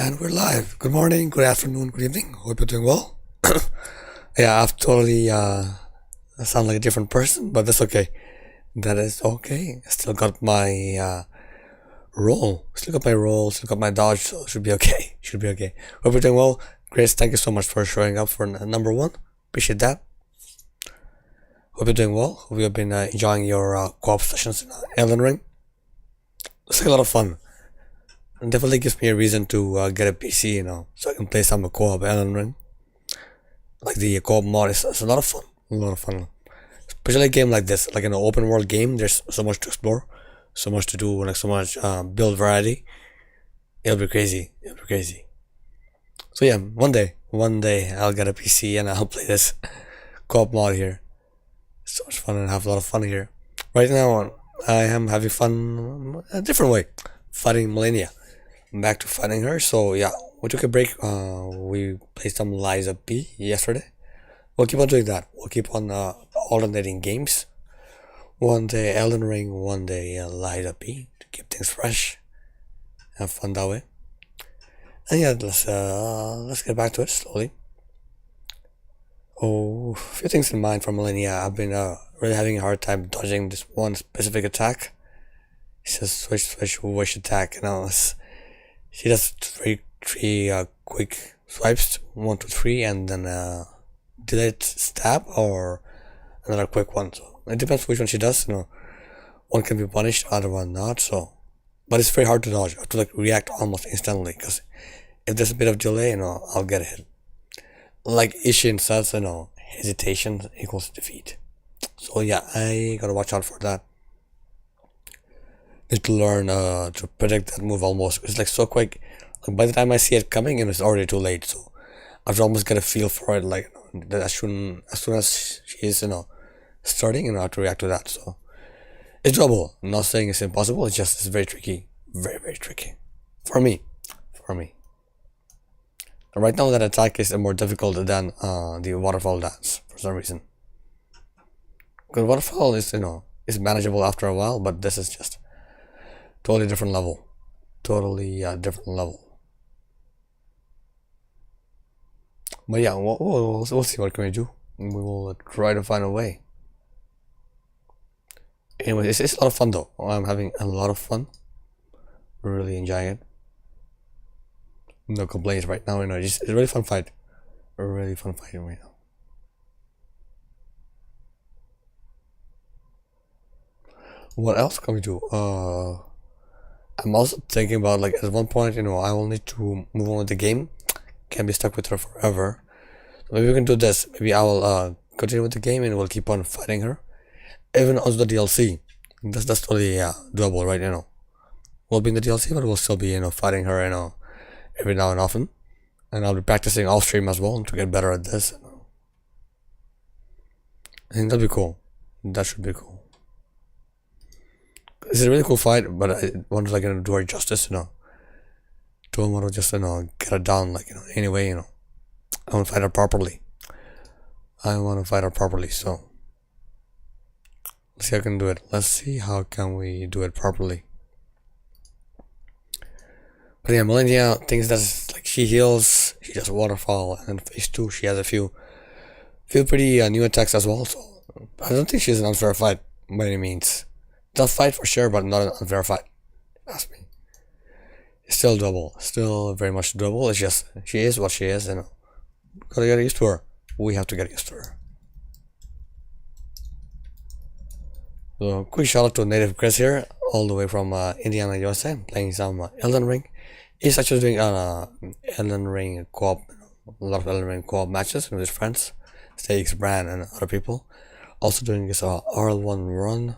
And we're live. Good morning, good afternoon, good evening. Hope you're doing well. Yeah, I've totally sound like a different person, but that's okay. That is okay. I still got my roll. Still got my roll, still got my dodge, so it should be okay. Should be okay. Hope you're doing well. Grace, thank you so much for showing up for number one. Appreciate that. Hope you're doing well. Hope you've been enjoying your co-op sessions in Elden Ring. It's like a lot of fun. It definitely gives me a reason to get a PC, so I can play some co-op Elden Ring. Like the co-op mod is a lot of fun. A lot of fun. Especially a game like this, like an open world game, there's so much to explore, so much to do, like so much build variety. It'll be crazy. It'll be crazy. So yeah, one day I'll get a PC and I'll play this co-op mod here. So much fun and have a lot of fun here. Right now, I am having fun a different way, fighting Malenia. I'm back to fighting her. So yeah, we took a break. We played some Liza P yesterday. We'll keep on doing that. We'll keep on alternating games. One day Elden Ring, one day Liza P to keep things fresh. Have fun that way. And yeah, let's get back to it slowly. Oh, a few things in mind for Malenia. I've been really having a hard time dodging this one specific attack. It's just switch, wish attack. She does three quick swipes, 1, 2, 3, and then delayed stab or another quick one. So it depends which one she does. One can be punished, other one not. So, but it's very hard to dodge. I have to react almost instantly because if there's a bit of delay, I'll get a hit. Like Ishin says, hesitation equals defeat. So yeah, I gotta watch out for that. Need to learn to predict that move almost. It's like so quick. Like by the time I see it coming, it's already too late. So I have to almost get a feel for it. Like that as soon as she is, starting, I have to react to that. So it's doable. I'm not saying it's impossible. It's very tricky. Very, very tricky. For me. Right now that attack is more difficult than the waterfall dance for some reason. Because waterfall is manageable after a while, but this is just totally different level. Totally different level. But yeah, we'll see what can we do. We will try to find a way. Anyway, it's a lot of fun though. I'm having a lot of fun. Really enjoying it. No complaints right now, it's a really fun fight. A really fun fight right now. What else can we do? I'm also thinking about at one point, I will need to move on with the game. Can't be stuck with her forever. So maybe we can do this. Maybe I will continue with the game and we'll keep on fighting her. Even on the DLC. That's totally doable, right? We'll be in the DLC, but we'll still be, fighting her, every now and often. And I'll be practicing off stream as well to get better at this. I think that'll be cool. That should be cool. It's a really cool fight, but I want to do her justice, Don't want to just get her down anyway, I want to fight her properly. So let's see how I can do it. Let's see how can we do it properly. But yeah, Malenia thinks that she heals, she does waterfall, and in phase 2 she has a few pretty new attacks as well. So I don't think she's an unfair fight by any means. Tough fight for sure, but not an unfair fight. Ask me. It's still doable. Still very much doable. It's just she is what she is, Gotta get used to her. We have to get used to her. So quick shout out to Native Chris here, all the way from Indiana, USA, playing some Elden Ring. He's actually doing Elden Ring co-op, a lot of Elden Ring co-op matches with his friends, Stakes, Bran, and other people. Also doing his RL1 run,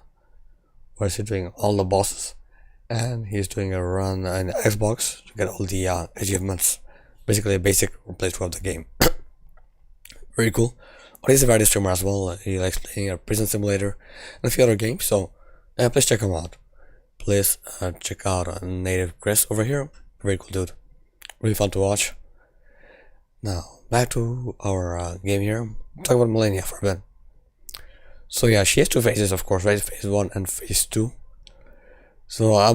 where he's doing all the bosses, and he's doing a run on Xbox to get all the achievements. Basically a basic playthrough of the game. Very cool. But he's a variety streamer as well. He likes playing a prison simulator and a few other games, so please check him out. Please check out Native Chris over here. Very cool dude. Really fun to watch. Now, back to our game here. Talk about Malenia for a bit. So yeah, she has 2 phases, of course, right? Phase 1 and phase 2. So I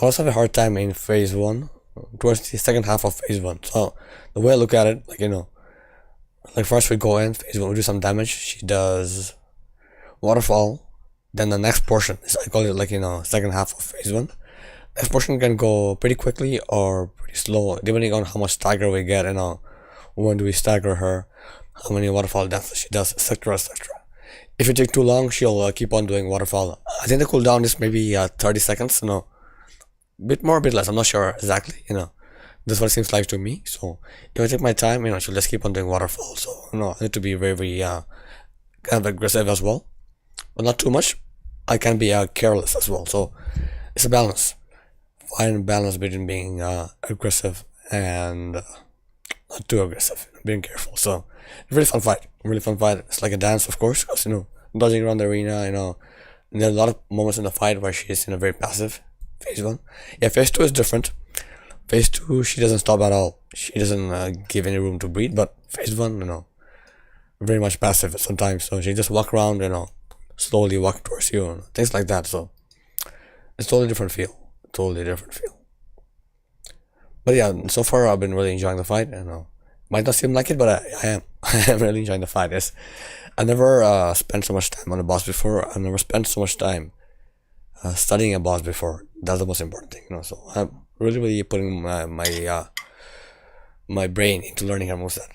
also have a hard time in phase 1. towards the second half of phase 1. So the way I look at it, like first we go in phase 1, we do some damage. She does waterfall. Then the next portion is, I call it second half of phase 1. Next portion can go pretty quickly or pretty slow, depending on how much stagger we get, when do we stagger her, how many waterfall deaths she does, etc, etc. If it takes too long, she'll keep on doing waterfall. I think the cooldown is maybe 30 seconds, bit more, bit less, I'm not sure exactly, This is what it seems like to me. So if I take my time, she'll just keep on doing waterfall. So, I need to be very, very kind of aggressive as well, but not too much. I can be careless as well. So it's a balance. Find a balance between being aggressive and not too aggressive, being careful. So really fun fight, really fun fight. It's like a dance, of course, because dodging around the arena. And there are a lot of moments in the fight where she's very passive. Phase 1, yeah. Phase 2 is different. Phase 2, she doesn't stop at all. She doesn't give any room to breathe. But phase 1, very much passive sometimes. So she just walk around, slowly walk towards you, and things like that. So it's totally different feel. Totally different feel. But yeah, so far I've been really enjoying the fight. Might not seem like it, but I am. I am really enjoying the fight. Yes, I never spent so much time on a boss before. I've never spent so much time studying a boss before. That's the most important thing. So I'm really, really putting my brain into learning her moveset.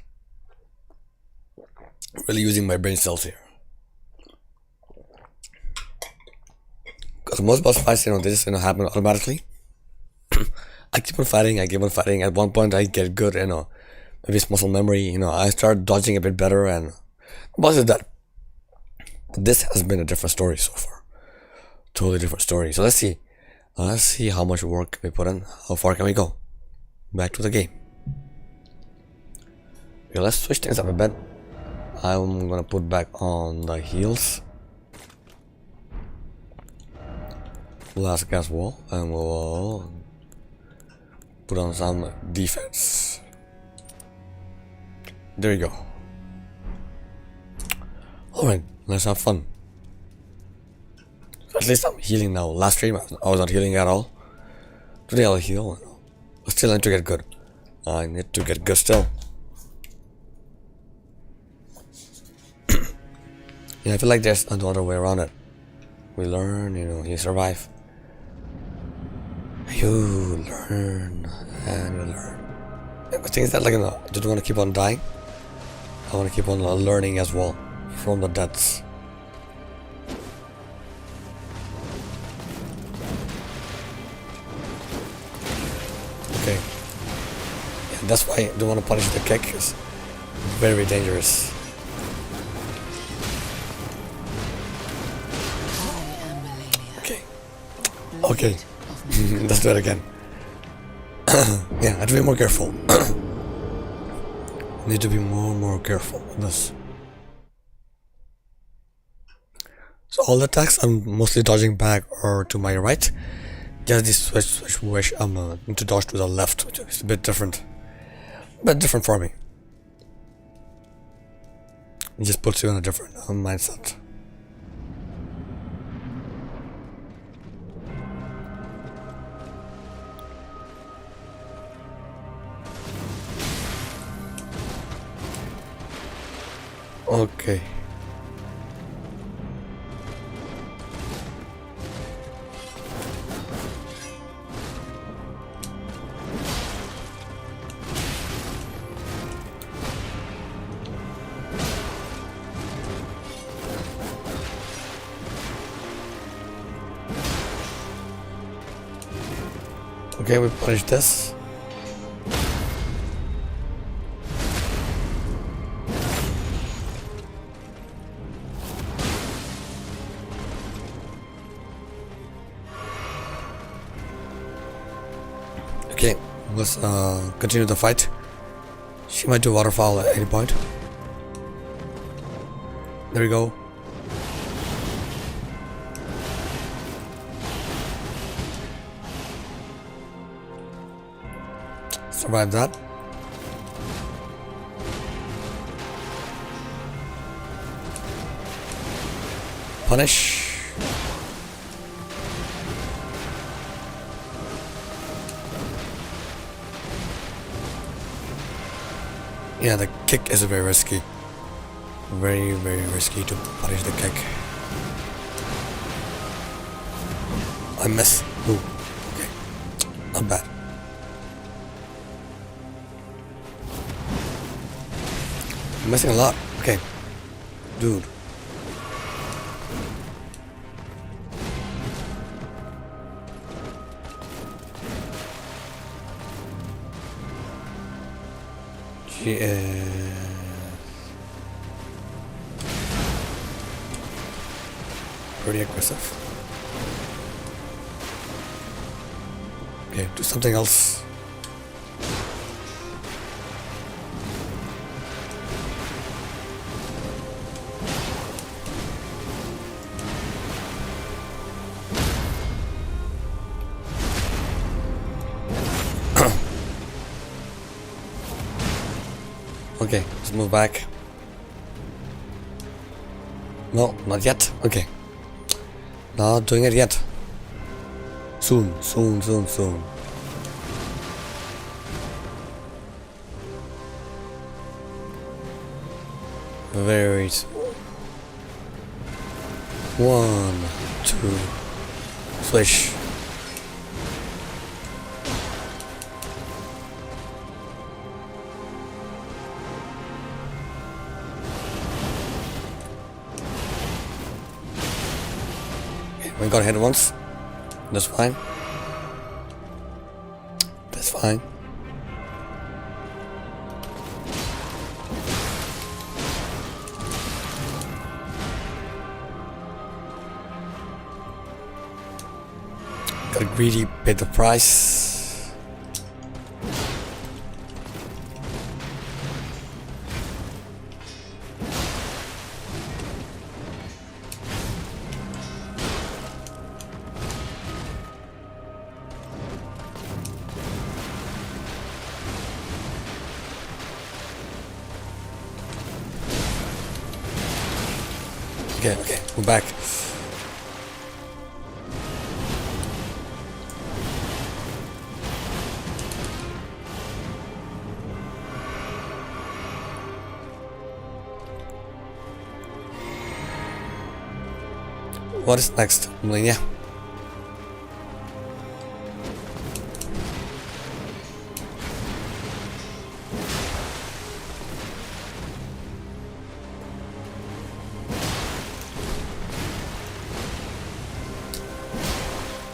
Really using my brain cells here. Because most boss fights, they just happen automatically. I keep on fighting. I keep on fighting. At one point, I get good. Maybe it's muscle memory. I start dodging a bit better, and the boss is dead. But this has been a different story so far. Totally different story. So let's see. Let's see how much work we put in. How far can we go? Back to the game. Okay, let's switch things up a bit. I'm gonna put back on the heals. Last gas wall, and we'll put on some defense. There you go. Alright, let's have fun. At least I'm healing now. Last stream I was not healing at all. Today I'll heal. But still I need to get good. I need to get good still. Yeah, I feel like there's no other way around it. We learn, you survive. You learn and you learn. The thing is that I don't want to keep on dying. I want to keep on learning as well from the deaths. Okay. Yeah, that's why I don't want to punish the kick. It's very dangerous. Okay. Okay. Let's do it again. Yeah, I have to be more careful. Need to be more careful with this. So all the attacks I'm mostly dodging back or to my right. Just this switch I'm need to dodge to the left, which is a bit different. But different for me. It just puts you in a different mindset. Okay. Okay, we punish this. Okay, let's continue the fight. She might do waterfall at any point. There we go. Survive that. Punish. Yeah, the kick is very risky. Very, very risky to punish the kick. I miss. Ooh, okay. Not bad. I'm missing a lot. Okay. Dude. She is pretty aggressive. Okay, do something else. Okay, let's move back. No, not yet. Okay. Not doing it yet. Soon, soon, soon, soon. Very soon. 1, 2, switch. We got hit once. That's fine. That's fine. Got greedy, paid the price. Okay, we're back. What is next, Malenia?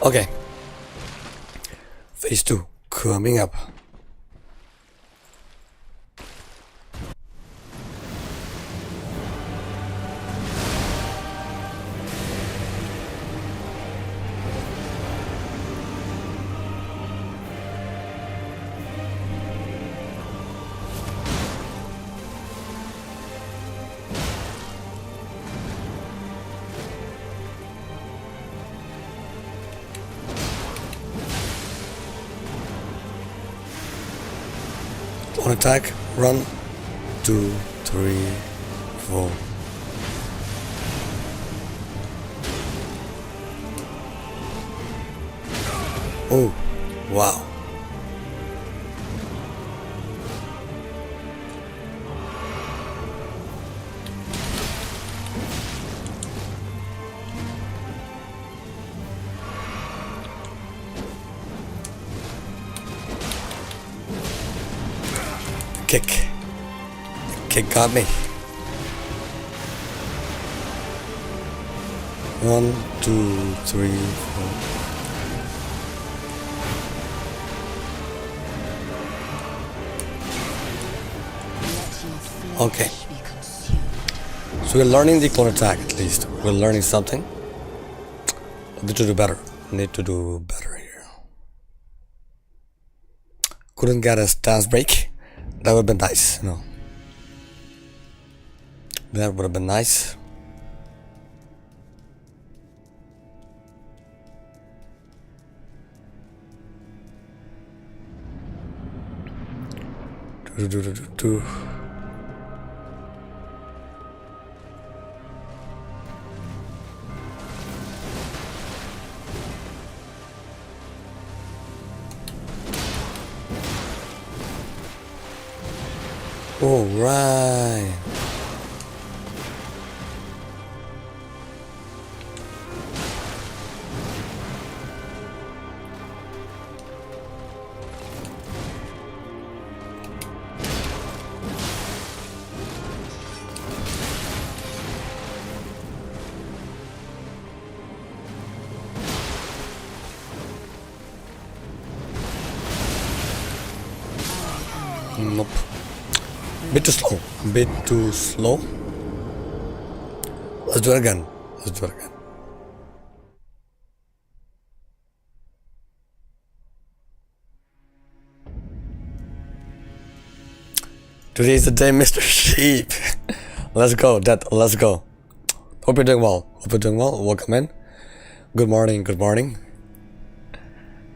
Okay. Phase 2 coming up. On attack, run, 2, 3, 4. Oh, wow. Kick. The kick got me. 1, 2, 3, 4. Okay. So we're learning the clone attack at least. We're learning something. I need to do better. Need to do better here. Couldn't get a stance break. That would have been nice, you know. That would have been nice. Do. All right. Nope. Bit too slow. Bit too slow. Let's do it again. Let's do it again. Today's the day, Mr. Sheep. Let's go, Dad. Let's go. Hope you're doing well. Hope you're doing well. Welcome in. Good morning. Good morning.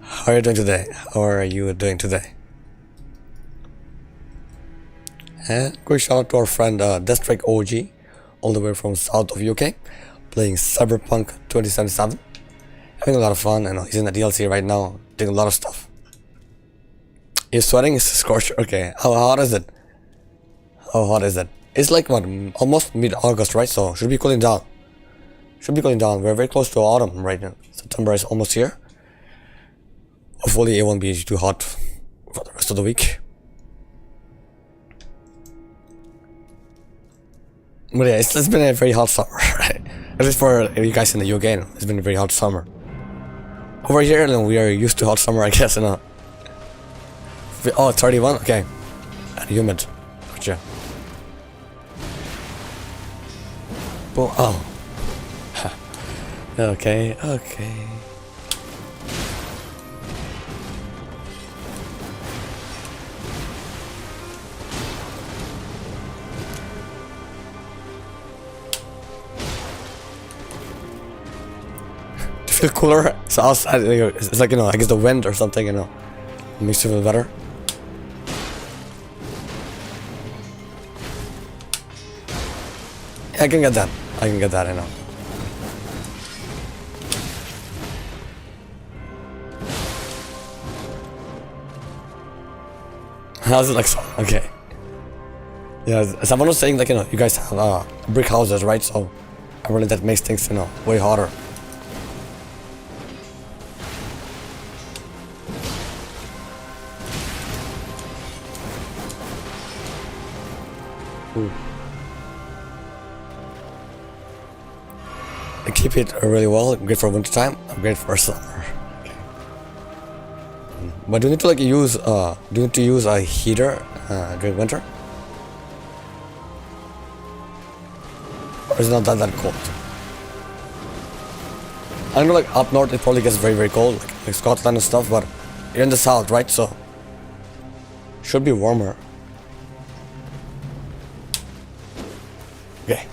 How are you doing today? How are you doing today? And quick shout out to our friend District OG, all the way from south of UK, playing Cyberpunk 2077. Having a lot of fun, and he's in the DLC right now, doing a lot of stuff. You're sweating? It's scorched. Okay, how hot is it? How hot is it? It's like what, almost mid-August, right? So should be cooling down. Should be cooling down. We're very close to autumn right now. September is almost here. Hopefully it won't be too hot for the rest of the week. But yeah, it's been a very hot summer, right? At least for you guys in the UK, it's been a very hot summer. Over here, we are used to hot summer, I guess, you know. Oh, 31? Okay. And humid. Gotcha. Oh. Okay, okay. Feel cooler. So outside, it's like, you know, I guess the wind or something, you know, makes you feel better. I can get that. I can get that, you know. How's it like so? Okay. Yeah, someone was saying, like, you know, you guys have brick houses, right? So apparently that makes things, you know, way hotter. Ooh. I keep it really well. Great for winter time. Great for summer. Okay. But do you need to like use do you need to use a heater during winter? Or is it not that cold? I know like up north it probably gets very cold, like Scotland and stuff, but you're in the south, right? So should be warmer. Okay.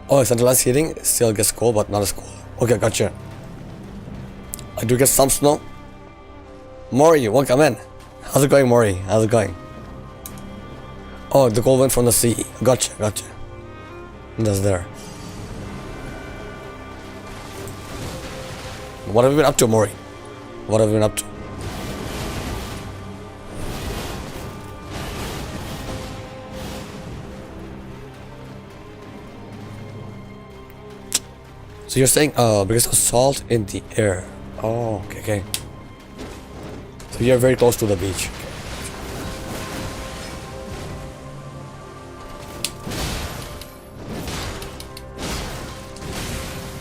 Oh, centralized heating still gets cold, but not as cold. Okay, gotcha. I do get some snow. Maury, welcome in. How's it going, Maury? How's it going? Oh, the cold went from the sea. Gotcha, gotcha. That's there. What have you been up to, Maury? What have you been up to? So you're saying, because of salt in the air. Oh, okay. So you're very close to the beach.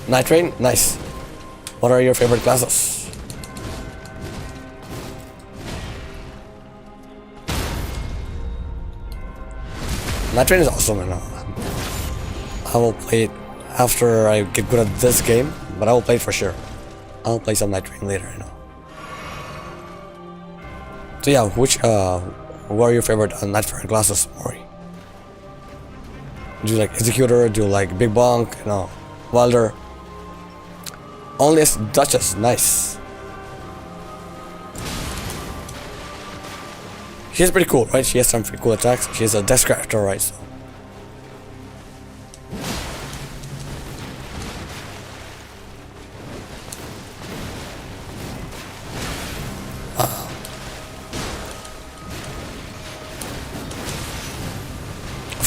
Night train? Nice. What are your favorite classes? Night train is awesome, and I will play it after I get good at this game, but I will play it for sure. I'll play some Night Train later, you know. So yeah, who are your favorite Night Train classes, Maury? Do you like Executor? Do you like Big Bonk? You know, Welder? Only as Duchess, nice. She's pretty cool, right? She has some pretty cool attacks. She's a desk character, right? So.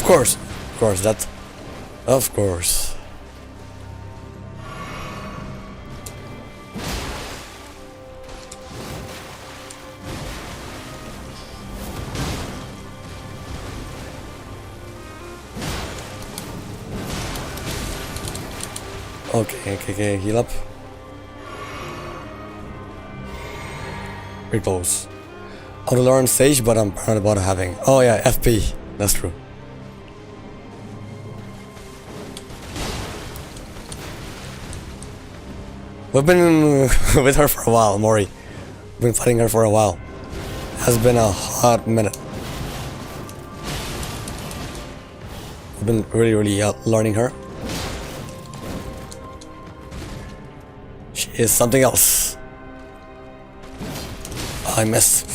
Of course, that, of course. Okay, heal up. Very close. I want to learn Sage, but I'm paranoid about having. Oh yeah, FP. That's true. We've been with her for a while, Mori. We've been fighting her for a while. Has been a hot minute. We've been really learning her. She is something else. I missed.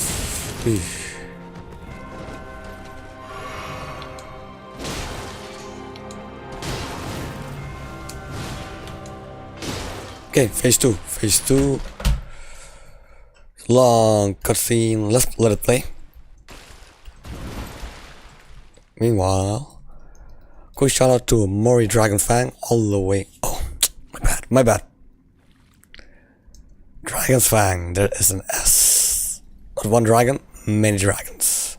Okay, phase 2. Phase 2. Long cutscene. Let's let it play. Meanwhile, quick shout out to Mori Dragonfang all the way. Oh, my bad. Dragon's Fang. There is an S. Not one dragon, many dragons.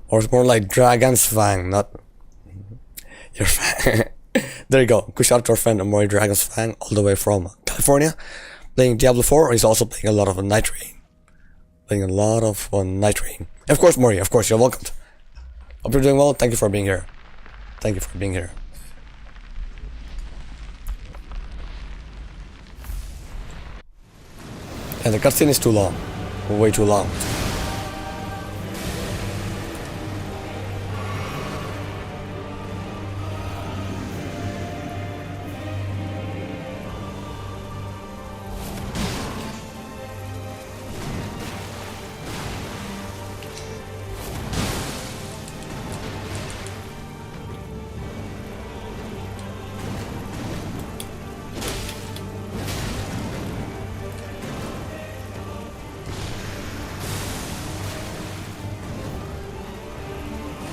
Or it's more like Dragon's Fang, not your fang. There you go. Quick shout out to our friend Mori Dragon's Fang all the way from California. Playing Diablo 4, he's also playing a lot of Night Rain. Of course, Mori, of course, you're welcome. Hope you're doing well. Thank you for being here. And the cutscene is too long. Way too long.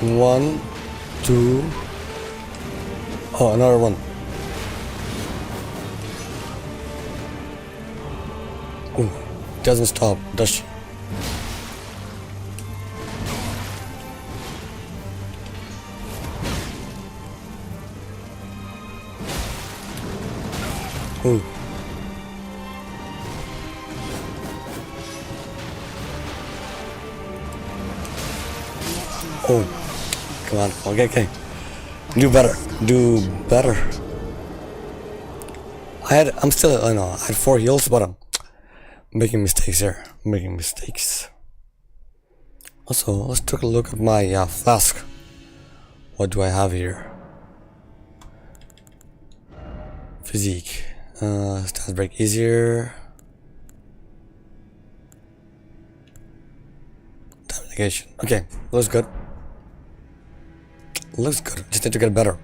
One, two. Oh, another one. Ooh, doesn't stop, does she? Ooh. Oh. Come on, okay. Do better. I had 4 heals, but I'm making mistakes here. Also, let's take a look at my flask. What do I have here? Physique. Stats break easier. Negation. Okay, looks good. Just need to get better.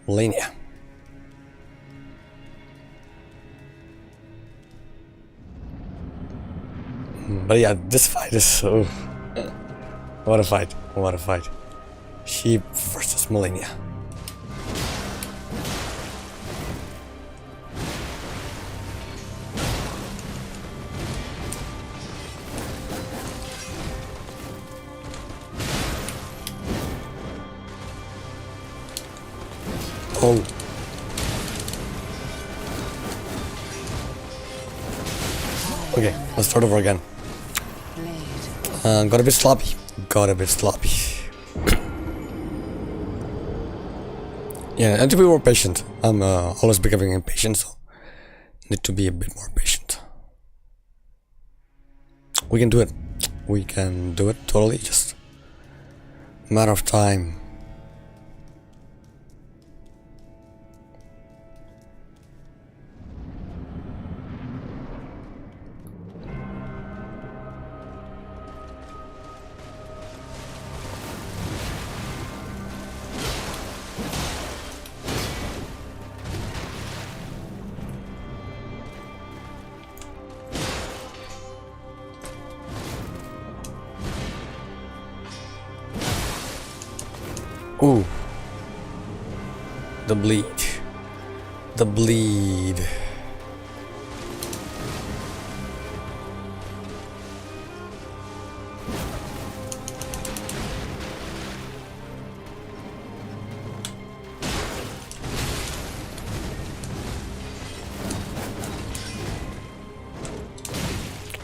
Malenia. But yeah, this fight is so. What a fight. Sheep versus Malenia. Oh. Okay, let's start over again. Got a bit sloppy. Yeah, and to be more patient. I'm always becoming impatient, so need to be a bit more patient. We can do it. Totally. Just a matter of time. Ooh. The bleed. The bleed.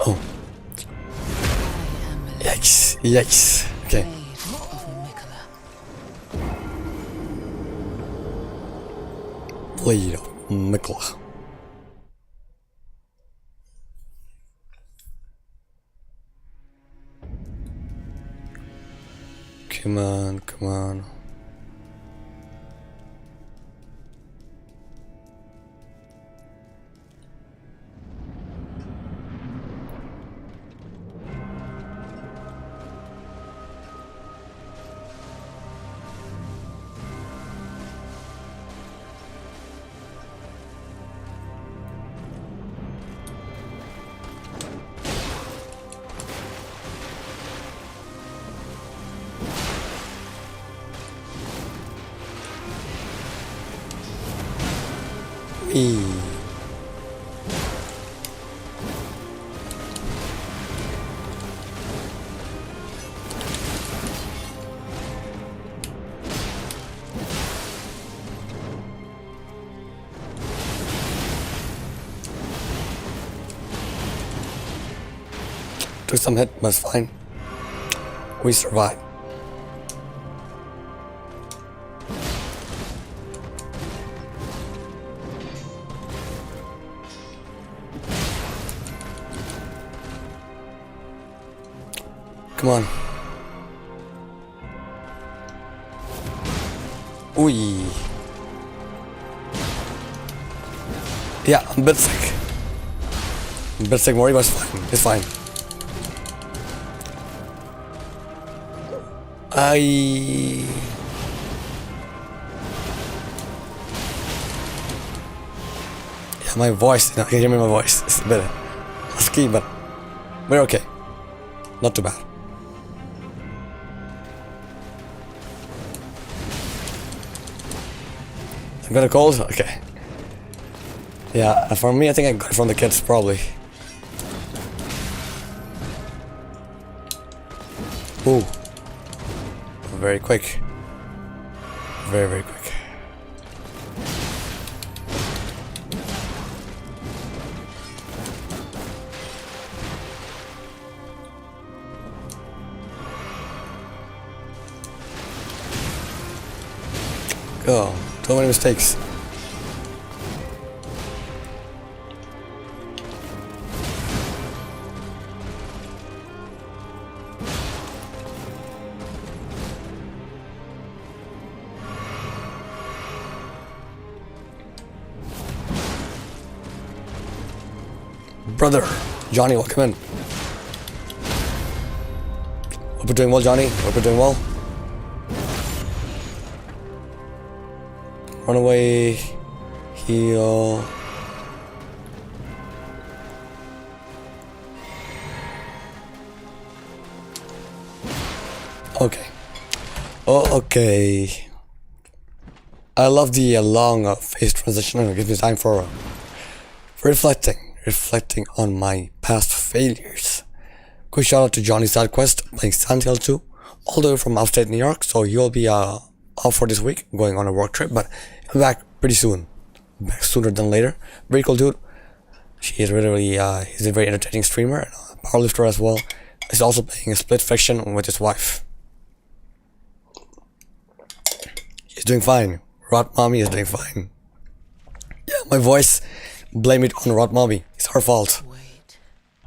Oh. Yikes. Yikes. Okay. Blade of Mikla. Come on, come on. Eee. Took some hit, but it's fine. We survived. Come on. Ooh. Yeah, I'm a bit sick. I'm a bit sick, Mori, but it's fine. It's fine. Yeah, my voice, you can hear me my voice. It's a bit husky, but we're okay. Not too bad. I got a cold? Okay. Yeah, for me, I think I got it from the kids, probably. Ooh. Very quick. Very, very quick. Go. So many mistakes. Brother, Johnny, welcome in. Hope you're doing well, Johnny. Hope you're doing well. Run away. Heal. Okay. Oh, okay. I love the long phase transition, and it gives me time for reflecting on my past failures. Quick shout out to Johnny Sidequest playing Sandhill 2, all the way from upstate New York. So he'll be off for this week, going on a work trip, but he'll be back pretty soon, back sooner than later. Very cool dude. He is really he's a very entertaining streamer and a powerlifter as well. He's also playing a split fiction with his wife. He's doing fine. Rot Mommy is doing fine. Yeah, my voice, blame it on Rot Mommy. It's her fault.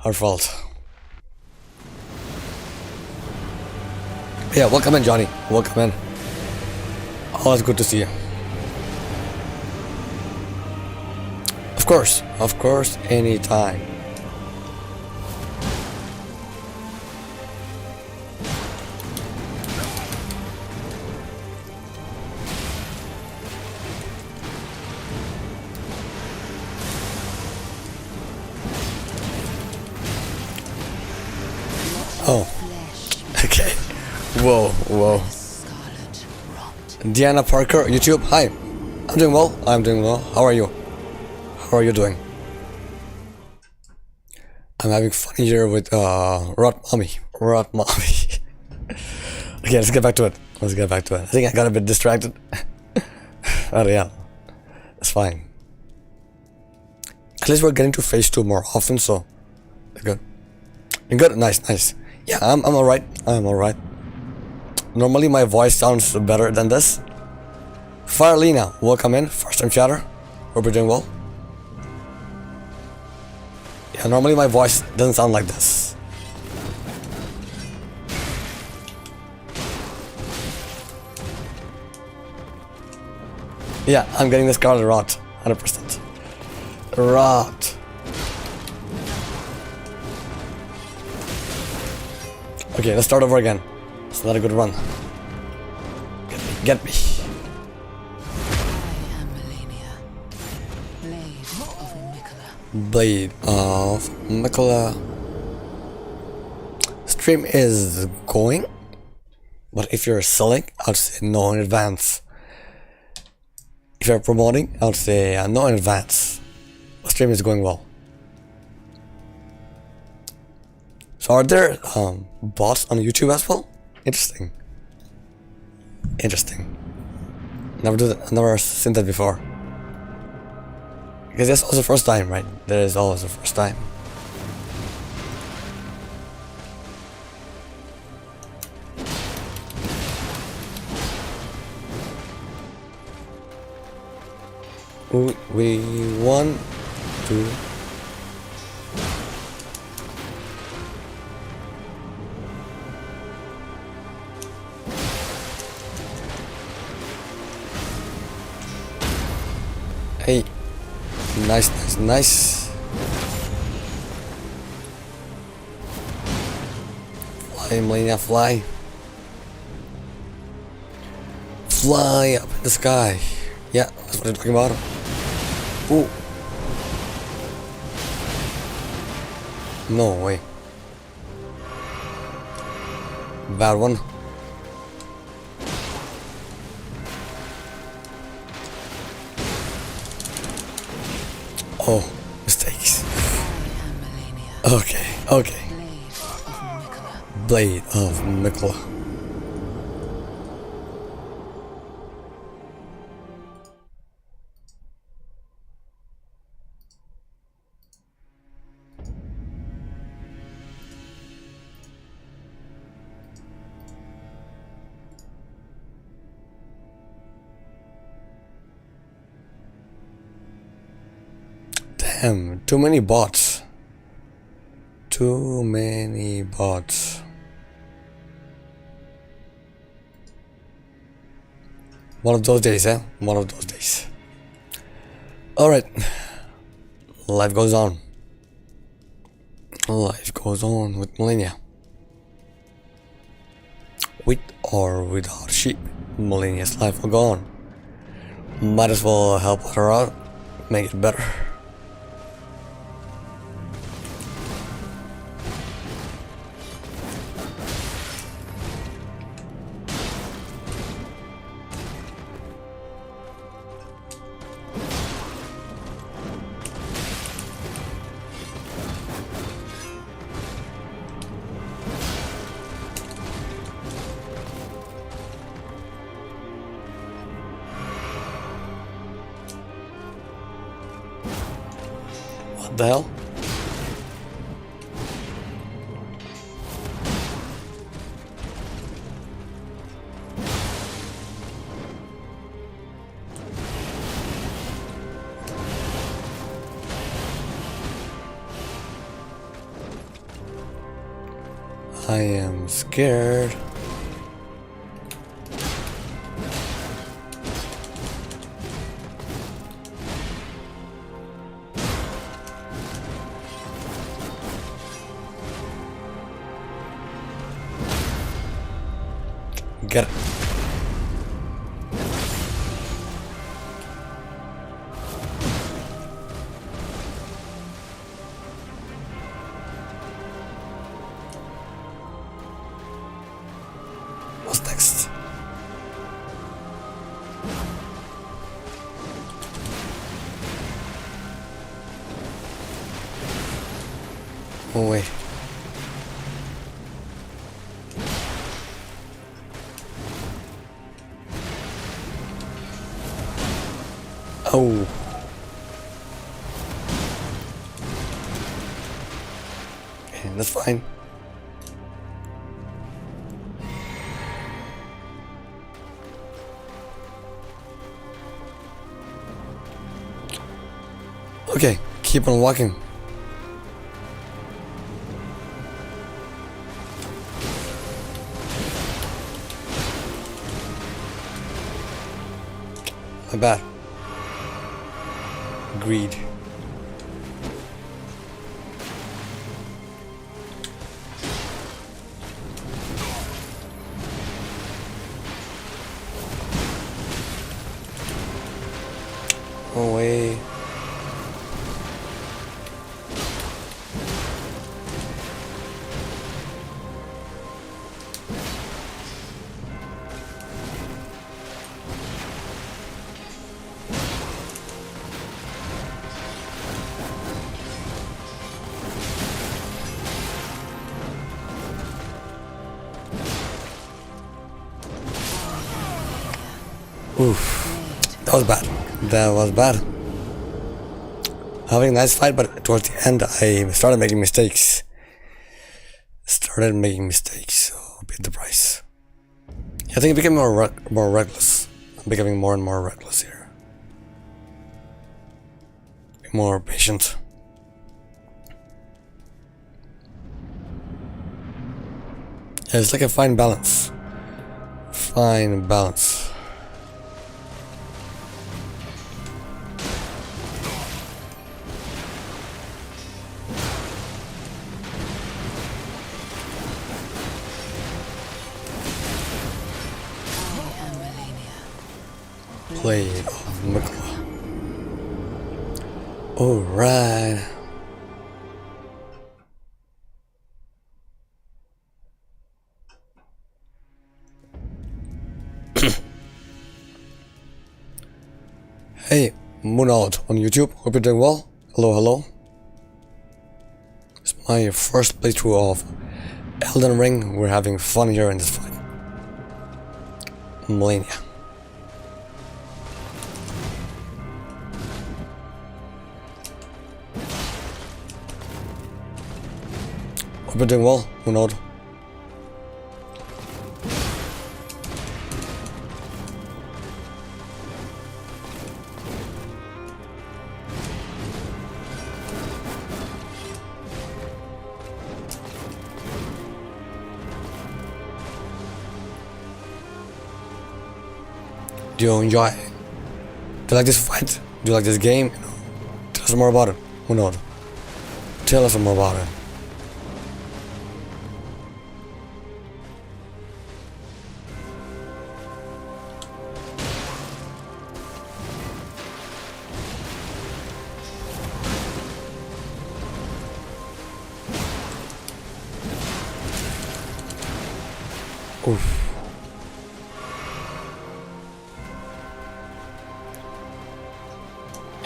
Her fault. Yeah, welcome in, Johnny. Welcome in. Always good to see you. Of course, anytime. Oh, okay. Whoa. Diana Parker, YouTube. Hi. I'm doing well. I'm doing well. How are you? How are you doing? I'm having fun here with Rot Mommy. Rot Mommy. Okay, let's get back to it. Let's get back to it. I think I got a bit distracted. Oh yeah. That's fine. At least we're getting to phase 2 more often, so that's good. You're good? Nice, nice. Yeah, I'm alright. I'm alright. Normally my voice sounds better than this. Farlina, welcome in. First time chatter. Hope you're doing well. Yeah, normally my voice doesn't sound like this. Yeah, I'm getting the Scarlet Rot. 100%. Rot. Okay, let's start over again. It's not a good run. Get me, get me. I am Malenia, Blade of Mikola. Stream is going, but if you're selling, I'd say no in advance. If you're promoting, I'll say no in advance. The stream is going well. So are there bots on YouTube as well? Interesting. Interesting. Never do that. I've never seen that before. Because that's also the first time, right? There is always the first time. We won, 2. Hey, nice, nice, nice. Fly, Malenia, fly. Fly up in the sky. Yeah, that's what I'm talking about. Ooh. No way. Bad one. Oh, mistakes. Okay, okay. Blade of Mikola. Damn, too many bots. Too many bots. One of those days, eh? One of those days. Alright. Life goes on. Life goes on with Malenia. With or without sheep, Malenia's life will go on. Might as well help her out, make it better. What the hell? I am scared. Get it. What's next? Oh wait. Oh. Okay, that's fine. Okay, keep on walking. My bad. Greed. Away. Oof. That was bad. That was bad. Having a nice fight, but towards the end I started making mistakes. So I paid the price. I think it became more reckless. I'm becoming more and more reckless here. Be more patient. Yeah, it's like a fine balance. Fine balance. Blade of Mikla. Alright. Hey, Moonald on YouTube. Hope you're doing well. Hello, hello. It's my first playthrough of Elden Ring. We're having fun here in this fight. Malenia. Hope you're doing well, Moonald. Do you enjoy it? Do you like this fight? Do you like this game? You know, tell us more about it. Moonald. Tell us more about it. Oof.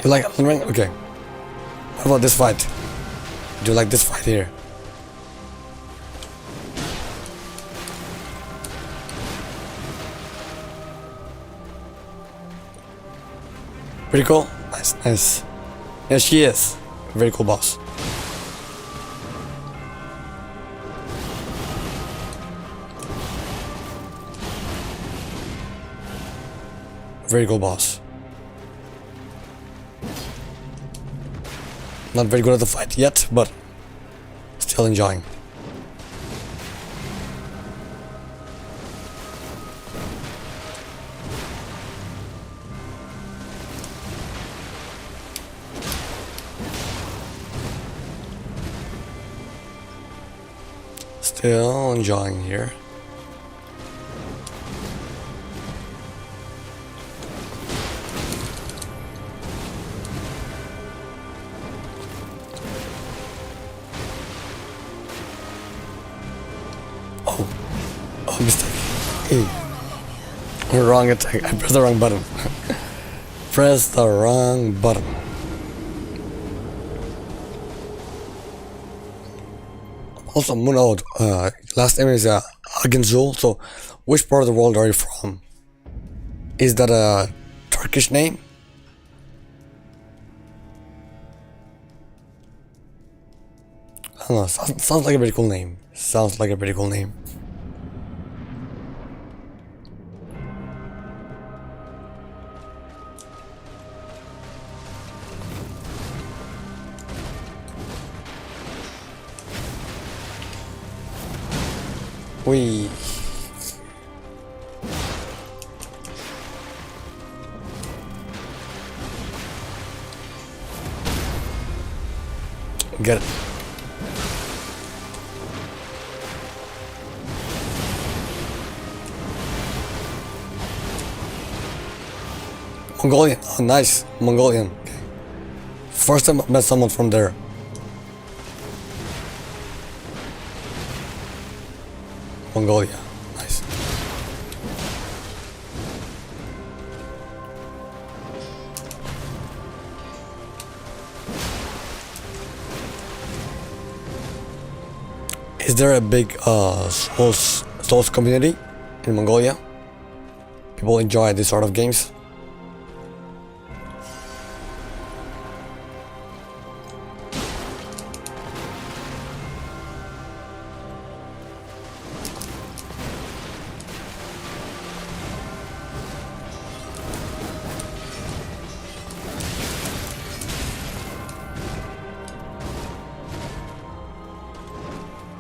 You like Elden Ring? Okay. What about this fight? Do you like this fight here? Pretty cool. Nice, nice. Yeah, she is. Very cool boss. Very cool boss. Not very good at the fight yet, but still enjoying. Still enjoying here. Oh, mistake. Hey. Wrong attack. I pressed the wrong button. Press the wrong button. Also, Munod, last name is Aginzul, so which part of the world are you from? Is that a Turkish name? I don't know, sounds like a pretty cool name. Sounds like a pretty cool name. We get it. Mongolian. Oh, nice. Mongolian. Okay. First time I met someone from there. Mongolia. Nice. Is there a big Souls community in Mongolia? People enjoy this sort of games.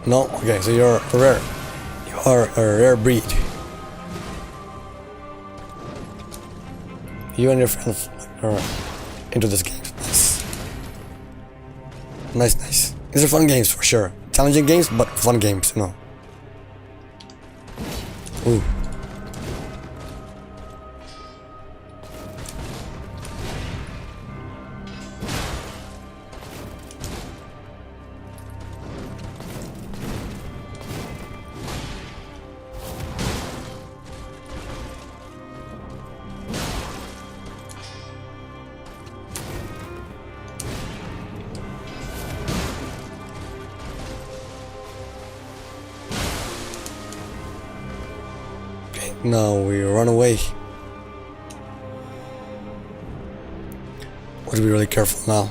No? Okay, so you're rare. You are a rare breed. You and your friends are into this game. Nice. Nice, nice. These are fun games for sure. Challenging games, but fun games, you know. Ooh. Now we run away. We have to be really careful now.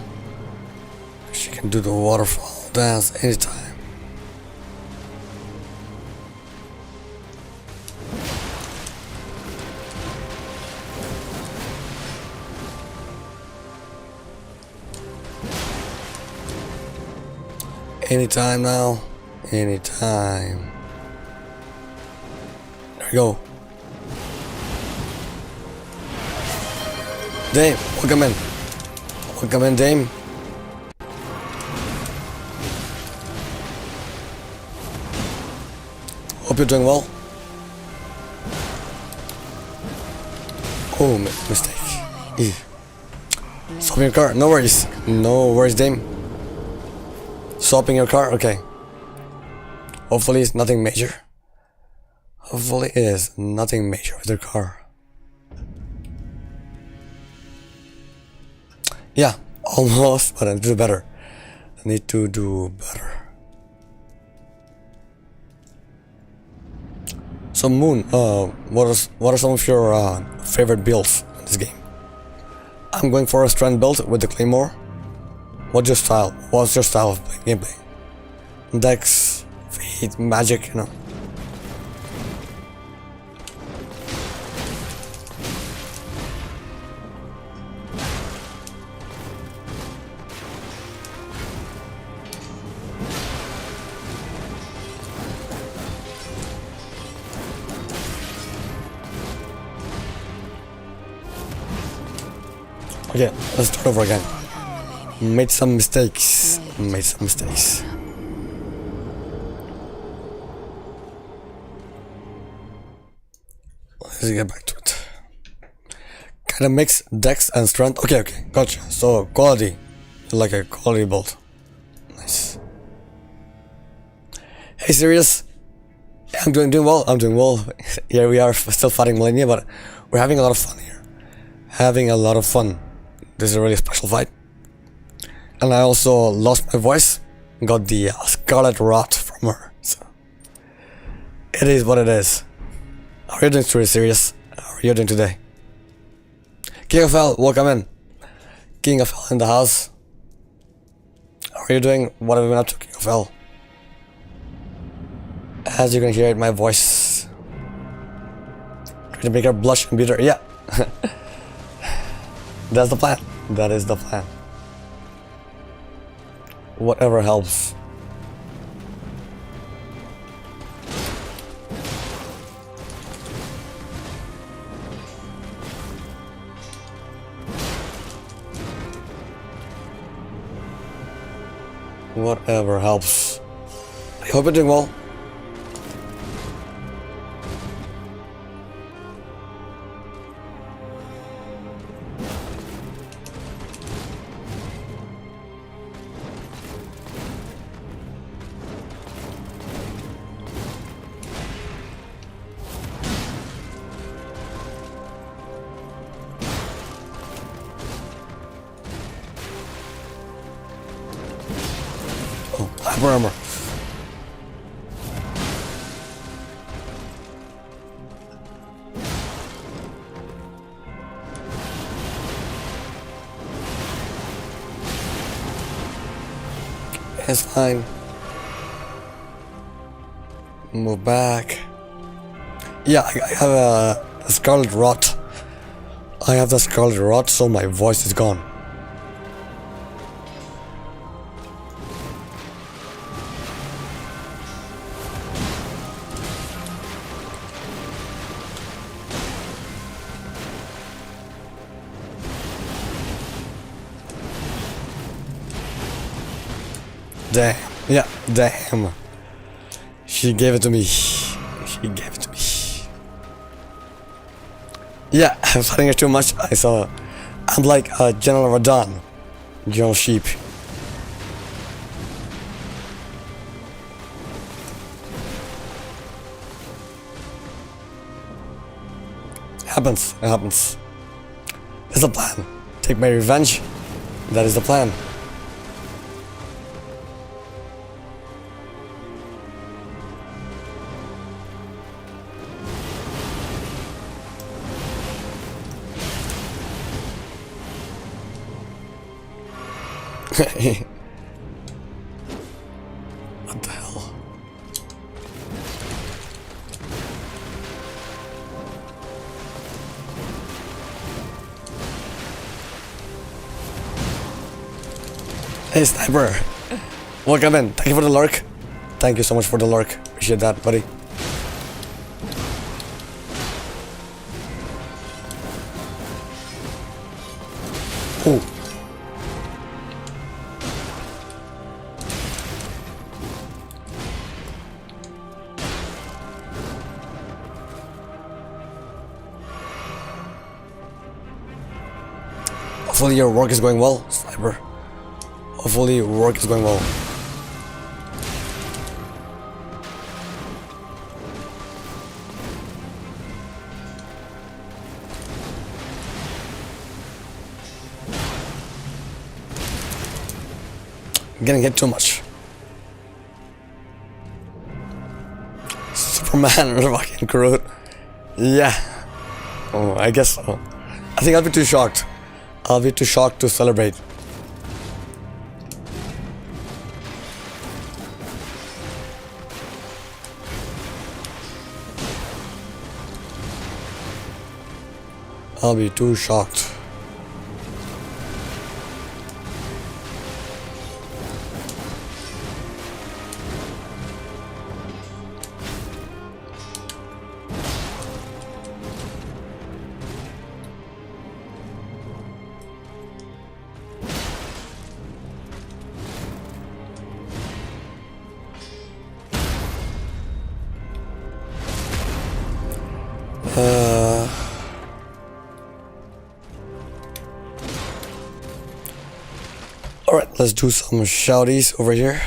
She can do the waterfall dance anytime. Anytime now. Anytime. There we go. Dame, welcome in. Welcome in, Dame. Hope you're doing well. Oh, mistake. Swapping your car, no worries. No worries, Dame. Swapping your car, okay. Hopefully it's nothing major. Hopefully it is nothing major with your car. Yeah, almost, but I need to do better. I need to do better. So Moon, what are some of your favorite builds in this game? I'm going for a strand build with the claymore. What's your style? What's your style of gameplay? Dex, feet, magic, you know. Okay, let's start over again. Made some mistakes. Let's get back to it. Kinda mix dex and strength. Okay, gotcha. So quality. You like a quality build. Nice. Hey, serious? Yeah, I'm doing well. Here we are still fighting Malenia, but we're having a lot of fun here. This is a really special fight. And I also lost my voice. Got the scarlet rot from her. So it is what it is. How are you doing, Truly Serious? How are you doing today? King of Hell, welcome in. King of Hell in the house. How are you doing? What have you been up to, King of Hell? As you can hear it, my voice trying to make her blush and beat her. Yeah. That's the plan. That is the plan. Whatever helps. Whatever helps. I hope you're doing well. Oh, hyper armor. It's fine. Move back. Yeah, I have a scarlet rot. I have the scarlet rot, so my voice is gone. Damn. Yeah, damn. She gave it to me. She gave it to me. Yeah, I was fighting her too much. I'm like General Radon. General Sheep. Happens. It happens. There's a plan. Take my revenge. That is the plan. What the hell? Hey, Sniper! Welcome in. Thank you for the lurk. Thank you so much for the lurk. Appreciate that, buddy. Oh. Hopefully your work is going well, Sniper. Hopefully your work is going well. I'm getting hit too much. Superman fucking Groot. Yeah. Oh, I guess so. I think I'll be too shocked. I'll be too shocked to celebrate. I'll be too shocked. Alright, let's do some shouties over here.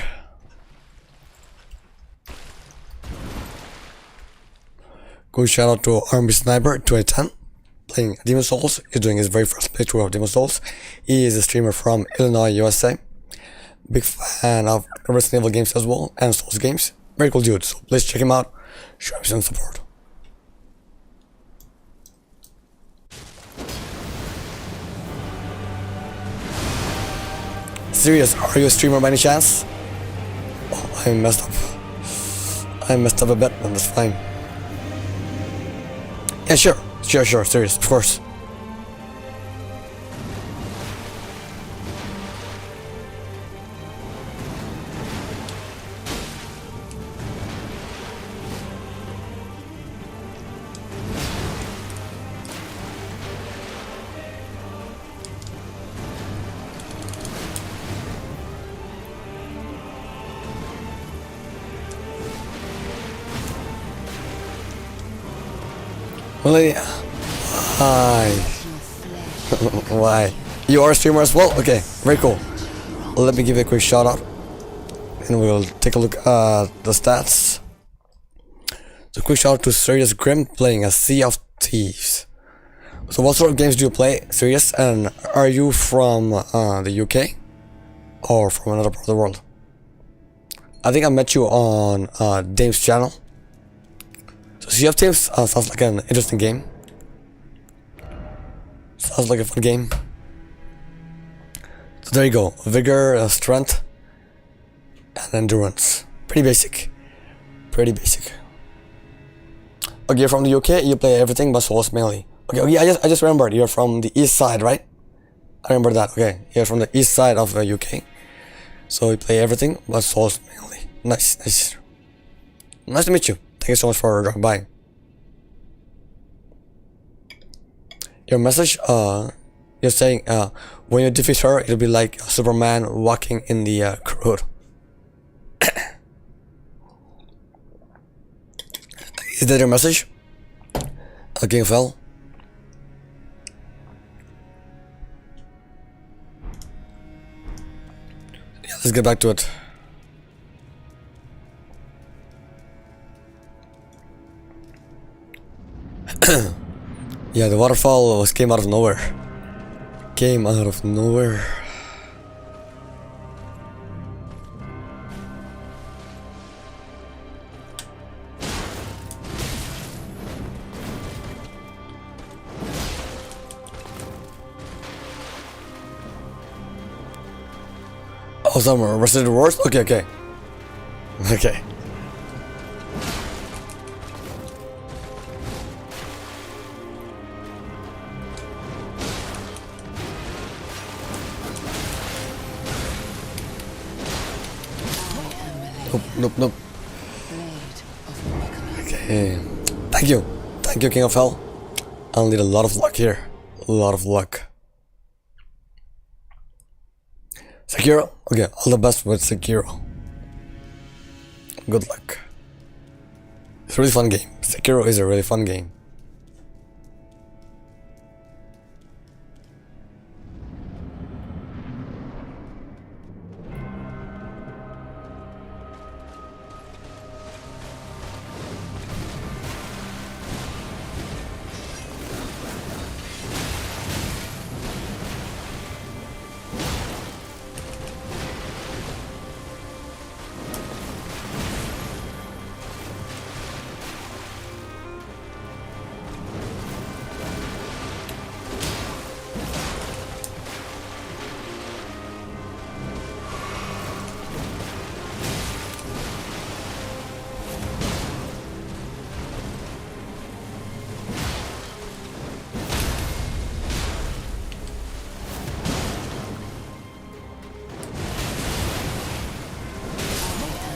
Go shout out to Army Sniper 2010, playing Demon Souls. He's doing his very first playthrough of Demon Souls. He is a streamer from Illinois, USA. Big fan of Resident Evil games as well, and Souls games. very cool dude. So please check him out. Show him some support. Serious, are you a streamer by any chance? Oh, I messed up. I messed up a bit, but that's fine. Yeah, sure, serious, of course. Malenia. Hi. Why? You are a streamer as well? Okay, very cool. Let me give you a quick shout out. And we'll take a look at the stats. So quick shout out to Serious Grim playing a Sea of Thieves. So what sort of games do you play, Serious? And are you from the UK? Or from another part of the world? I think I met you on Dame's channel. So Sea of Thieves sounds like an interesting game. Sounds like a fun game. So there you go. Vigor, strength, and endurance. Pretty basic. Pretty basic. Okay, you're from the UK, you play everything but Souls mainly. Okay, I just remembered, you're from the east side, right? I remember that, okay. You're from the east side of the UK. So you play everything but Souls mainly. Nice. Nice to meet you. Thank you so much for dropping by. Your message, you're saying, when you defeat her, it'll be like Superman walking in the crowd. Is that your message? King of Hell? Yeah, let's get back to it. Yeah, the waterfall came out of nowhere. Came out of nowhere. Oh, some Resident Wars? Okay. Okay. Nope. Okay. Thank you, King of Hell. I'll need a lot of luck here. A lot of luck. Sekiro? Okay, all the best with Sekiro. Good luck. It's a really fun game. Sekiro is a really fun game.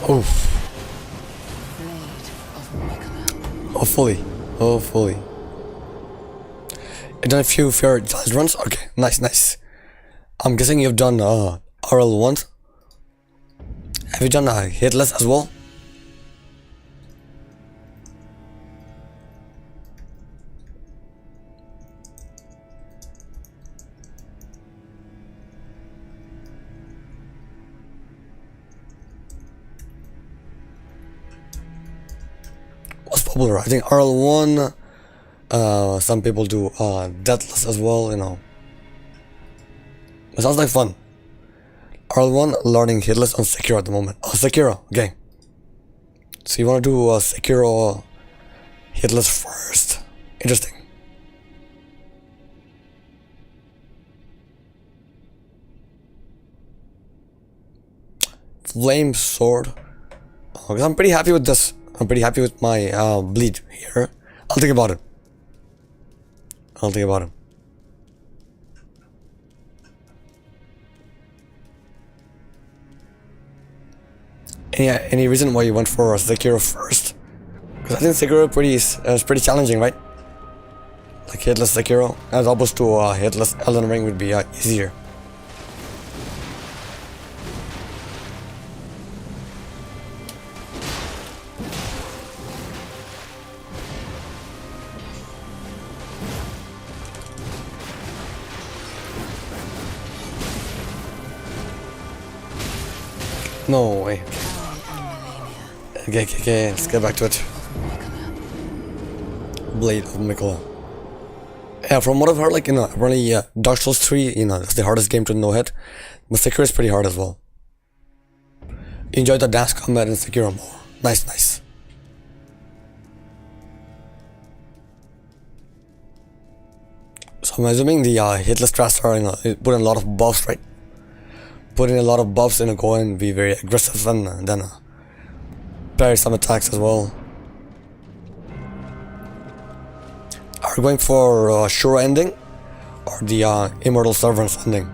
Oof. Hopefully. You done a few fair challenge runs? Okay, nice. I'm guessing you've done RL once. Have you done hitless as well? Popular. I think RL1, some people do deathless as well, you know. It sounds like fun. RL1 learning hitless on Sekiro at the moment. Oh, Sekiro, okay. So you want to do Sekiro hitless first. Interesting. Flame sword. Because I'm pretty happy with this. I'm pretty happy with my bleed here. I'll think about it. I'll think about it. Any reason why you went for Sekiro first? Because I think Sekiro is pretty challenging, right? Like hitless Sekiro, as opposed to hitless Elden Ring would be easier. No way. Okay, let's get back to it. Blade of Mikola. Yeah, from what I've heard, like, apparently Dark Souls 3, that's the hardest game to know it. But Sekiro is pretty hard as well. Enjoy the dash combat in Sekiro more. Nice. So I'm assuming the hitless strats are, put in a lot of buffs, right? Put in a lot of buffs and go and be very aggressive and then parry some attacks as well. Are we going for Shura ending or the Immortal Servants ending?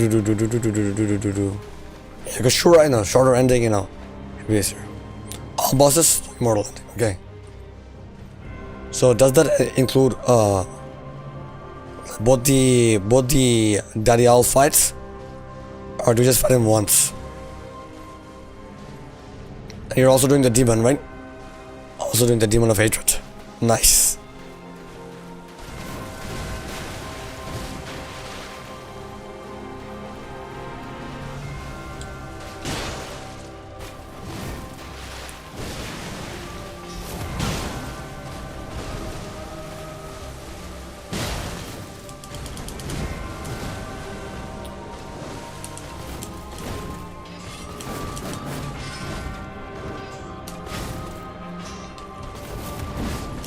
Yeah, because Shura, shorter ending, should be easier. All bosses, immortal ending. Okay. So does that include both the Daddy Owl fights, or do you just fight him once? And you're also doing the demon, right? Also doing the demon of hatred. Nice.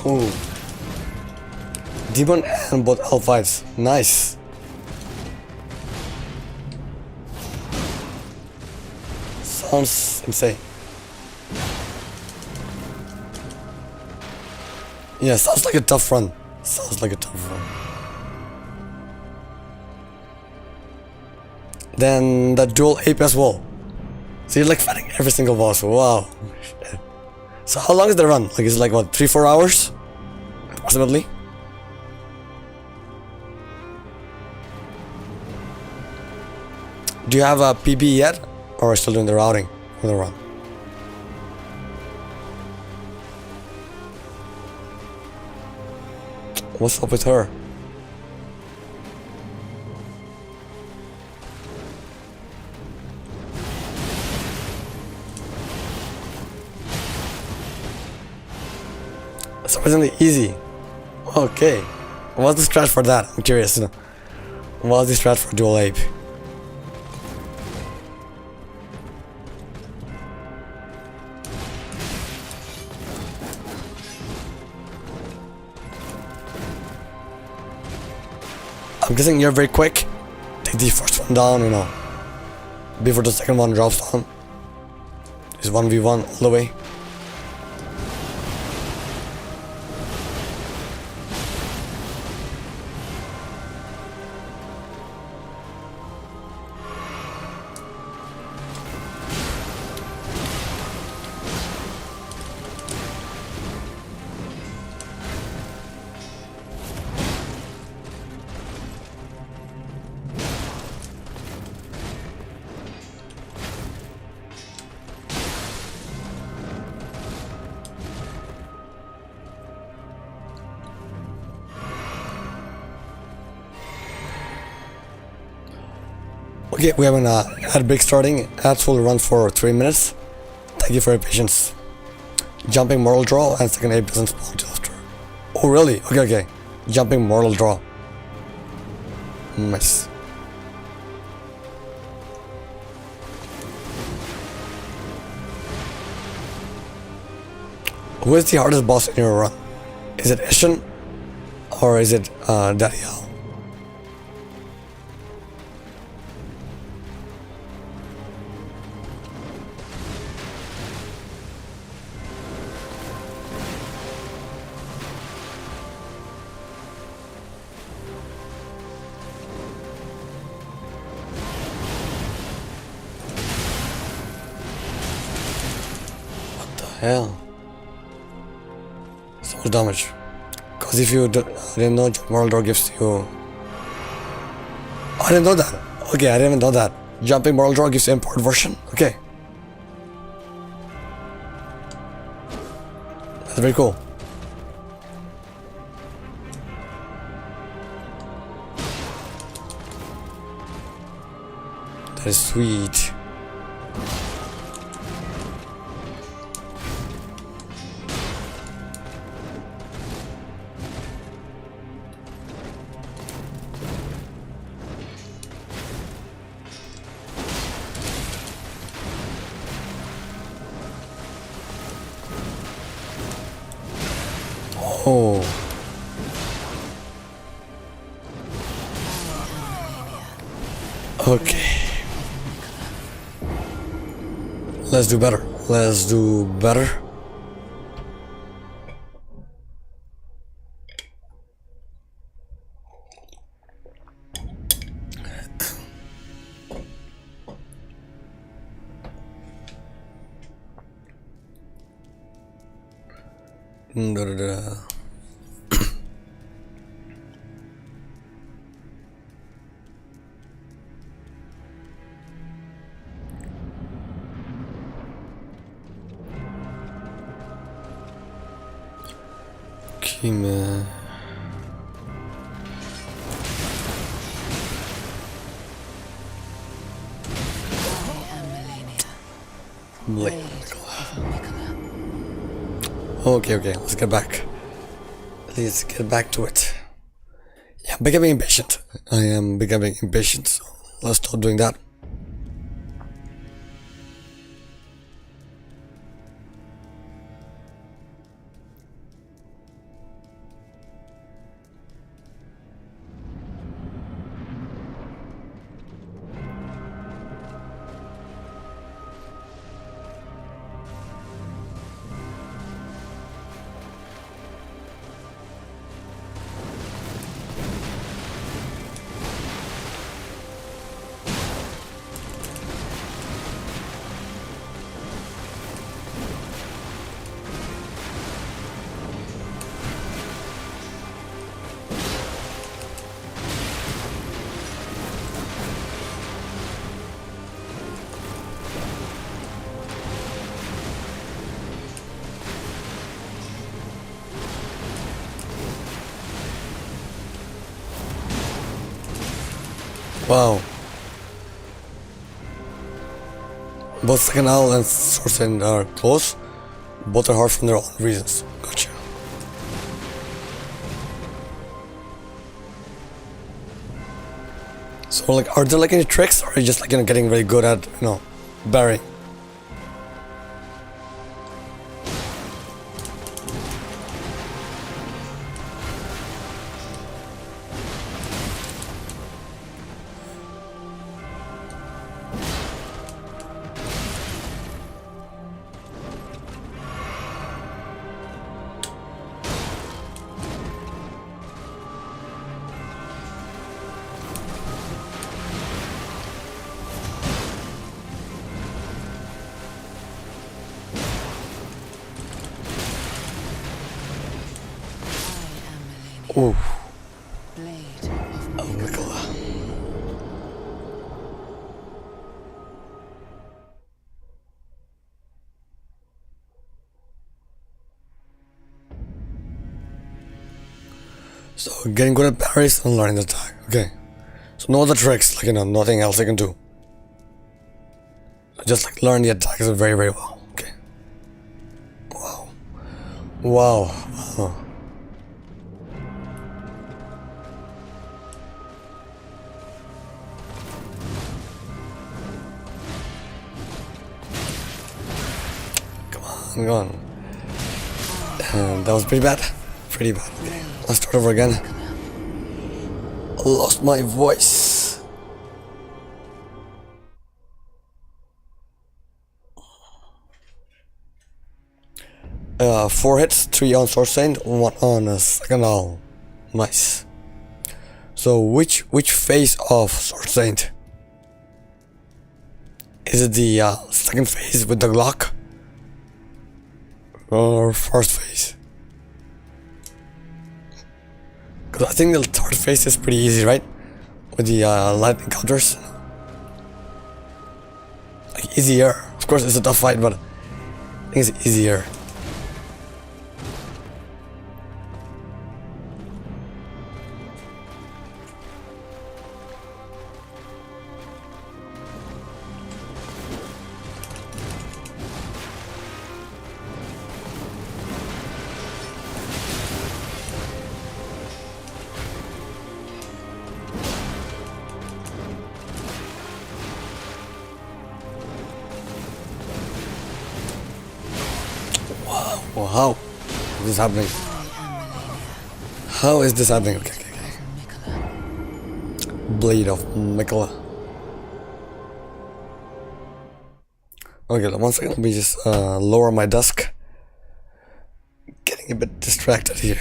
Ooh. Demon and both L fights. Nice. Sounds insane. Yeah, sounds like a tough run. Then the dual ape as well. So you're like fighting every single boss. Wow. So how long is the run? Like, is it like what, 3-4 hours? Approximately? Do you have a PB yet? Or are you still doing the routing for the run? What's up with her? Surprisingly easy. Okay. What's the strat for that? I'm curious. What's the strat for dual ape? I'm guessing you're very quick. Take the first one down, before the second one drops down. It's 1v1 all the way. Okay, we have an ad break starting. Ads will run for 3 minutes. Thank you for your patience. Jumping mortal draw and second aid doesn't spawn until after. Oh really? Okay. Jumping mortal draw. Nice. Who is the hardest boss in your run? Is it Ishin? Or is it Dariel? What the hell? So much damage. Because if you didn't know, Moral Draw gives you... I didn't know that. Okay, I didn't even know that. Jumping Moral Draw gives you import version. Okay. That's very cool. That is sweet. Oh. Okay. Let's do better. Let's do better. Okay, man. Okay, let's get back. Let's get back to it. Yeah, I'm becoming impatient. I am becoming impatient, so let's stop doing that. Wow. Both second owl and source end are close. Both are hard for their own reasons. Gotcha. So like, are there like any tricks, or are you just like, getting very good at, burying? Ooh. Oh, Nicola. So getting good at parries and learning the attack. Okay. So no other tricks, like nothing else I can do. just like learn the attacks very very well. Okay. Wow. Wow. Oh. Come on, come on. That was pretty bad. Pretty bad. Okay. Let's start over again. I lost my voice. Four hits, 3 on Sword Saint, 1 on a second all. Nice. So which phase of Sword Saint? Is it the second phase with the Glock? Or first phase? Because I think the third phase is pretty easy, right? With the lightning counters. Like easier. Of course it's a tough fight, but I think it's easier. Well, how is this happening? How is this happening? Okay. Blade of Mikola. Okay, 1 second. Let me just lower my desk. Getting a bit distracted here.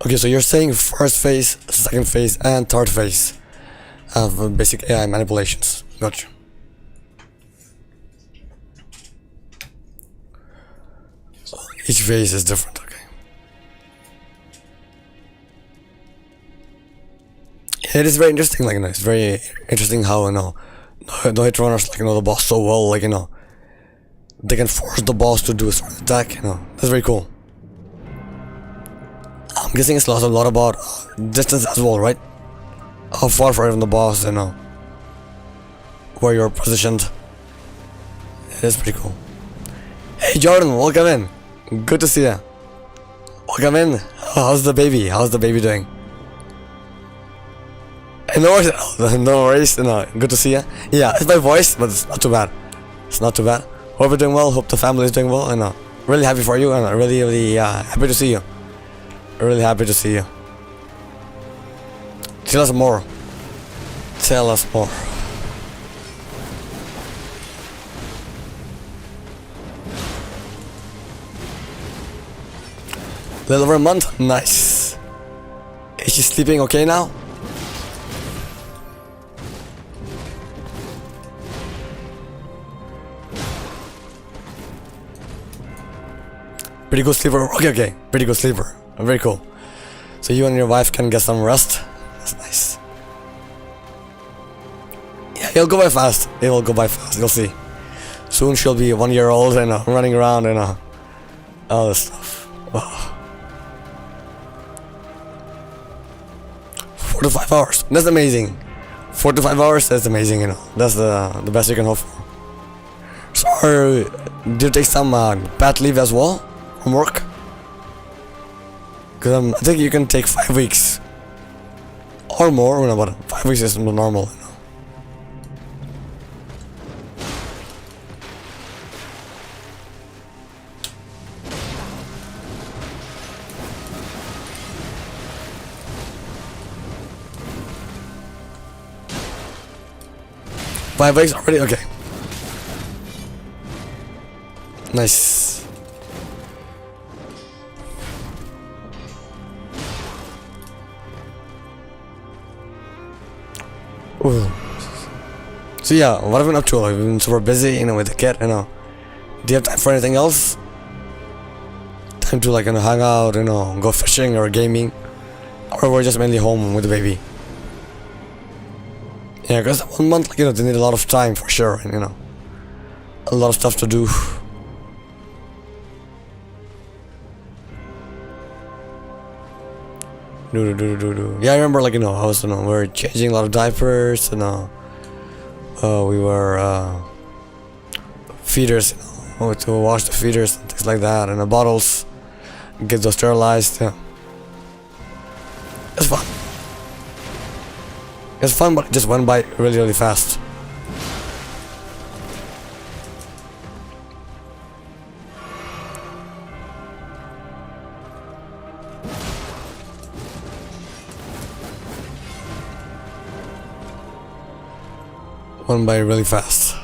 Okay, so you're saying first phase, second phase, and third phase of basic AI manipulations. Gotcha. So each phase is different, okay. It is very interesting, like, it's very interesting how, the hit runners, like, the boss so well, like, they can force the boss to do a certain attack, that's very cool. I'm guessing it's also a lot about distance as well, right? How far from the boss, where you're positioned. It is pretty cool. Hey Jordan, welcome in. Good to see ya. Welcome in. How's the baby? How's the baby doing? Hey, no worries. No worries. Good to see ya. Yeah, it's my voice, but it's not too bad. It's not too bad. Hope you're doing well. Hope the family is doing well. And really happy for you. And really happy to see you. Really happy to see you. Tell us more. Tell us more. Little over a month? Nice. Is she sleeping okay now? Pretty good sleeper. Okay. Pretty good sleeper. Very cool. So you and your wife can get some rest. That's nice. Yeah, it'll go by fast. It will go by fast. You'll see. Soon she'll be 1 year old and running around and all this stuff. Oh. 4 to 5 hours. That's amazing. 4 to 5 hours. That's amazing. That's the best you can hope for. So, do you take some pat leave as well from work? Because I think you can take 5 weeks or more. But 5 weeks is normal. 5 weeks already? Okay. Nice. Ooh. So yeah, what have you been up to? I've been super busy, with the kid, Do you have time for anything else? Time to hang out, go fishing or gaming? Or we're just mainly home with the baby? Yeah, because 1 month, like, they need a lot of time for sure, and a lot of stuff to do. Yeah, I remember, like, I was, we were changing a lot of diapers, we were feeders, to wash the feeders and things like that, and the bottles, get those sterilized. Yeah, it's fun. It's fun, but it just went by really, really fast. Went by really fast.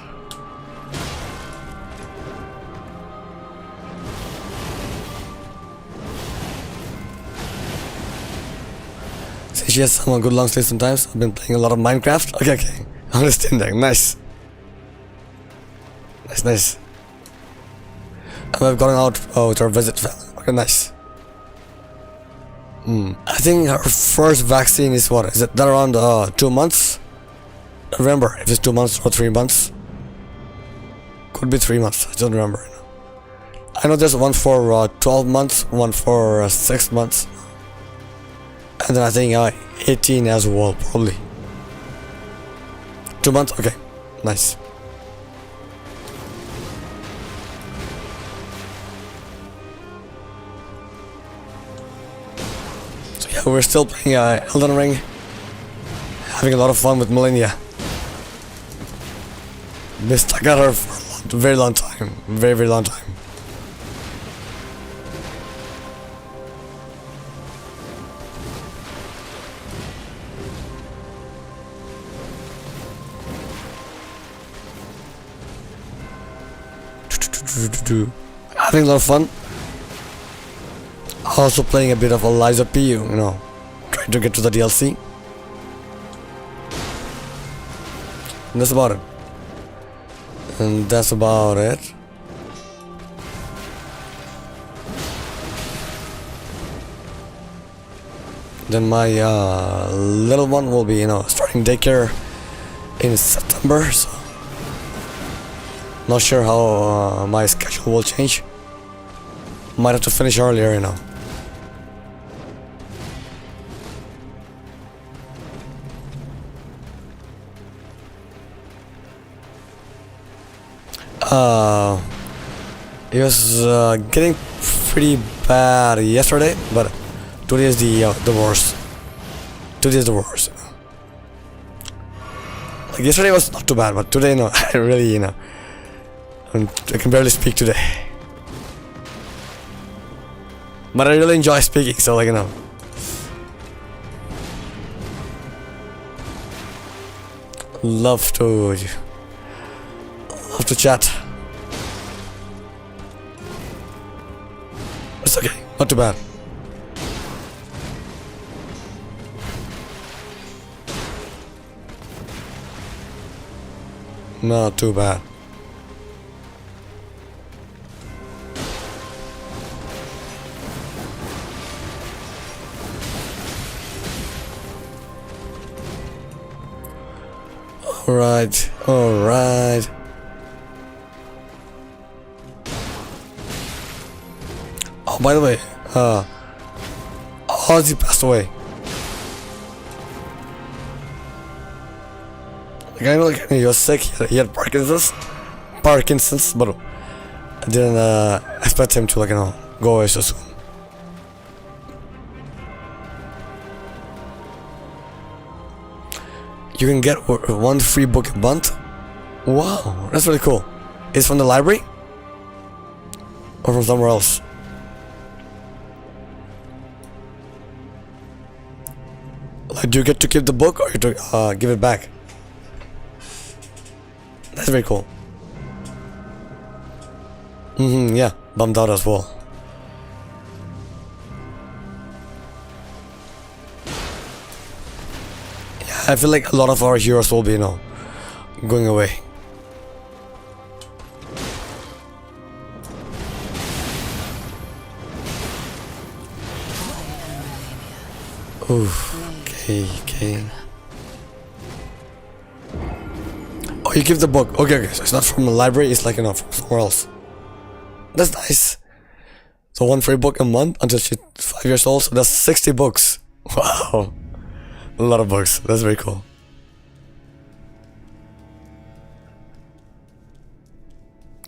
Since she has some good long sleeves sometimes, I've been playing a lot of Minecraft. Okay. I understand that. Nice. Nice. And we've gone out to our visit family. Okay, nice. I think her first vaccine is what? Is it that around 2 months? I don't remember if it's 2 months or 3 months. Could be 3 months. I don't remember. I know there's one for 12 months, one for 6 months, and then I think 18 as well, probably. 2 months? Okay. Nice. So yeah, we're still playing Elden Ring. Having a lot of fun with Malenia. Been stuck at her for a very long time. Very, very long time. Having a lot of fun. Also playing a bit of Eliza P, trying to get to the DLC. And that's about it. Then my little one will be, starting daycare in September, so not sure how my schedule will change. Might have to finish earlier, It was getting pretty bad yesterday, but today is the worst. Today is the worst. Like yesterday was not too bad, but today, I really, I can barely speak today. But I really enjoy speaking, so love to chat. It's okay, not too bad. Not too bad. Alright. Oh, by the way, Ozzy passed away. Like, I know, he was sick. He had Parkinson's, but I didn't expect him to go away so soon. You can get 1 free book a month. Wow, that's really cool. It's from the library or from somewhere else? Like, do you get to keep the book or you to give it back? That's very cool. Yeah, bummed out as well. Yeah, I feel like a lot of our heroes will be, going away. Oof. Okay. you keep the book. Okay, okay. So it's not from the library. It's like, from somewhere else. That's nice. So one free book a month until she's 5 years old. So that's 60 books. Wow. A lot of books. That's very cool.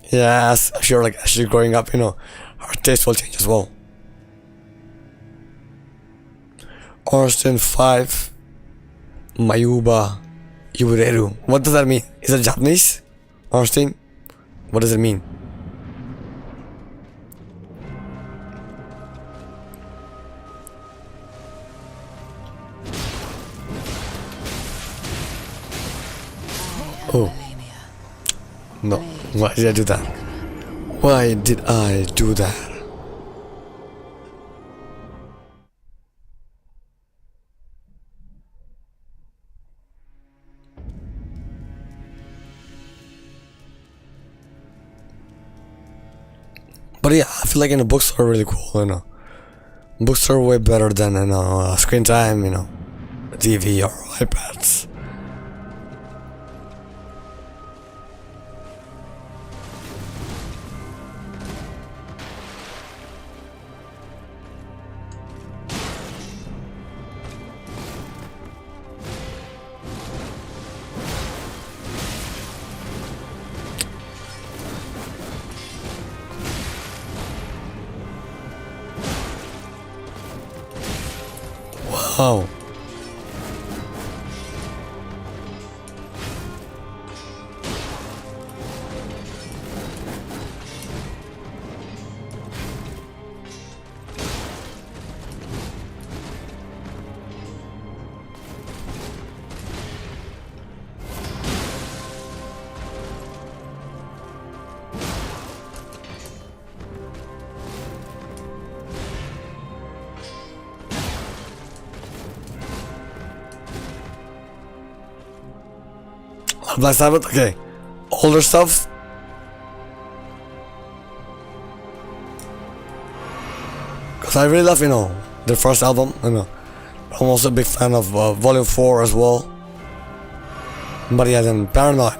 Yeah, as sure, like as she's growing up, her taste will change as well. Orson 5 Mayuba Yureru. What does that mean? Is it Japanese? Orson? What does it mean? Oh. No. Why did I do that? Why did I do that? But yeah, I feel like books are really cool, Books are way better than, screen time, TV or iPads. Wow. Black Sabbath, okay. Older stuff. Because I really love, their first album, I'm also a big fan of Volume 4 as well. But yeah, then Paranoid.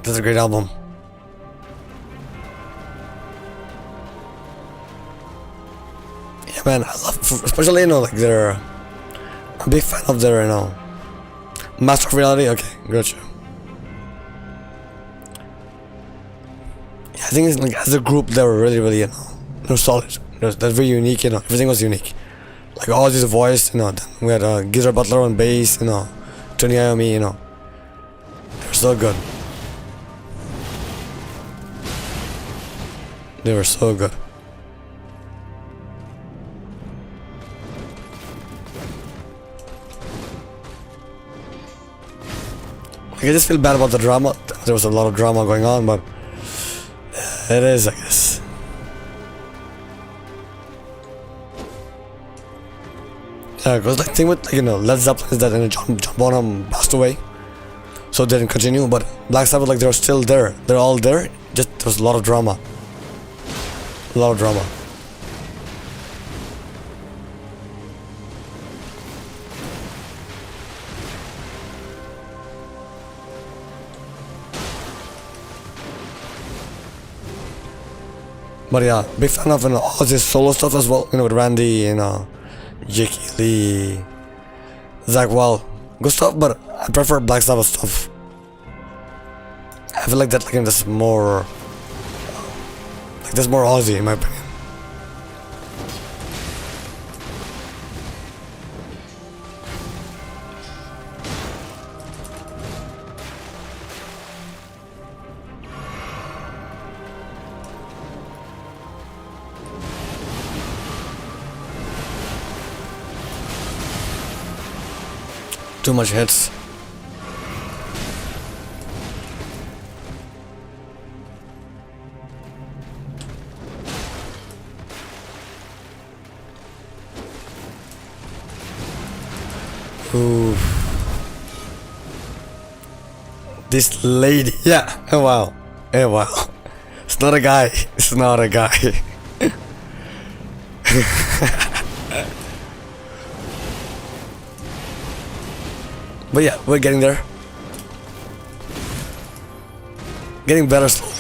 That's a great album. Yeah, man, I love, especially, like their, I'm a big fan of their, Master of Reality, okay, gotcha. I think it's like as a group they were really, really, solid. They're very unique, everything was unique. Like Ozzy's voice, then we had Geezer Butler on bass, Tony Iommi, they were so good. They were so good. Like, I just feel bad about the drama. There was a lot of drama going on, but it is, I guess. Yeah, because the thing with Led Zeppelin is that John Bonham passed away, so they didn't continue. But Black Sabbath, like, they're still there. They're all there. Just there was a lot of drama. A lot of drama. But yeah, big fan of Ozzy's solo stuff as well, with Randy, Jake Lee, Zach Wild. Good stuff, but I prefer Black Sabbath stuff. I feel like that, like, there's more, there's more Ozzy in my opinion. Too much hits. Ooh. This lady. Yeah. Oh wow. Oh wow. It's not a guy. It's not a guy. But yeah, we're getting there. Getting better slowly.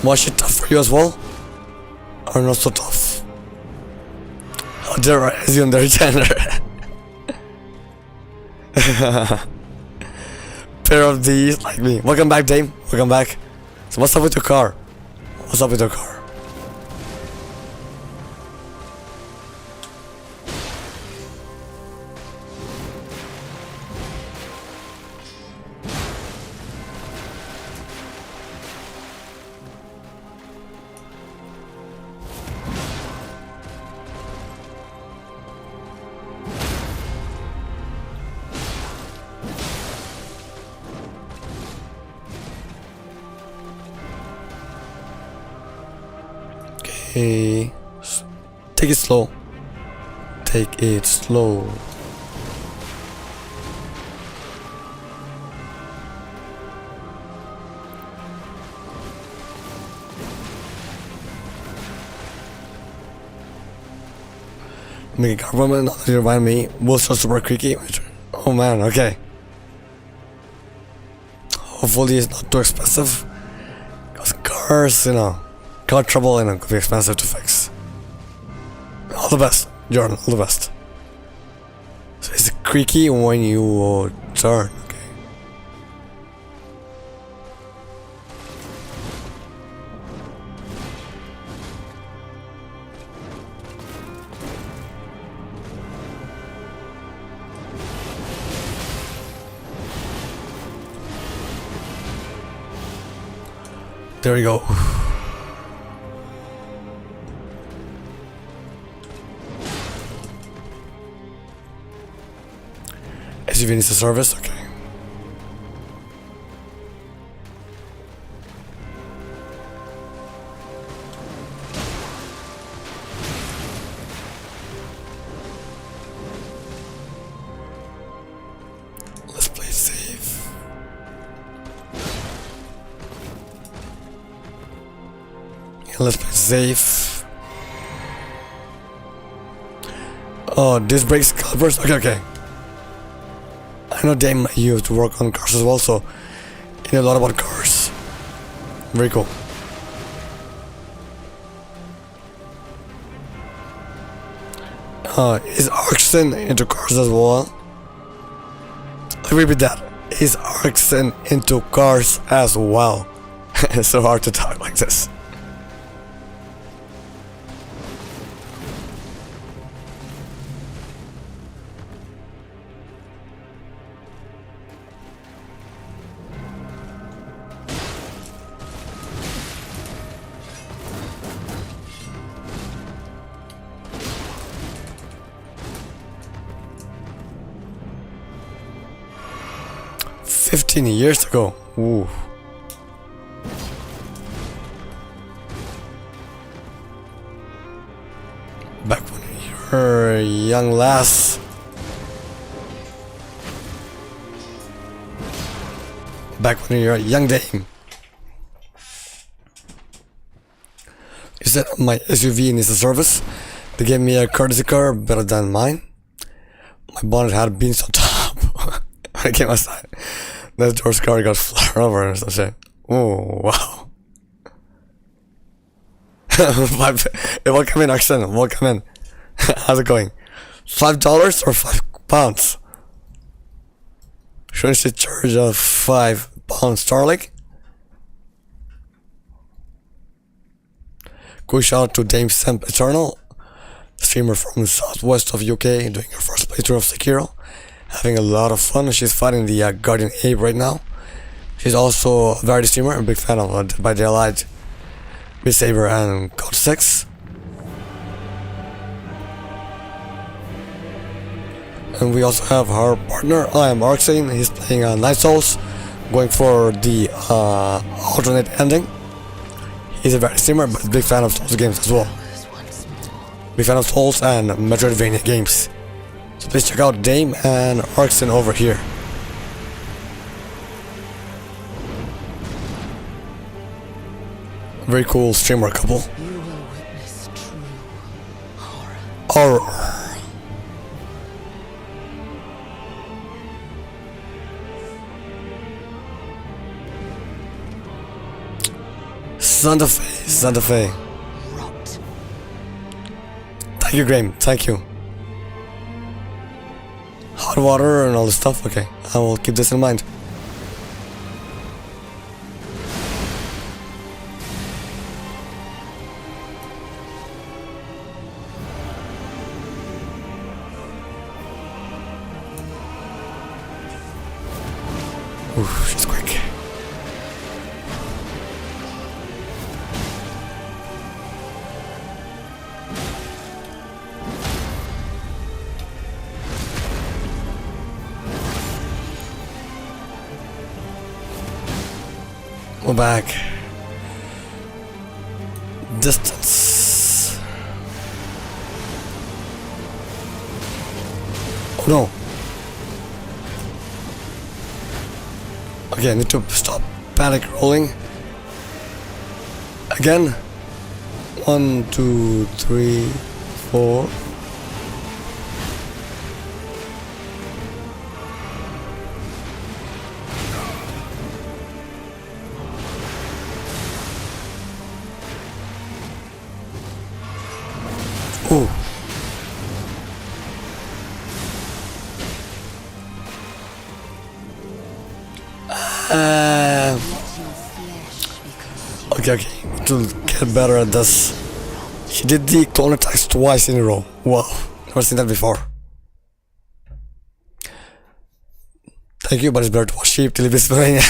Was it tough for you as well? Or not so tough? How dare I assume the gender? Pair of these like me. Welcome back, Dame. Welcome back. So what's up with your car? What's up with your car? Okay. Take it slow. Take it slow. Make a government, not to remind me. Will start super creaky. Oh man, okay. Hopefully it's not too expensive. Because cars, you know, car trouble, you know, could be expensive to fix. All the best, Jordan, all the best. So it's creaky when you turn. There we go. SUV needs a service? Okay. Let's play safe. Let's play safe. Oh, disc brakes, calipers. Okay. I know Dame used to work on cars as well, so you know a lot about cars. Very cool. Is Arxen into cars as well? Let me repeat that. Is Arxen into cars as well? It's so hard to talk like this. Years ago. Ooh. Back when you were a young lass. Back when you were a young dame. You said my SUV needs a service. They gave me a courtesy car better than mine. My bonnet had beans on top. When I came outside. The door's car got flat over and stuff. Oh, wow. Welcome in, Axel. Welcome in. How's it going? $5 or £5? Shouldn't she charge of £5 Starlink? Quick shout out to Dame Semp Eternal, streamer from the southwest of UK, doing her first playthrough of Sekiro. Having a lot of fun. She's fighting the Guardian Ape right now. She's also a variety streamer, a big fan of Dead by Daylight, Beat Saber, and Code 6. And we also have her partner, I am Arxane. He's playing Night Souls, going for the alternate ending. He's a variety streamer, but a big fan of Souls games as well. Big fan of Souls and Metroidvania games. So please check out Dame and Arxen over here. Very cool streamer couple. You will witness true horror. Santa Fe, Santa Fe. Rot. Thank you, Graham. Thank you. Hot water and all this stuff. Okay, I will keep this in mind. Oof, she's quick. We're back. Distance. Oh no. Okay, I need to stop panic rolling. Again. 1, 2, 3, 4. Ooh. Okay, to get better at this. He did the clone attacks twice in a row. Wow, never seen that before. Thank you, but it's better to watch sheep till it is Malenia.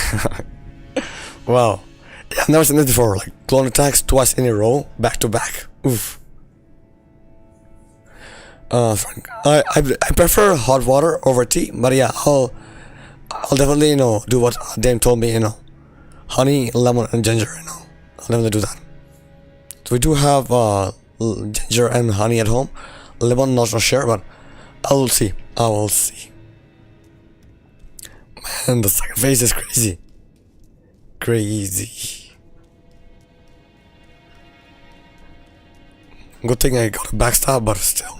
Wow. Yeah, I've never seen this before. Like, clone attacks twice in a row, back to back. Oof. Frank, I prefer hot water over tea, but yeah, I'll definitely, do what Dame told me, honey, lemon, and ginger, I'll definitely do that. So we do have ginger and honey at home. Lemon, not so sure, but I will see. Man, the second phase is crazy. Crazy. Good thing I got a backstab, but still.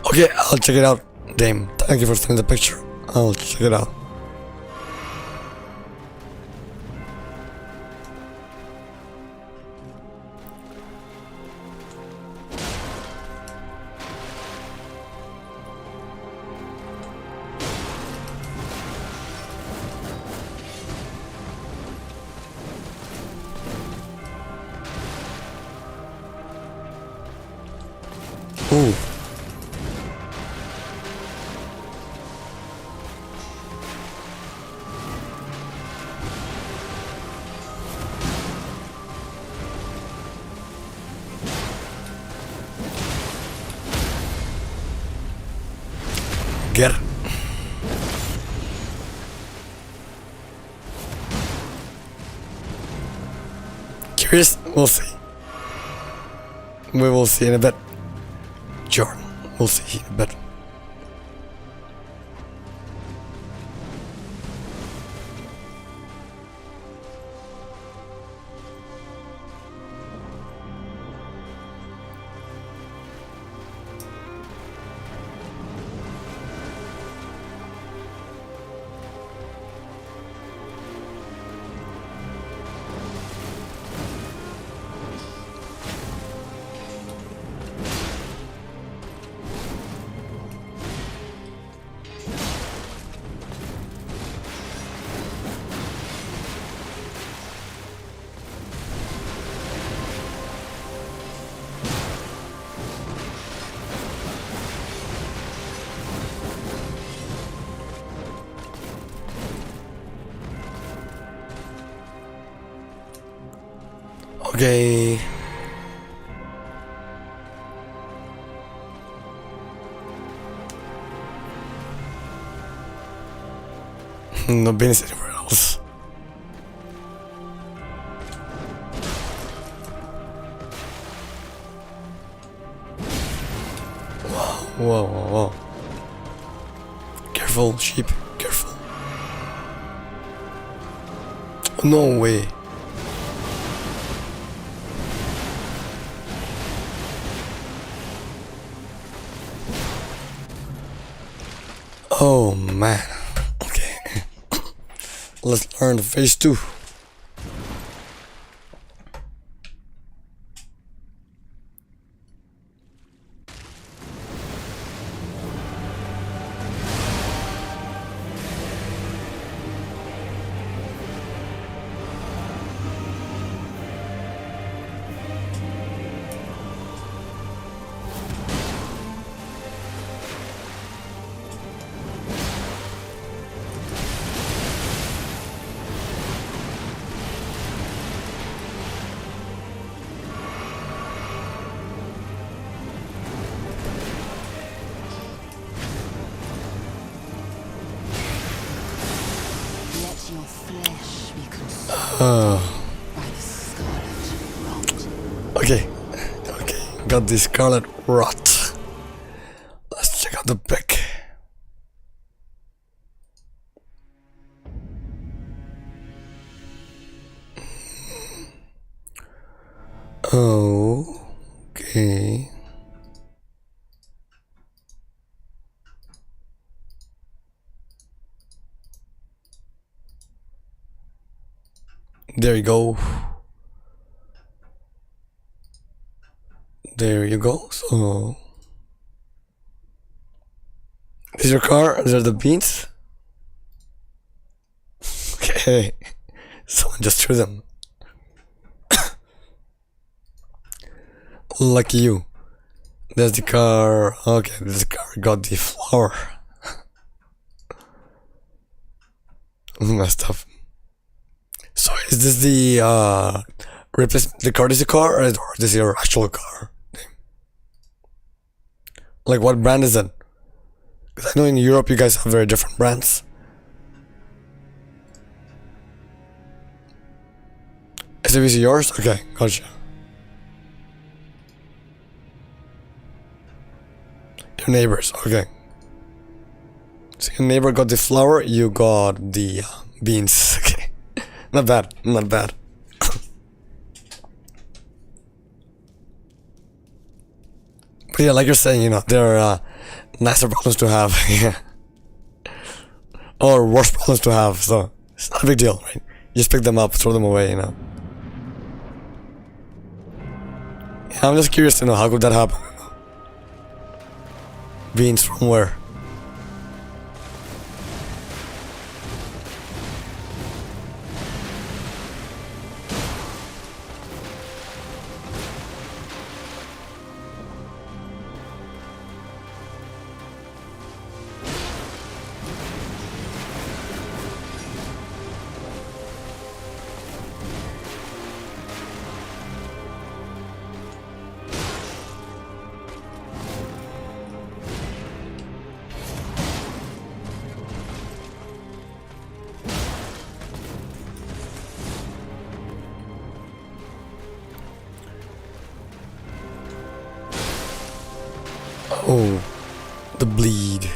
Okay, I'll check it out, Dame. Thank you for sending the picture. I'll check it out. Ooh. Get it. Curious? We'll see. We will see in a bit. Sure, we'll see in a bit. Okay. No business anywhere else. Whoa, whoa, whoa. Careful, sheep, careful. No way. Oh man. Okay. Let's learn phase 2. Okay, got the scarlet rot. Let's check out the back. Okay. There you go. There you go. So, this is your car? These are the beans? Okay. Someone just threw them. Lucky you. There's the car. Okay, this car got the flower. Messed up. So is this the replacement? The car is a car, or this is your actual car? Like, what brand is it? Because I know in Europe you guys have very different brands. SUV yours? Okay, gotcha. Your neighbors, okay. So your neighbor got the flower, you got the beans. Okay, not bad, not bad. But yeah, like you're saying, you know, there are nicer problems to have, yeah, or worse problems to have. So it's not a big deal, right? You just pick them up, throw them away, you know. Yeah, I'm just curious to know how could that happen. Beans from where? Oh, the bleed.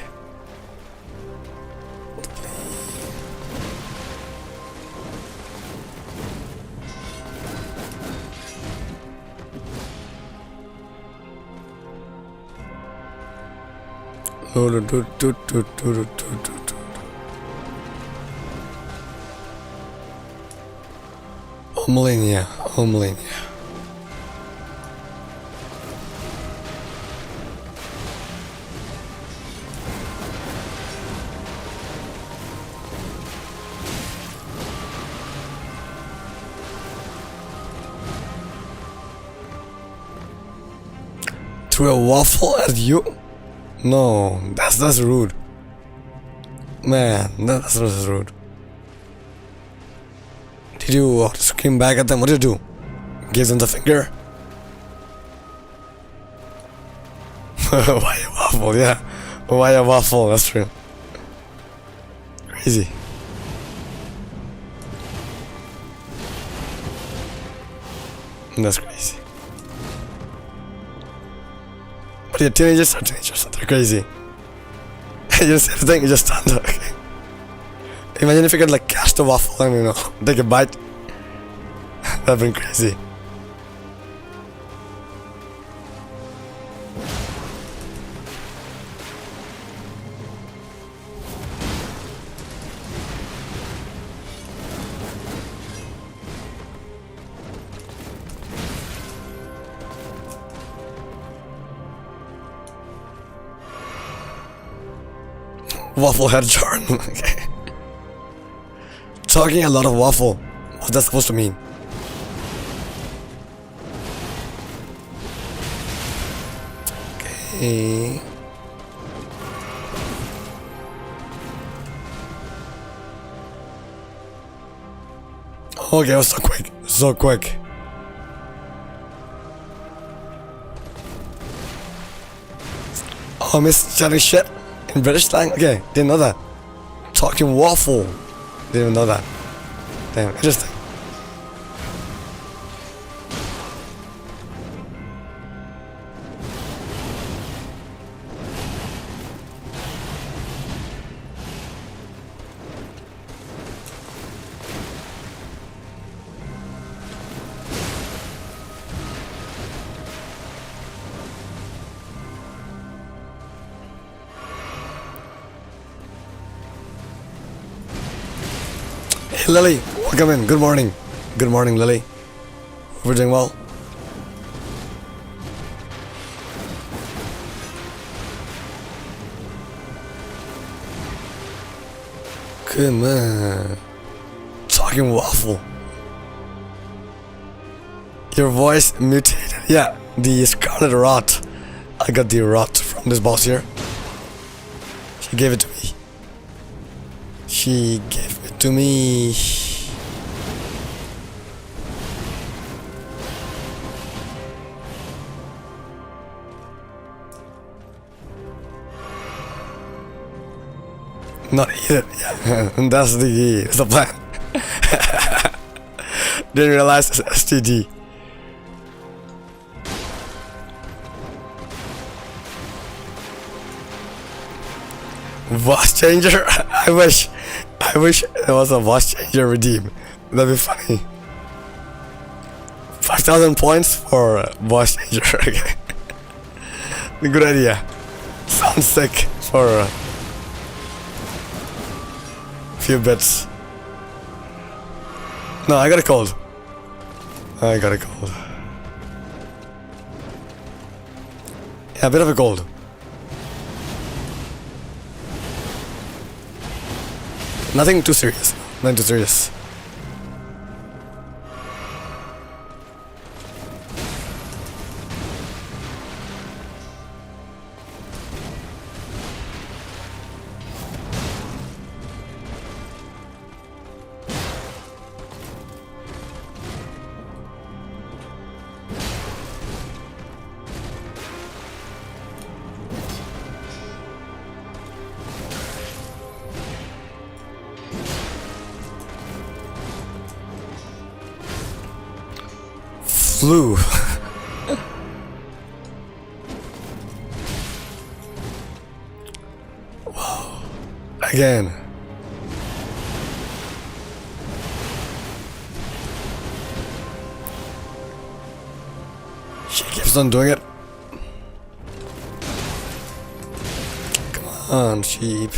Oh, Malenia. Oh, Malenia. Threw a waffle at you? No, that's rude. Man, that's rude. Did you scream back at them? What did you do? Gives him the finger. Why a waffle? Yeah. Why a waffle? That's true. Crazy. That's crazy. But yeah, teenagers are teenagers. They're crazy. You just everything, you just stand there. Okay. Imagine if you could like catch the waffle and, you know, take a bite. That'd been crazy. Waffle head Jordan. Okay. Talking a lot of waffle. What's that supposed to mean? Okay. Okay, it was so quick. So quick. Oh, Miss chatting shit in British slang? Okay, didn't know that. Talking waffle. Didn't even know that. Damn, interesting. Hey Lily, welcome in. Good morning. Good morning, Lily. Hope you're doing well. Come on. Talking waffle. Your voice mutated. Yeah, the Scarlet Rot. I got the rot from this boss here. She gave it to me. She gave it to me. Not eat it, yeah. And that's the plan. Didn't realize it's STD. Voice changer? I wish there was a voice changer redeem. That'd be funny. 5,000 points for voice changer. Okay. Good idea. Sounds sick for a few bits. No, I got a cold. I got a cold. Yeah, a bit of a cold. Nothing too serious. Nothing too serious. Flu. Wow. Again. She keeps on doing it. Come on, sheep.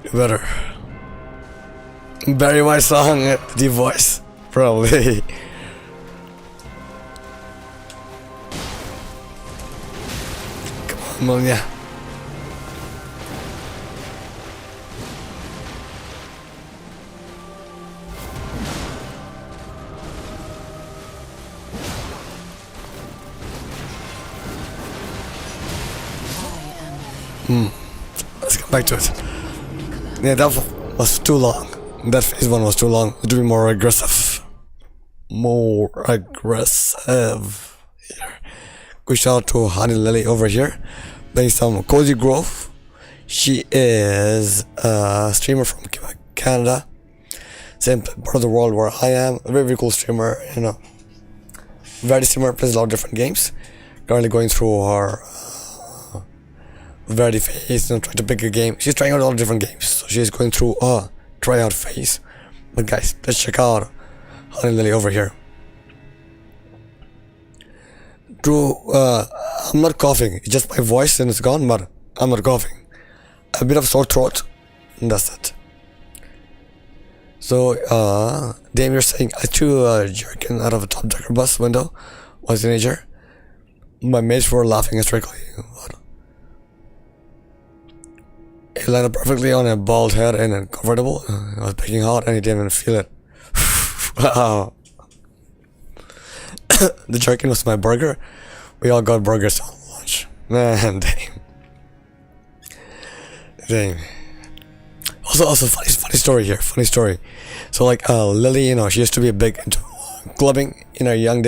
Do better. Bury my song at the voice. Probably. Malenia. Let's get back to it. Yeah, that was too long. That phase one was too long. It would be more aggressive. more aggressive. Here. Good shout out to Honey Lily over here, playing some Cozy Grove. She is a streamer from Canada, same part of the world where I am. A very, very cool streamer, you know. Very similar, plays a lot of different games. Currently going through her variety phase, you know, trying to pick a game. She's trying out all different games, so she's going through a tryout phase. But guys, let's check out Honey Lily over here. Drew, I'm not coughing. It's just my voice and it's gone, but I'm not coughing. A bit of sore throat, and that's it. So, Dame, you're saying I threw a jerkin out of a top decker bus window when I was a teenager. My mates were laughing hysterically. It landed perfectly on a bald head and uncomfortable. I was baking hot and he didn't even feel it. Wow. The jerkin was my burger. We all got burgers on lunch. Man, damn. Also, funny story here. Funny story. So, like, Lily, you know, she used to be big into clubbing in her younger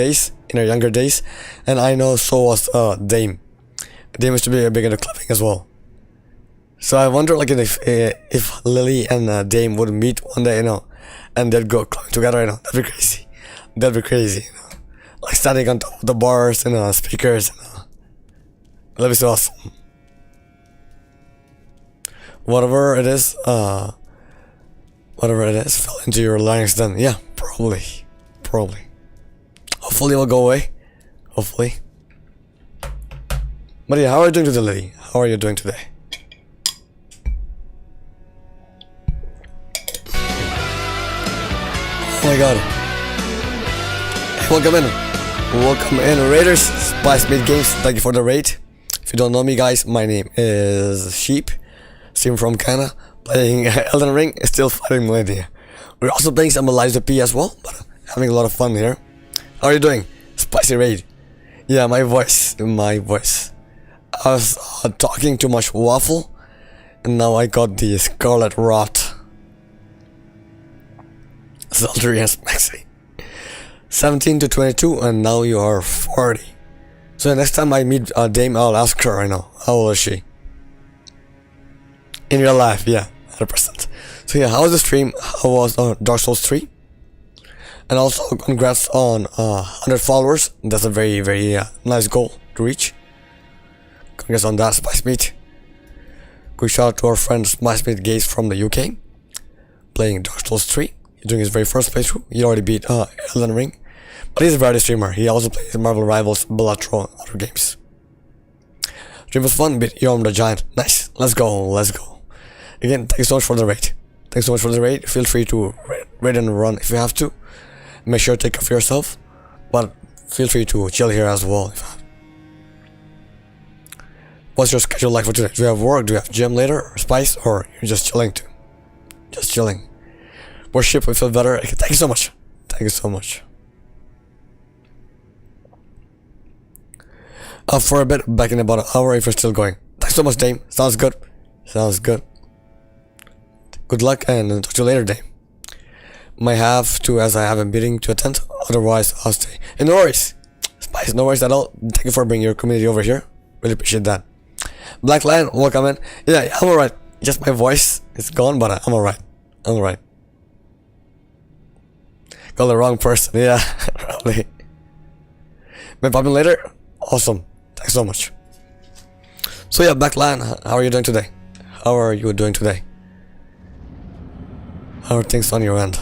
days, and I know so was Dame. Dame used to be big into clubbing as well. So I wonder, like, if Lily and Dame would meet one day, you know, and they'd go clubbing together, you know, that'd be crazy. That'd be crazy, you know, like standing on top of the bars and speakers. That'd be so awesome. Whatever it is, fell into your larynx then. Yeah, probably. Hopefully it will go away. Hopefully. But yeah, how are you doing today, Lily? How are you doing today? Oh my god. Hey, welcome in Raiders, Spice Meat Games, thank you for the raid. If you don't know me, guys, my name is Sheep, stream from Canada, playing Elden Ring, still fighting Malenia. We're also playing some Eliza P as well, but having a lot of fun here. How are you doing? Spicy raid. Yeah, my voice. I was talking too much waffle, and now I got the scarlet rot. Sultry and Maxi. 17 to 22, and now you are 40. So next time I meet Dame, I'll ask her, I know. How old is she? In real life, yeah, 100%. So yeah, how was the stream? How was Dark Souls 3? And also, congrats on 100 followers. That's a very, very nice goal to reach. Congrats on that, Spice Meat. Quick shout out to our friend Spice Meat Gaze from the UK, playing Dark Souls 3. He's doing his very first playthrough. He already beat Elden Ring. But he's a variety streamer. He also plays Marvel Rivals, Bellatrix, and other games. Stream was fun, beat Yom the Giant. Nice. Let's go. Again, thank you so much for the raid. Feel free to raid and run if you have to. Make sure to take care of yourself. But feel free to chill here as well if you have. What's your schedule like for today? Do you have work? Do you have gym later? Or Spice? Or you're just chilling too? Just chilling. Worship, we feel better. Thank you so much. For a bit, back in about an hour if you're still going. Thanks so much, Dame. Sounds good. Good luck and talk to you later, Dame. Might have to, as I have a meeting to attend. Otherwise, I'll stay. And no worries. Spice, no worries at all. Thank you for bringing your community over here. Really appreciate that. Black Lion, welcome in. Yeah, I'm alright. Just my voice is gone, but I'm alright. Call the wrong person. Yeah, probably. May pop in later. Awesome. Thanks so much. So yeah, Black Lion, how are you doing today? How are things on your end?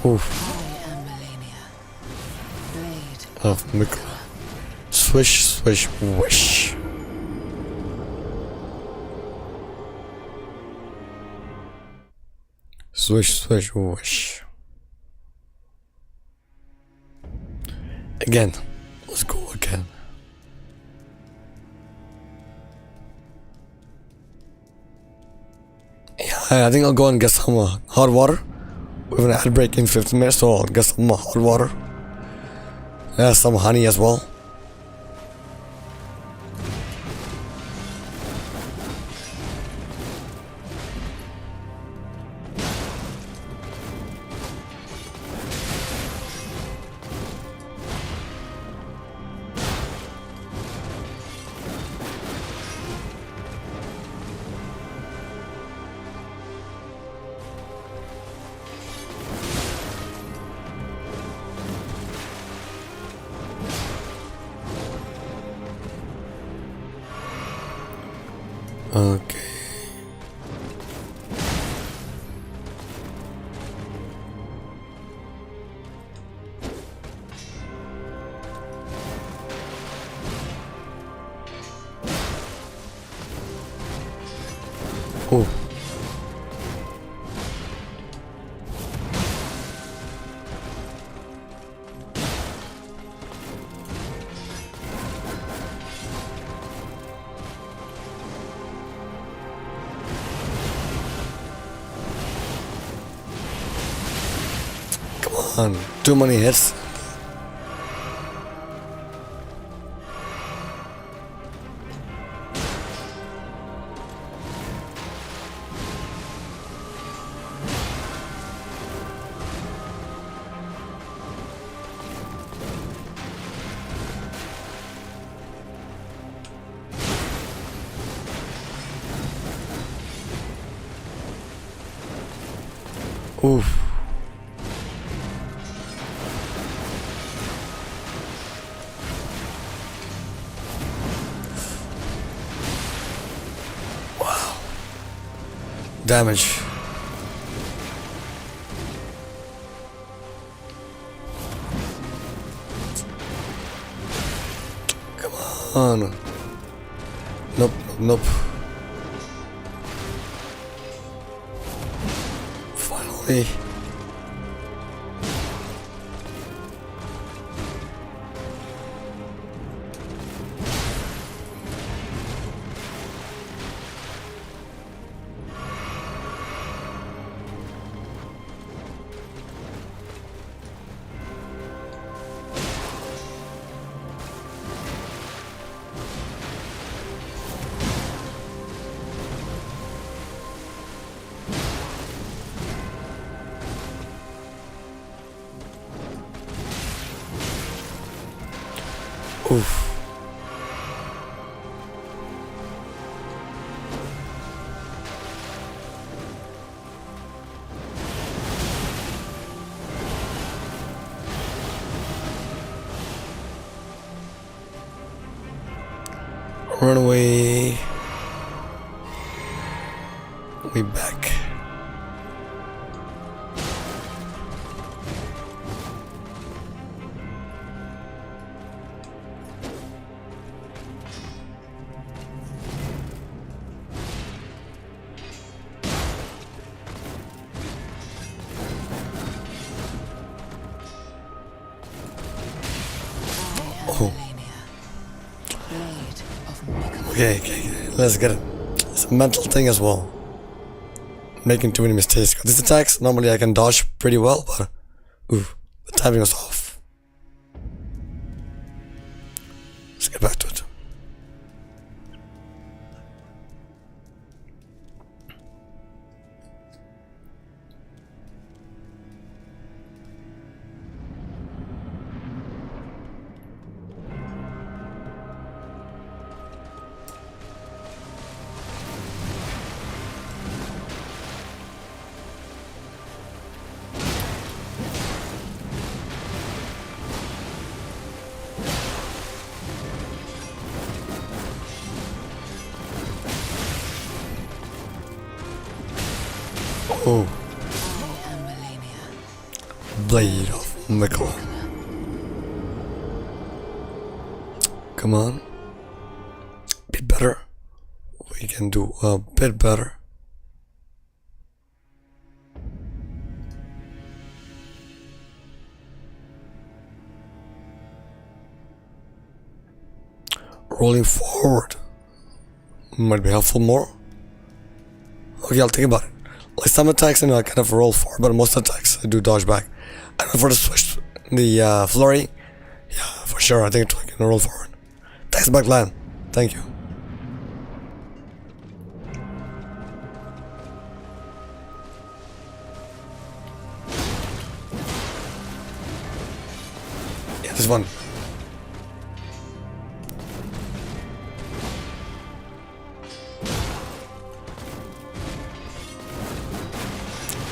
Oof. I am Malenia, blade Of Mikla. Swish, swish, wish. Swish, swish, wish. Again. Let's go again. Yeah, I think I'll go and get some hot water. We have an ad break in 15 minutes, so I'll get some hot water. Some honey as well. Okay. Oh. Come on, too many hits. Oof. Wow. Damage. Come on. Nope, nope. Finally. Oof. Run away. We back. Oh. Okay, let's get it. It's a mental thing as well. Making too many mistakes. These attacks, normally I can dodge pretty well, but ooh, the timing was off. Let's get back to it. Oh. I am Malenia. Blade of Mikkel. Come on. Bit better. We can do a bit better. Rolling forward might be helpful more. Okay, I'll think about it. Like some attacks, I kind of roll for, but most attacks I do dodge back. I know for the switch, the flurry, yeah, for sure. I think I can roll forward. Thanks, Backland. Thank you. Yeah, this one.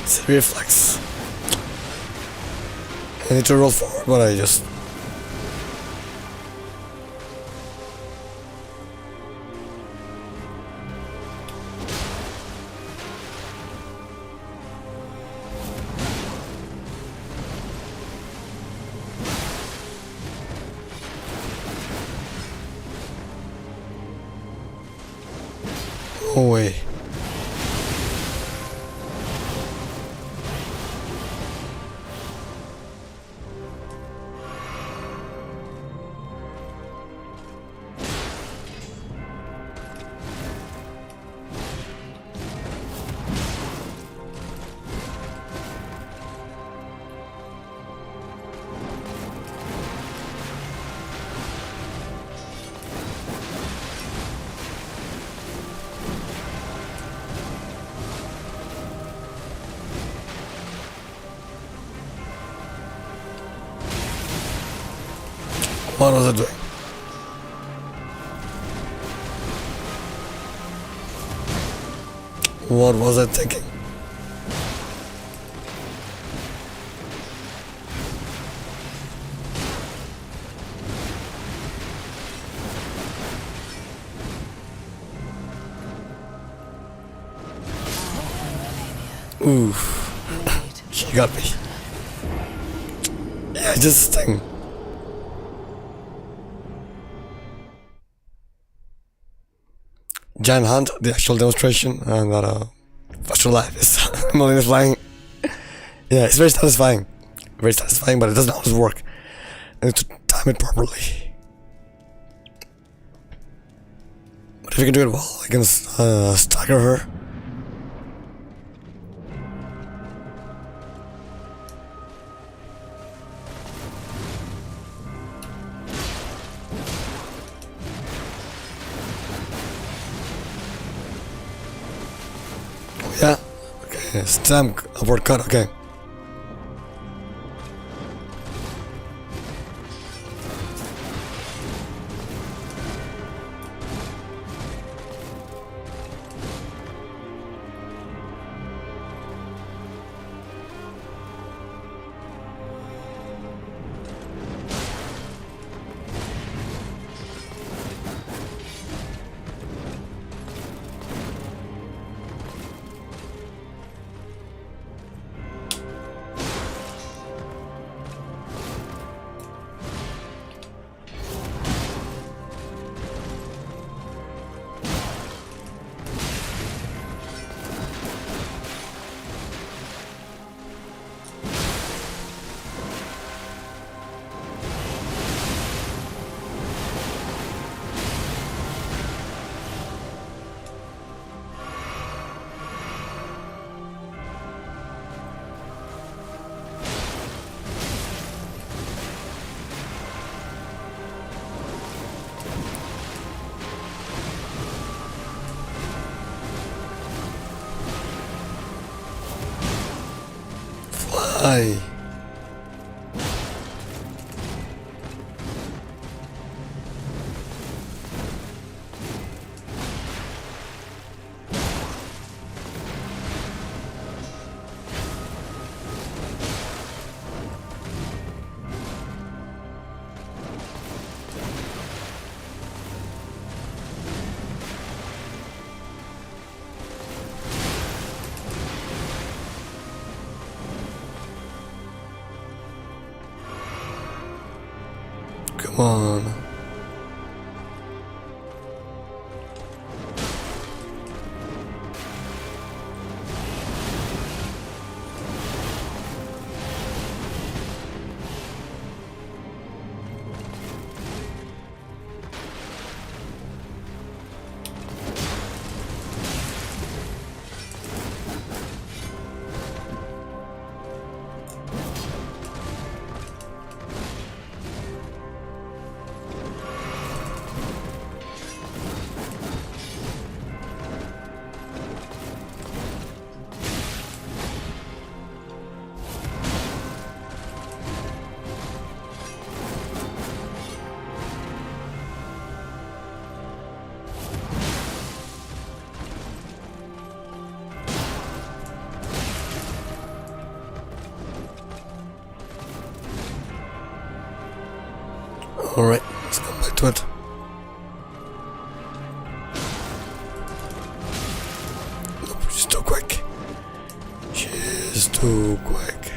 It's a reflex. I need to roll forward, but I just... No way. What was I doing? What was I thinking? Oof. She got me. Yeah, just a thing. Giant Hunt, the actual demonstration, and that virtual life is Malenia flying. Yeah, it's very satisfying. Very satisfying, but it doesn't always work. I need to time it properly. But if you can do it well, I can stagger her. Yeah, okay, stem upward cut, okay. Fly. Come on. to it. Nope, she's too quick. She's too quick.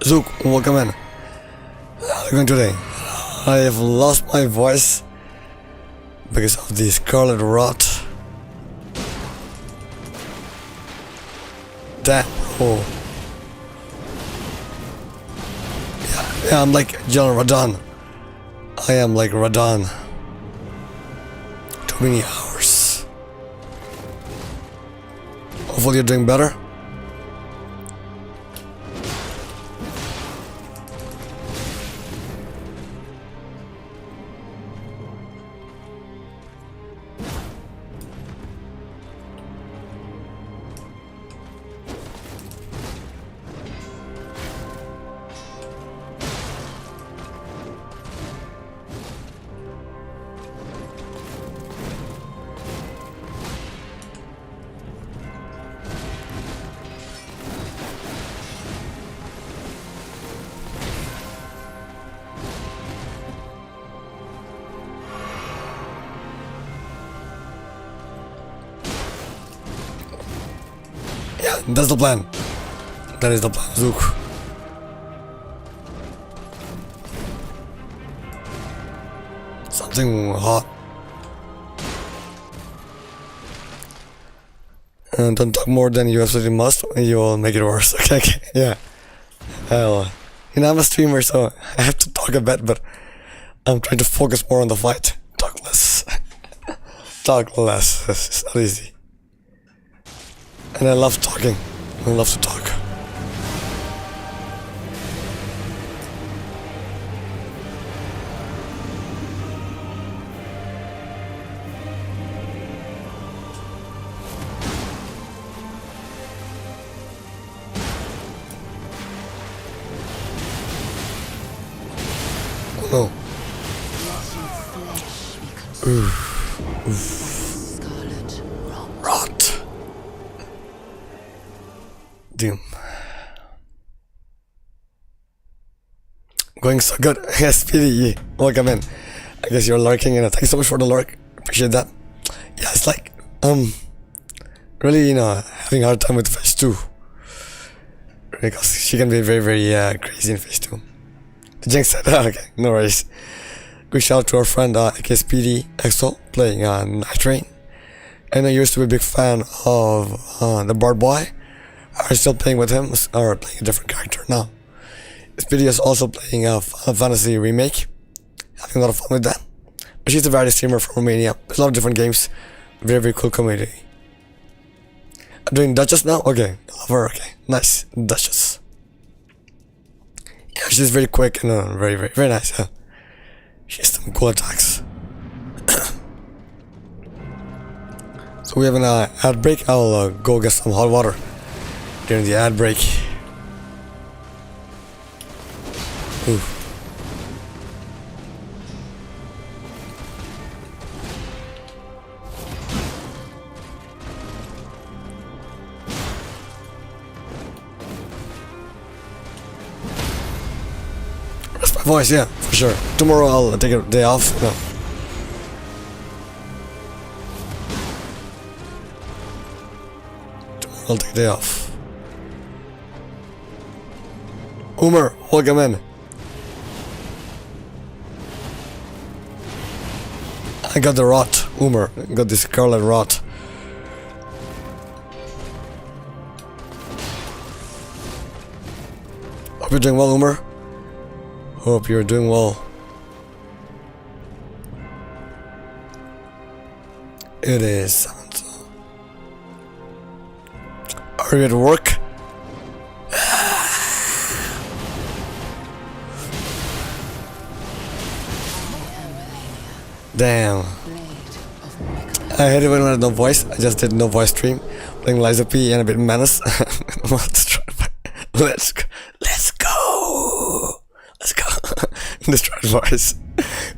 Zook, welcome in. How are you going today? I have lost my voice because of the scarlet rot. Damn, bro. Yeah, I'm like John Radon. I am like Radon. Too many hours. Hopefully you're doing better. Yeah, that's the plan. That is the plan, Zook. Something hot. And don't talk more than you absolutely must, you will make it worse. Okay, yeah. Hell, I'm a streamer, so I have to talk a bit, but I'm trying to focus more on the fight. Talk less. Talk less. It's not easy. And I love talking. I love to talk. Oh no. Oof. Rot. Doom. Going so good. Yes, PD. Welcome in. I guess you're lurking, and thanks so much for the lurk. Appreciate that. Yeah, it's like really, having a hard time with phase 2 because she can be very, very crazy in phase 2. The Jinx said, okay, no worries. Quick shout out to our friend AKSPD EXO playing Night Train. And I used to be a big fan of the Bard Boy. I'm still playing with him, or playing a different character now. SPD is also playing a Final Fantasy remake. Having a lot of fun with that. But she's a variety streamer from Romania. There's a lot of different games. Very, very cool community. I'm doing Duchess now? Okay, I love her, okay. Nice, Duchess. Yeah, she's very quick and very, very, very nice, yeah. She has some cool attacks. So we have an ad break. I'll go get some hot water during the ad break. Ooh. Rest my voice, yeah, for sure. Tomorrow I'll take a day off. I'll take a day off. Umer, welcome in. I got the rot, Umer. I got this scarlet rot. Hope you're doing well, Umer. Hope you're doing well. It is. Are you at work? Damn. I hate it when I have no voice. I just did no voice stream. Playing Liza P and a bit menace. Let's go. Let's go. Let's go. Destroyed voice.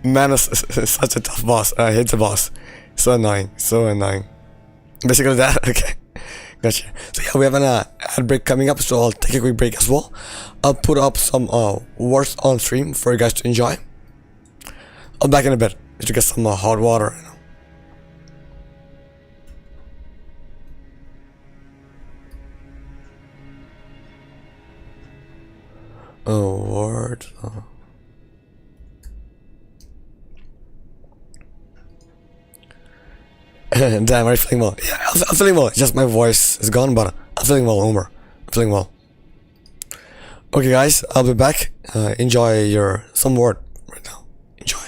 Menace is such a tough boss. I hate the boss. So annoying. So annoying. Basically that. Okay. Gotcha. So yeah, we have an ad break coming up, so I'll take a quick break as well. I'll put up some words on stream for you guys to enjoy. I'll be back in a bit to get some hot water. Oh, word. Damn, are you feeling well? Yeah, I'm feeling well. Just my voice is gone, but I'm feeling well, Homer. I'm feeling well. Okay, guys, I'll be back. Enjoy your some word right now. Enjoy.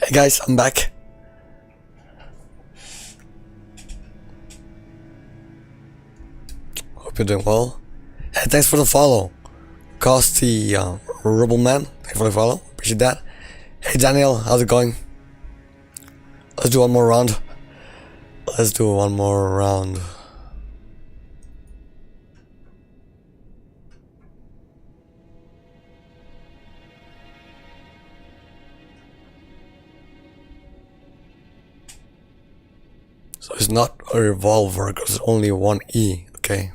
Hey guys, I'm back. Hope you're doing well. Hey, thanks for the follow. Costy Rebel Man, thanks for the follow. Appreciate that. Hey Daniel, how's it going? Let's do one more round. Let's do one more round. So it's not a revolver because it's only one E, okay?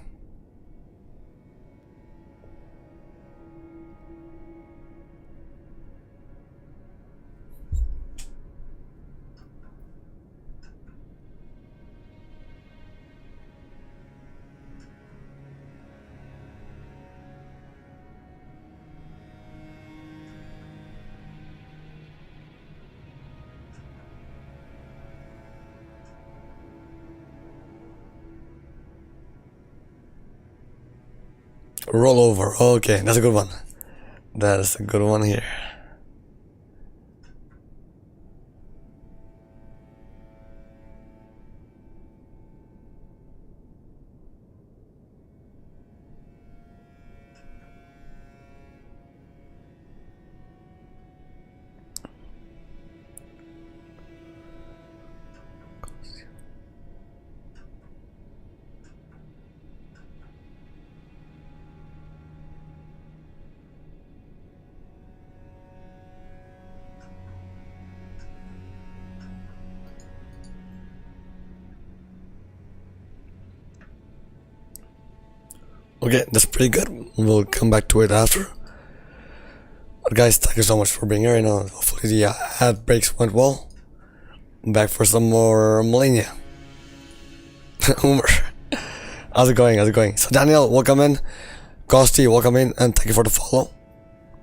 Roll over. Okay, that's a good one. That is a good one here. Okay, that's pretty good. We'll come back to it after. But guys, thank you so much for being here. You know, hopefully the ad breaks went well. I'm back for some more Malenia. Umar, how's it going? How's it going? So Daniel, welcome in. Costy, welcome in, and thank you for the follow.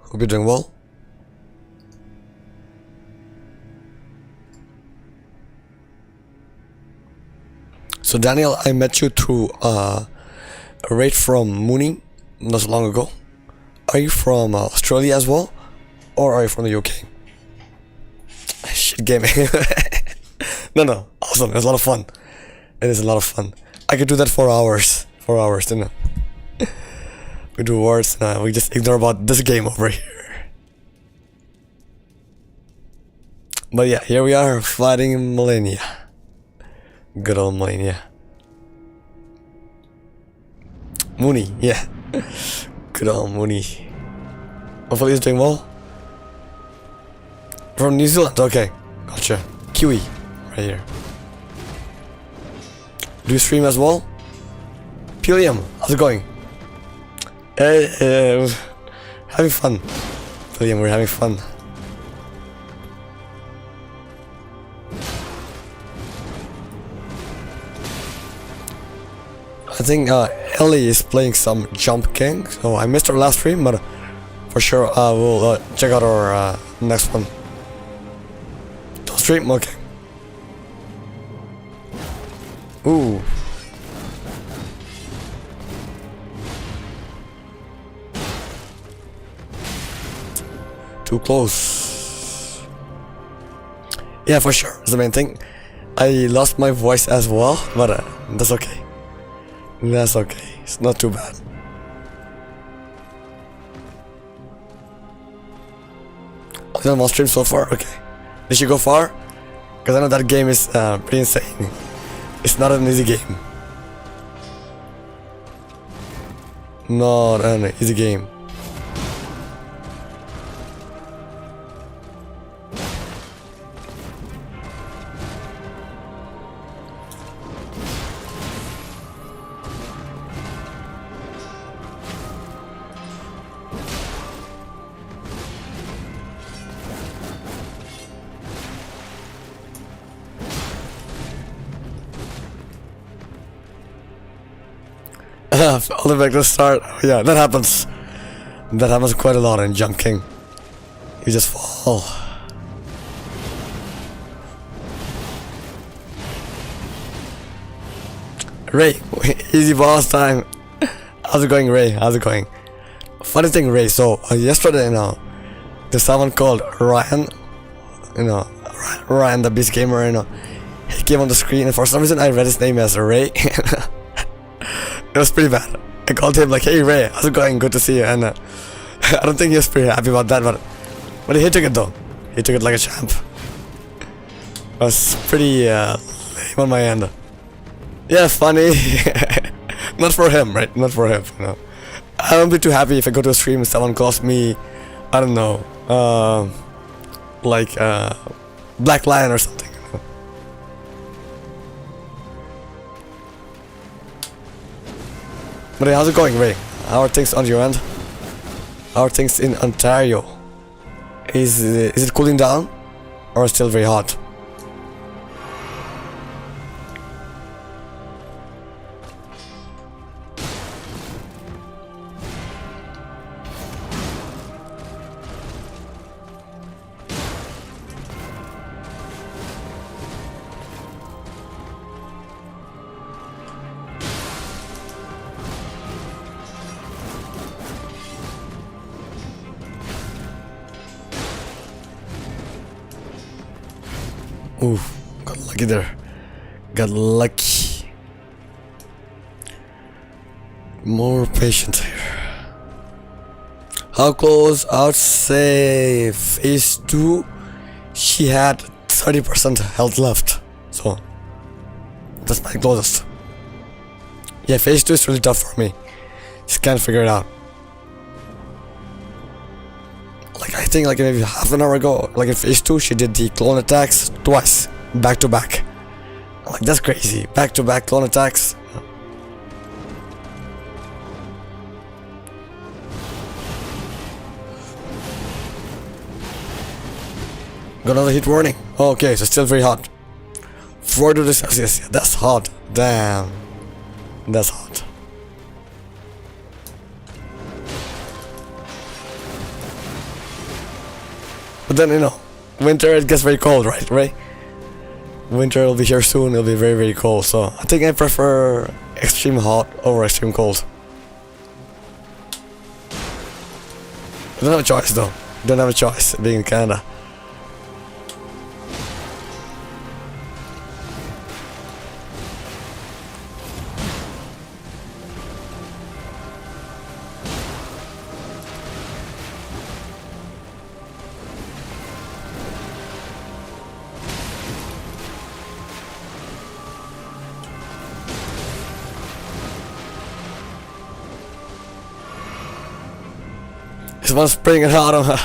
Hope you're doing well. So Daniel, I met you through a raid from Mooney not so long ago. Are you from Australia as well, or are you from the UK? Shit gaming. No, awesome. It's a lot of fun. It is a lot of fun. I could do that for hours. For hours, you know. We do words. We just ignore about this game over here. But yeah, here we are fighting Malenia. Good old Malenia. Mooney, yeah. Good old Mooney. Hopefully he's doing well. From New Zealand, okay. Gotcha. Kiwi, right here. Do you stream as well? Pilium, how's it going? Having fun. Pilium, we're having fun. I think Ellie is playing some Jump King, so I missed her last stream, but for sure I will check out our next one. Don't stream? Okay. Ooh. Too close. Yeah, for sure. That's the main thing. I lost my voice as well, but that's okay. That's okay. It's not too bad. I've done one stream so far. Okay. Did you go far? Because I know that game is pretty insane. It's not an easy game. Not an easy game. All the way back to the start. Yeah, that happens. That happens quite a lot in Jump King. You just fall. Ray, easy boss time. How's it going, Ray? How's it going? Funny thing, Ray. So yesterday, there's someone called Ryan. Ryan, the Beast Gamer, he came on the screen, and for some reason I read his name as Ray. It was pretty bad. I called him like, "Hey Ray, how's it going? Good to see you." And I don't think he was pretty happy about that, but he took it though. He took it like a champ. It was pretty lame on my end. Yeah, funny. Not for him, right? Not for him. I don't be too happy if I go to a stream and someone calls me, I don't know, like Black Lion or something. But hey, how's it going, Ray? How are things on your end? How are things in Ontario? Is it cooling down, or still very hot? Ooh, got lucky there. Got lucky. More patient here. How close? I would say phase 2. She had 30% health left. So that's my closest. Yeah, phase 2 is really tough for me. Just can't figure it out. Like I think like maybe half an hour ago, like in phase 2, she did the clone attacks twice, back to back. Like that's crazy, back to back clone attacks. Got another heat warning. Okay, so still very hot. 4 degrees Celsius. Yeah, that's hot. Damn, that's hot. But then, winter it gets very cold, right? Winter will be here soon, it'll be very, very cold. So I think I prefer extreme hot over extreme cold. I don't have a choice though. Don't have a choice being in Canada. It's one spring and autumn.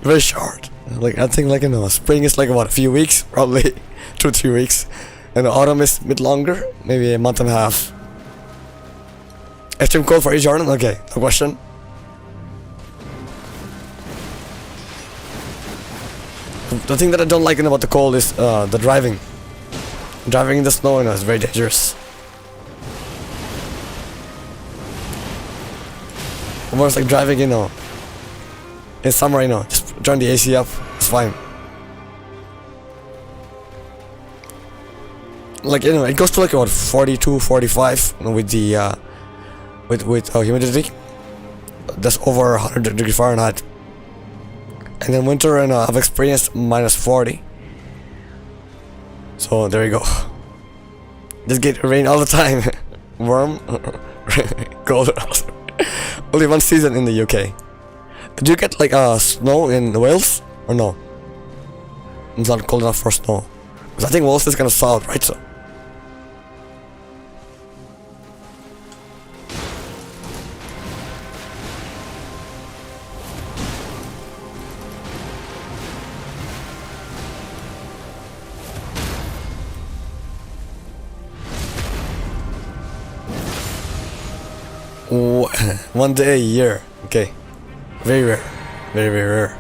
Very short. Like I think like spring is like what, a few weeks, probably 2-3 weeks, and autumn is a bit longer, maybe a month and a half. Extreme cold for you, Jordan? Okay, no question. The thing that I don't like about the cold is the driving. Driving in the snow, is very dangerous. Almost like driving, in summer, just turn the AC up, it's fine. Like, it goes to like about 42, 45 with the, with humidity. That's over 100 degrees Fahrenheit. And then winter, I've experienced minus 40. So there you go. Just get rain all the time. Warm, cold. Only one season in the UK. Do you get like snow in Wales or no? It's not cold enough for snow. Because I think Wales is kind of south, right? So. One day a year. Okay. Very rare. Very, very rare.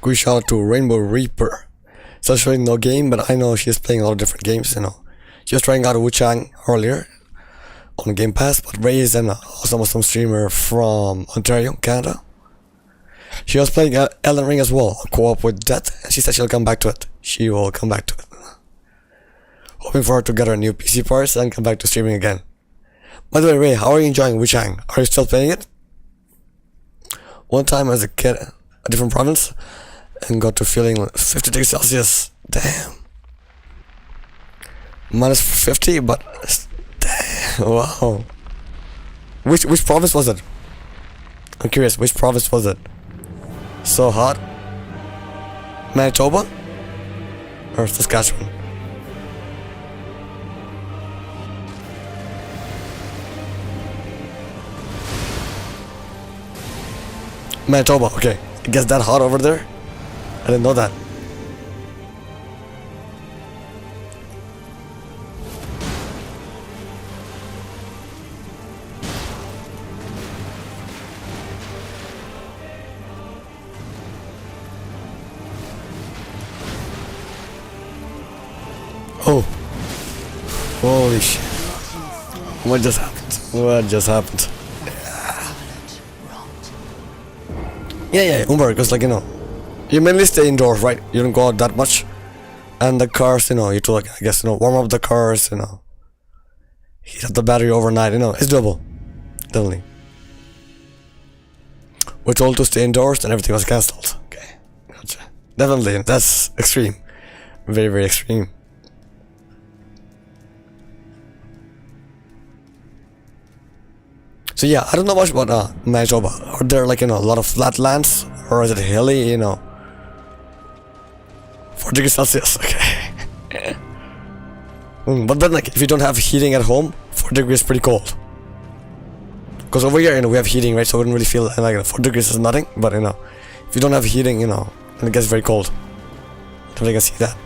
Good shout out to Rainbow Reaper. Still showing no game, but I know she's playing a lot of different games, She was trying out Wu Chang earlier, on Game Pass, but Ray is an awesome streamer from Ontario, Canada. She was playing Elden Ring as well, co-op with Death, and she said she'll come back to it. She will come back to it. Hoping for her to get her new PC parts and come back to streaming again. By the way, Ray, how are you enjoying Wuchang? Are you still playing it? One time as a kid, a different province, and got to feeling 50 degrees Celsius. Damn. Minus 50, but damn, wow. Which province was it? I'm curious, which province was it? So hot? Manitoba? Or Saskatchewan? Manitoba, okay. It gets that hot over there? I didn't know that. Oh. Holy shit. What just happened? What just happened? Yeah, Uber, because like, you know, you mainly stay indoors, right? You don't go out that much. And the cars, you know, you have to like, I guess, you know, warm up the cars, you know. Heat up the battery overnight, you know, it's doable. Definitely. We're told to stay indoors and everything was cancelled. Okay, gotcha. Definitely, that's extreme. Very, very extreme. So yeah, I don't know much about Manitoba. Are there like, you know, a lot of flat lands? Or is it hilly, you know? 4 degrees Celsius, okay. But then like, if you don't have heating at home, 4 degrees is pretty cold. Because over here, you know, we have heating, right? So I wouldn't really feel like 4 degrees is nothing. But you know, if you don't have heating, you know, then it gets very cold. Don't you can see that?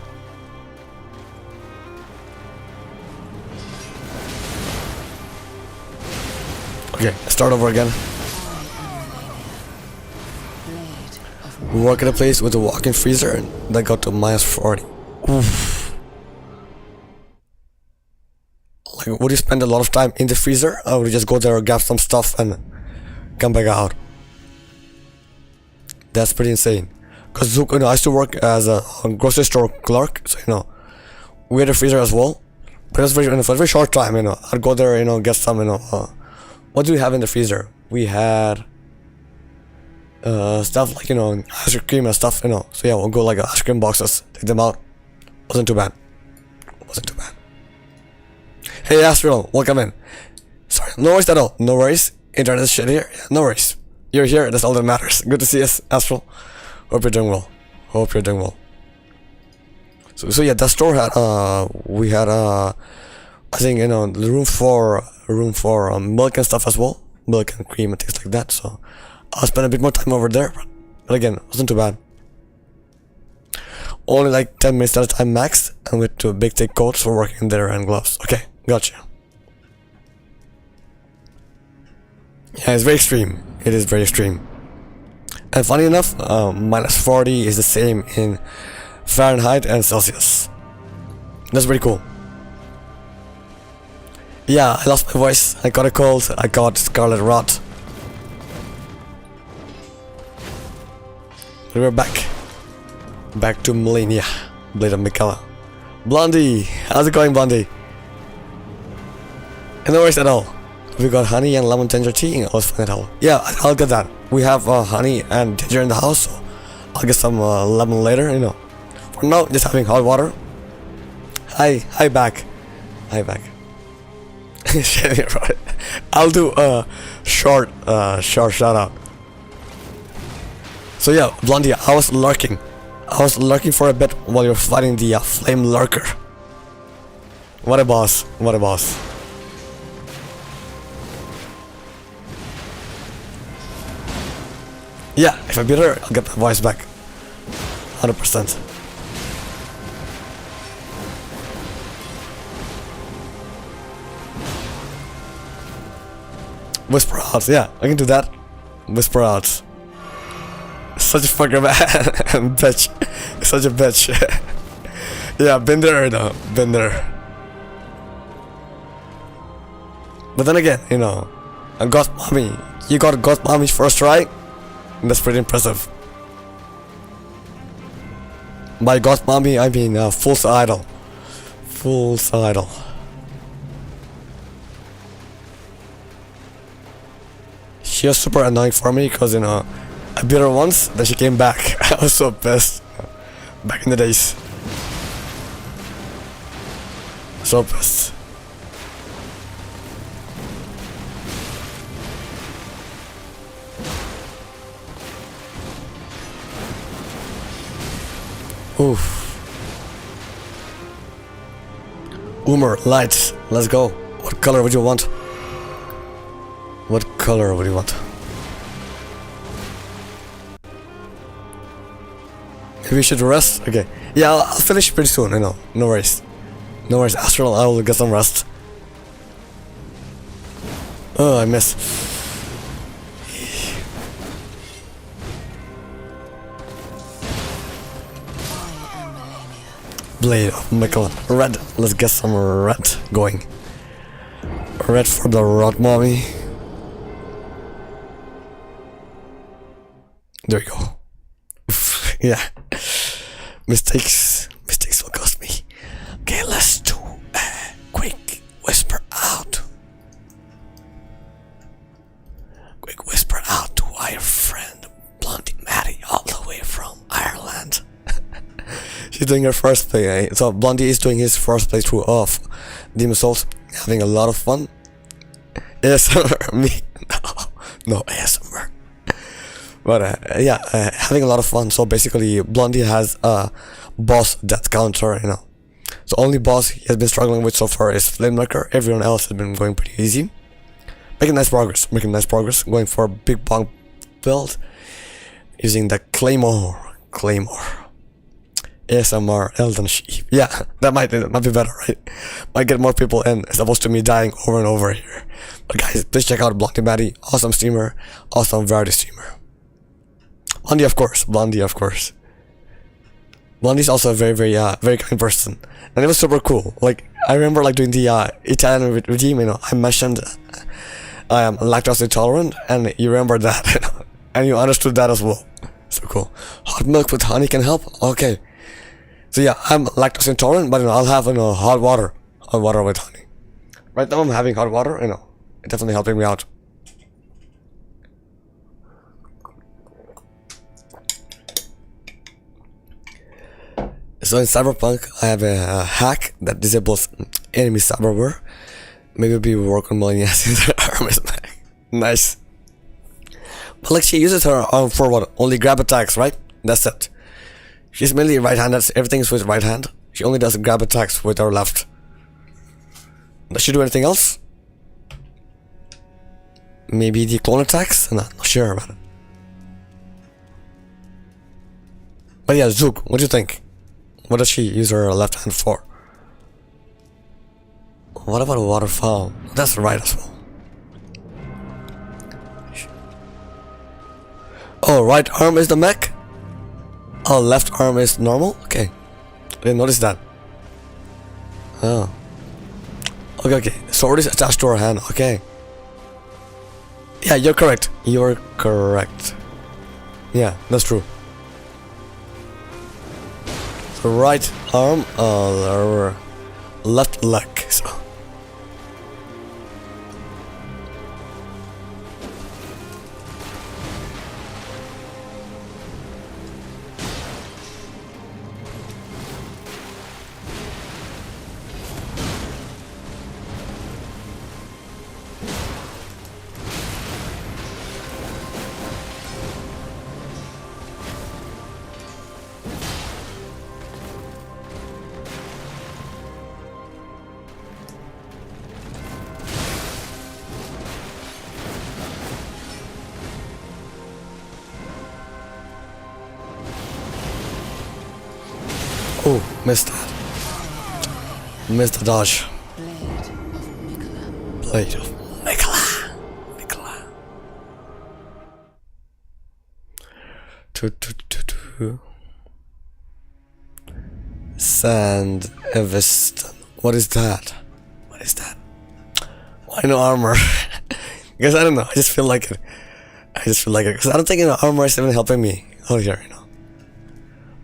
Okay, start over again. We work at a place with a walk-in freezer and that got to minus 40. Oof. Like, would you spend a lot of time in the freezer, or would you just go there and grab some stuff and come back out? That's pretty insane. Cause you know, I used to work as a grocery store clerk, so you know, we had a freezer as well. But it was very, you know, for a very short time, you know. I'd go there, you know, get some, you know. What do we have in the freezer? We had stuff like, you know, ice cream and stuff, you know. So yeah, we'll go like ice cream boxes, take them out. Wasn't too bad. Wasn't too bad. Hey Astral, welcome in. Sorry, no worries at all. No worries. Internet shit here. Yeah, no worries. You're here, that's all that matters. Good to see us, Astral. Hope you're doing well. Hope you're doing well. So yeah, that store had we had I think, you know, the room for milk and stuff as well, milk and cream and things like that. So I'll spend a bit more time over there, but again, it wasn't too bad. Only like 10 minutes at a time max, and with two big thick coats for working there and gloves. Okay, gotcha. Yeah, it's very extreme. It is very extreme. And funny enough, minus 40 is the same in Fahrenheit and Celsius. That's pretty cool. Yeah, I lost my voice. I got a cold. I got scarlet rot. But we're back. Back to Malenia. Blade of Mikala. Blondie! How's it going, Blondie? No worries at all. We got honey and lemon ginger tea. I was fine at all. Yeah, I'll get that. We have honey and ginger in the house, so I'll get some lemon later, you know. For now, just having hot water. Hi back. Hi back. I'll do a short shout out. So yeah, Blondie, I was lurking for a bit while you're fighting the flame lurker. What a boss, what a boss. Yeah, if I beat her, I'll get my voice back. 100%. Whisper outs, yeah, I can do that. Whisper outs. Such a fucker man. Bitch. Such a bitch. Yeah, been there though. Been there. But then again, you know, a Ghost Mommy, you got a Ghost Mommy first try? That's pretty impressive. By Ghost Mommy, I mean Fool's Idol. Fool's Idol. She was super annoying for me because, you know, I beat her once, then she came back. I was so pissed. Back in the days. So pissed. Oof. Umer, lights, let's go. What color would you want? What color would you want? Maybe we should rest? Okay. Yeah, I'll finish pretty soon, I know. No worries. No worries, Astral, I will get some rest. Oh, I missed. I am Malenia. Blade of Michael. Red. Let's get some red going. Red for the rod mommy. There we go. Yeah. Mistakes will cost me. Okay, let's do a quick whisper out. Quick whisper out to our friend Blondie Maddie all the way from Ireland. She's doing her first play. So Blondie is doing his first playthrough of Demon's Souls, having a lot of fun. ASMR, me? No ASMR. But yeah, having a lot of fun. So basically, Blondie has a boss death counter, you know. So only boss he has been struggling with so far is Flamemaker. Everyone else has been going pretty easy. Making nice progress. Going for a big bong build. Using the Claymore. ASMR Elden sheep. Yeah, that might be better, right? Might get more people in as opposed to me dying over and over here. But guys, please check out Blondie Maddie. Awesome streamer. Awesome variety streamer. Blondie, of course. Blondie's also a very kind person, and it was super cool. Like, I remember like doing the Italian regime. You know, I mentioned I am lactose intolerant, and you remember that, you know, and you understood that as well. So cool. Hot milk with honey can help. Okay. So yeah, I'm lactose intolerant, but you know, I'll have, you know, hot water with honey. Right now I'm having hot water. You know, it's definitely helping me out. So in Cyberpunk, I have a hack that disables enemy cyberware. Maybe we work on Malenia since her arm is back. Nice. But like, she uses her arm for what? Only grab attacks, right? That's it. She's mainly right-handed. Everything is with right hand. She only does grab attacks with her left. Does she do anything else? Maybe the clone attacks? Not sure about it. But yeah, Zook, what do you think? What does she use her left hand for? What about a waterfall? That's right as well. Oh, right arm is the mech? Oh, left arm is normal? Okay. I didn't notice that. Oh. Okay. Sword is attached to her hand. Okay. Yeah, you're correct. Yeah, that's true. So right arm, left leg. So. Oh, missed that. Missed the dodge. Blade of Mikola. Sand Eviston. What is that? Why no armor? Because I don't know. I just feel like it. Because I don't think armor is even helping me out here.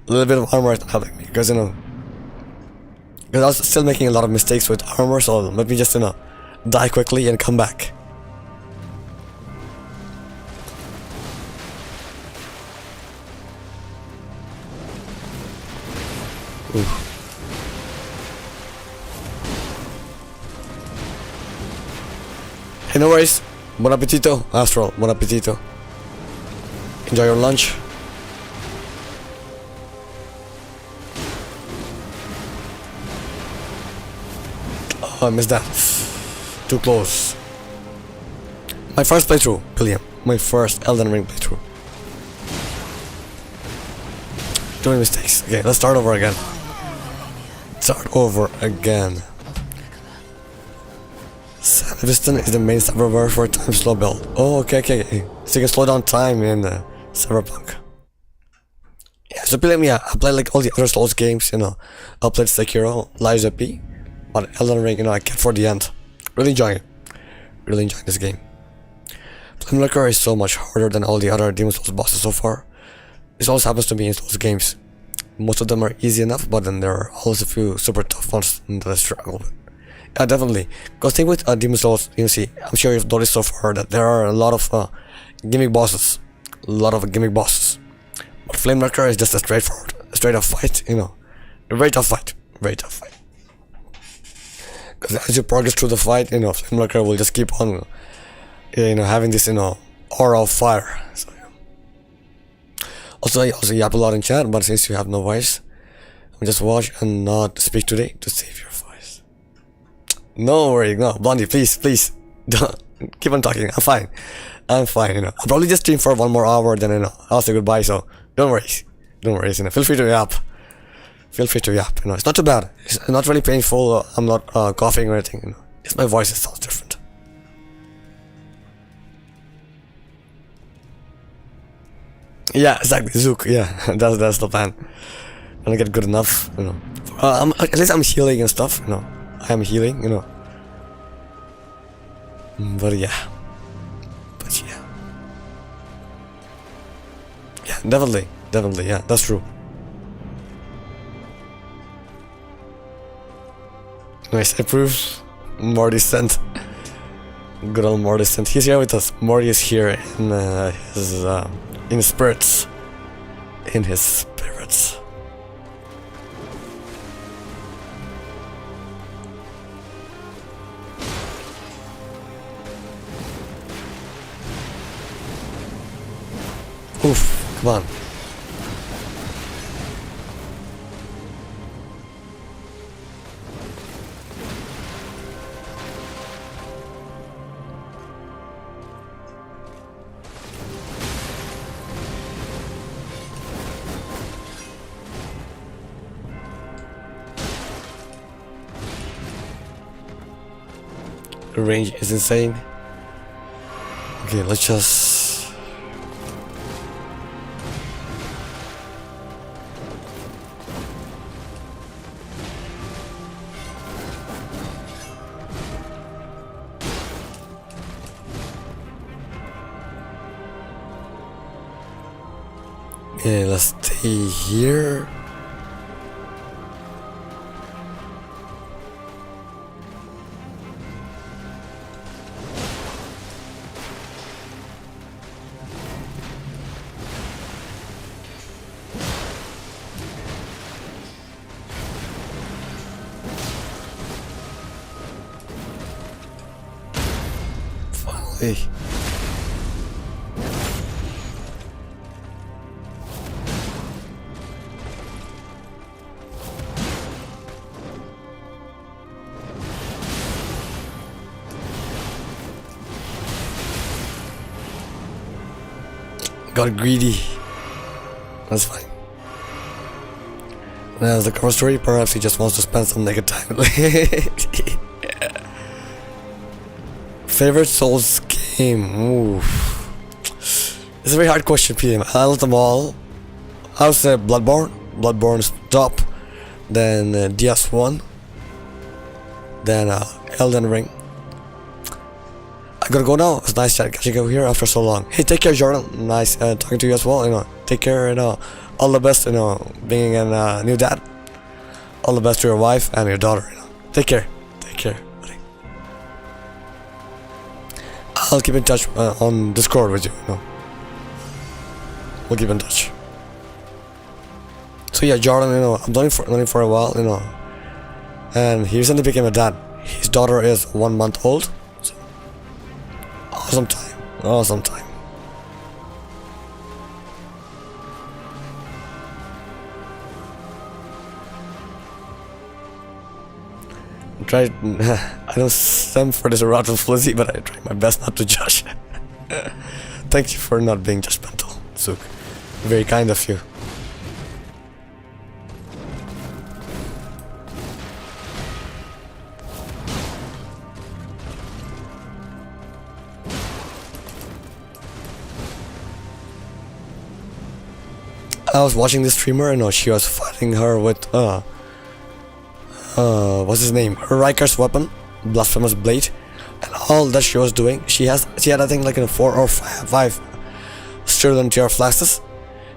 A little bit of armor is not helping me because because I was still making a lot of mistakes with armor. So let me just die quickly and come back. Ooh. Hey, no worries. Buon appetito, Astral. Buon appetito. Enjoy your lunch. Oh, I missed that. Too close. My first playthrough, William. My first Elden Ring playthrough. Too many mistakes. Okay, let's start over again. Start over again. Piston is the main server for time slow build. Oh, okay. So you can slow down time in Cyberpunk. Yeah, so I play like all the other Souls games, I played Sekiro, Lies of P, but Elden Ring, I kept for the end. Really enjoying it. Really enjoying this game. Flamewalker is so much harder than all the other Demon Souls bosses so far. This always happens to me in Souls games. Most of them are easy enough, but then there are always a few super tough ones that I struggle with. Yeah, definitely. Because thing with Demon Souls, see, I'm sure you've noticed so far that there are a lot of gimmick bosses. A lot of gimmick bosses. But Flamewalker is just a straight up fight, A very tough fight. Very tough fight. Because as you progress through the fight, Flamewalker will just keep on, having this, aura of fire. So, yeah. Also, I yap a lot in chat, but since you have no voice, I'll just watch and not speak today to save your voice. No worry, no, Blondie, please, don't keep on talking. I'm fine. I'll probably just stream for 1 more hour, then I'll say goodbye. So don't worry. Feel free to yap. It's not too bad. It's not really painful. I'm not coughing or anything. Just my voice sounds different. Yeah, exactly. Zook. Yeah, that's the plan. When I get good enough, at least I'm healing and stuff. I am healing. But yeah. Yeah, definitely. Yeah, that's true. Nice, approve. Morty sent. Good old Morty sent. He's here with us. Morty is here in spirits. In his spirits. Oof, come on. The range is insane. Okay, let's just... Okay, let's stay here. Finally. Got greedy. That's fine. And as the cover story, perhaps he just wants to spend some naked time. Favorite Souls game? Oof. It's a very hard question, PM. I love them all. I would say Bloodborne. Bloodborne's top. Then DS1. Then Elden Ring. I gotta go now. It's nice catching up here after so long. Hey, take care, Jordan. Nice talking to you as well. Take care. All the best. Being a new dad. All the best to your wife and your daughter. Take care. Take care, buddy. I'll keep in touch on Discord with you. We'll keep in touch. So yeah, Jordan. I'm known him for a while. And he recently became a dad. His daughter is 1 month old. So, awesome time. Awesome time. I don't stem for this erotic flizzy, but I try my best not to judge. Thank you for not being judgmental, Zook. Very kind of you. I was watching this streamer, she was fighting her with what's his name? Riker's weapon, Blasphemous Blade, and all that she was doing, she had I think like 4 or 5 Stirland tier flasks.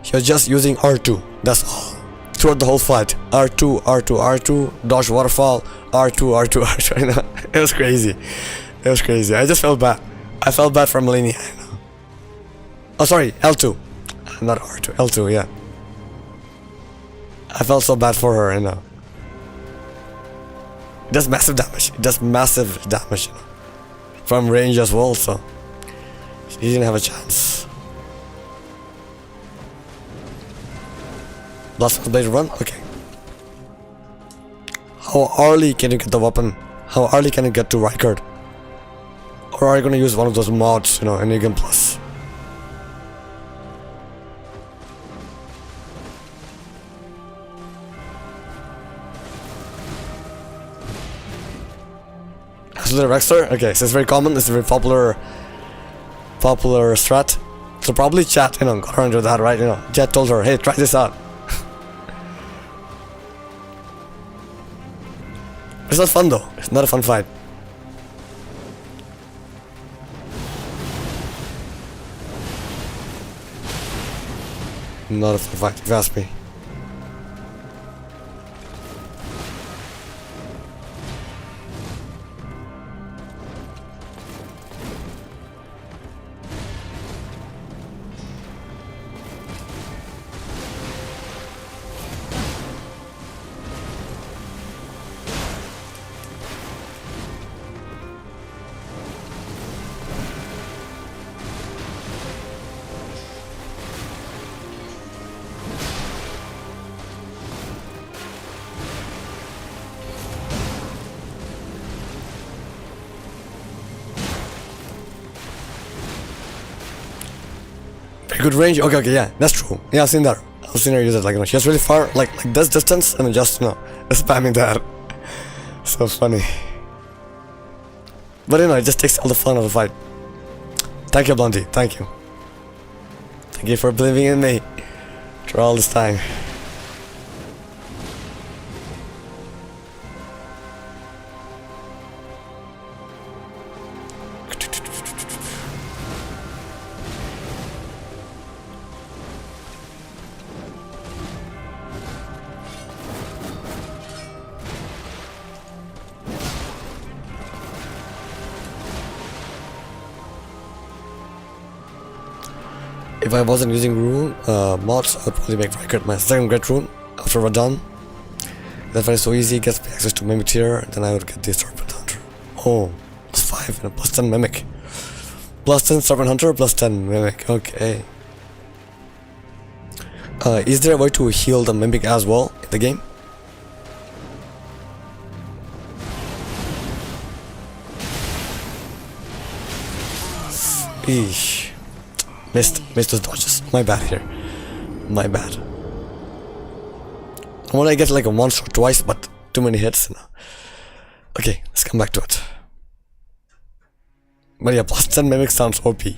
She was just using R2. That's all throughout the whole fight. R2, R2, R2, dodge waterfall, R2, R2, R2. It was crazy. It was crazy. I just felt bad. I felt bad for Malenia. Oh, sorry, L2, not R2, L2. Yeah. I felt so bad for her. It does massive damage. It does massive damage. From range as well, so she didn't have a chance. Blasphemous Blade run? Okay. How early can you get the weapon? How early can you get to Riker? Or are you gonna use one of those mods, in Game Plus? The Rexter? Okay, so it's very common, it's a very popular strat. So probably chat, got her into that, right? Chat told her, hey, try this out. It's not fun though, it's not a fun fight. Not a fun fight, if you ask me. Good range. Okay, yeah, that's true. Yeah, I've seen that. I've seen her use it. She has really far, like this distance, and just spamming that. So funny. But it just takes all the fun of the fight. Thank you, Blondie. Thank you. Thank you for believing in me for all this time. If I wasn't using rune mods, I'd probably make Riker my second great rune after we're done. That fight is so easy, gets me access to Mimic tier, then I would get the Serpent Hunter. Oh, +5 and a +10 Mimic. +10 Serpent Hunter, +10 Mimic, okay. Is there a way to heal the Mimic as well in the game? Eesh. Missed those dodges. My bad here. My bad. I want to get like a once or twice, but too many hits. Okay, let's come back to it. But yeah, +10 Mimic sounds OP.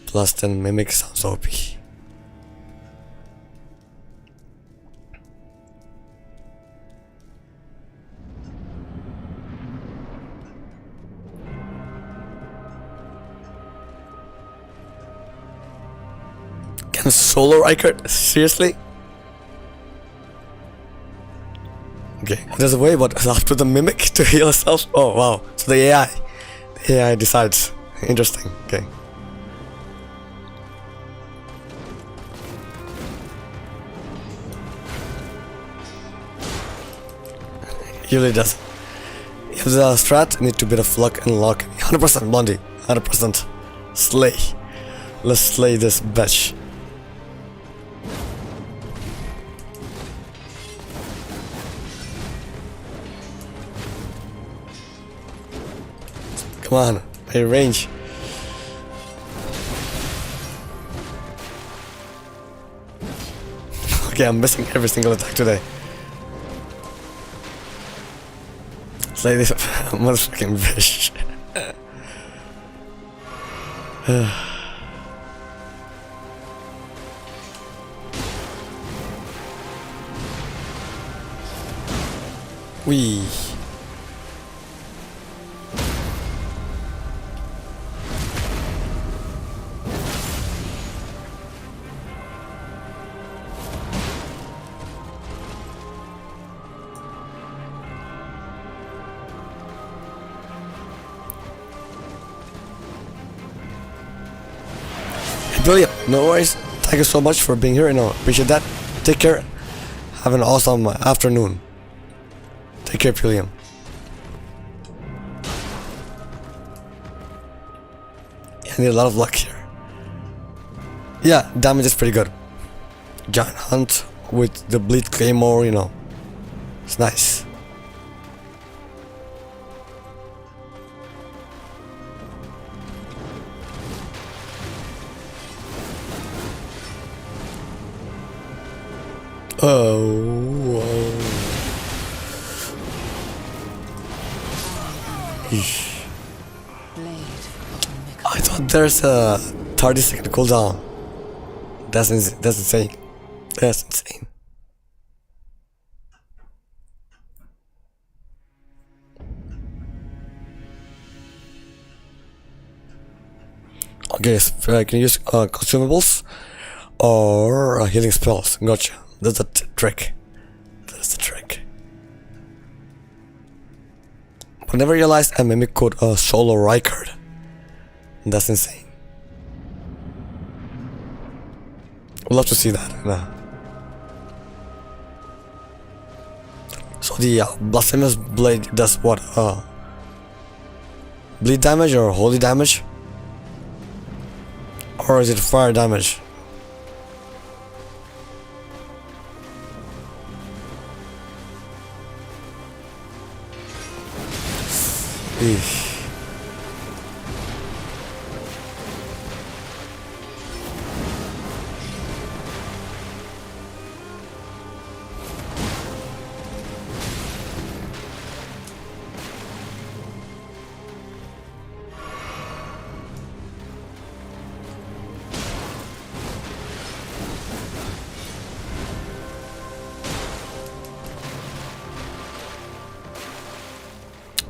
+10 Mimic sounds OP. Can solo Rykard? Seriously? Okay, there's a way, but I'll put the mimic to heal herself. Oh wow, so the AI decides. Interesting, okay. Usually does. If the strat, need to bit of luck and luck. 100% Blondie, 100%. Slay. Let's slay this bitch. Come on, my range. Okay, I'm missing every single attack today. Slay this motherfucking bitch. Wee. Brilliant. No worries. Thank you so much for being here. Appreciate that. Take care. Have an awesome afternoon. Take care, Pilium. I need a lot of luck here. Yeah, damage is pretty good. Giant Hunt with the Bleed Claymore, It's nice. Oh. I thought there's a 30-second cooldown. That's insane. That's insane. Okay, so I can use consumables or healing spells. Gotcha. That's the trick. That's the trick. But I never realized a mimic could solo Rykard. That's insane. Would love to see that. Nah. So the Blasphemous Blade does what? Bleed damage or holy damage? Or is it fire damage? Eesh.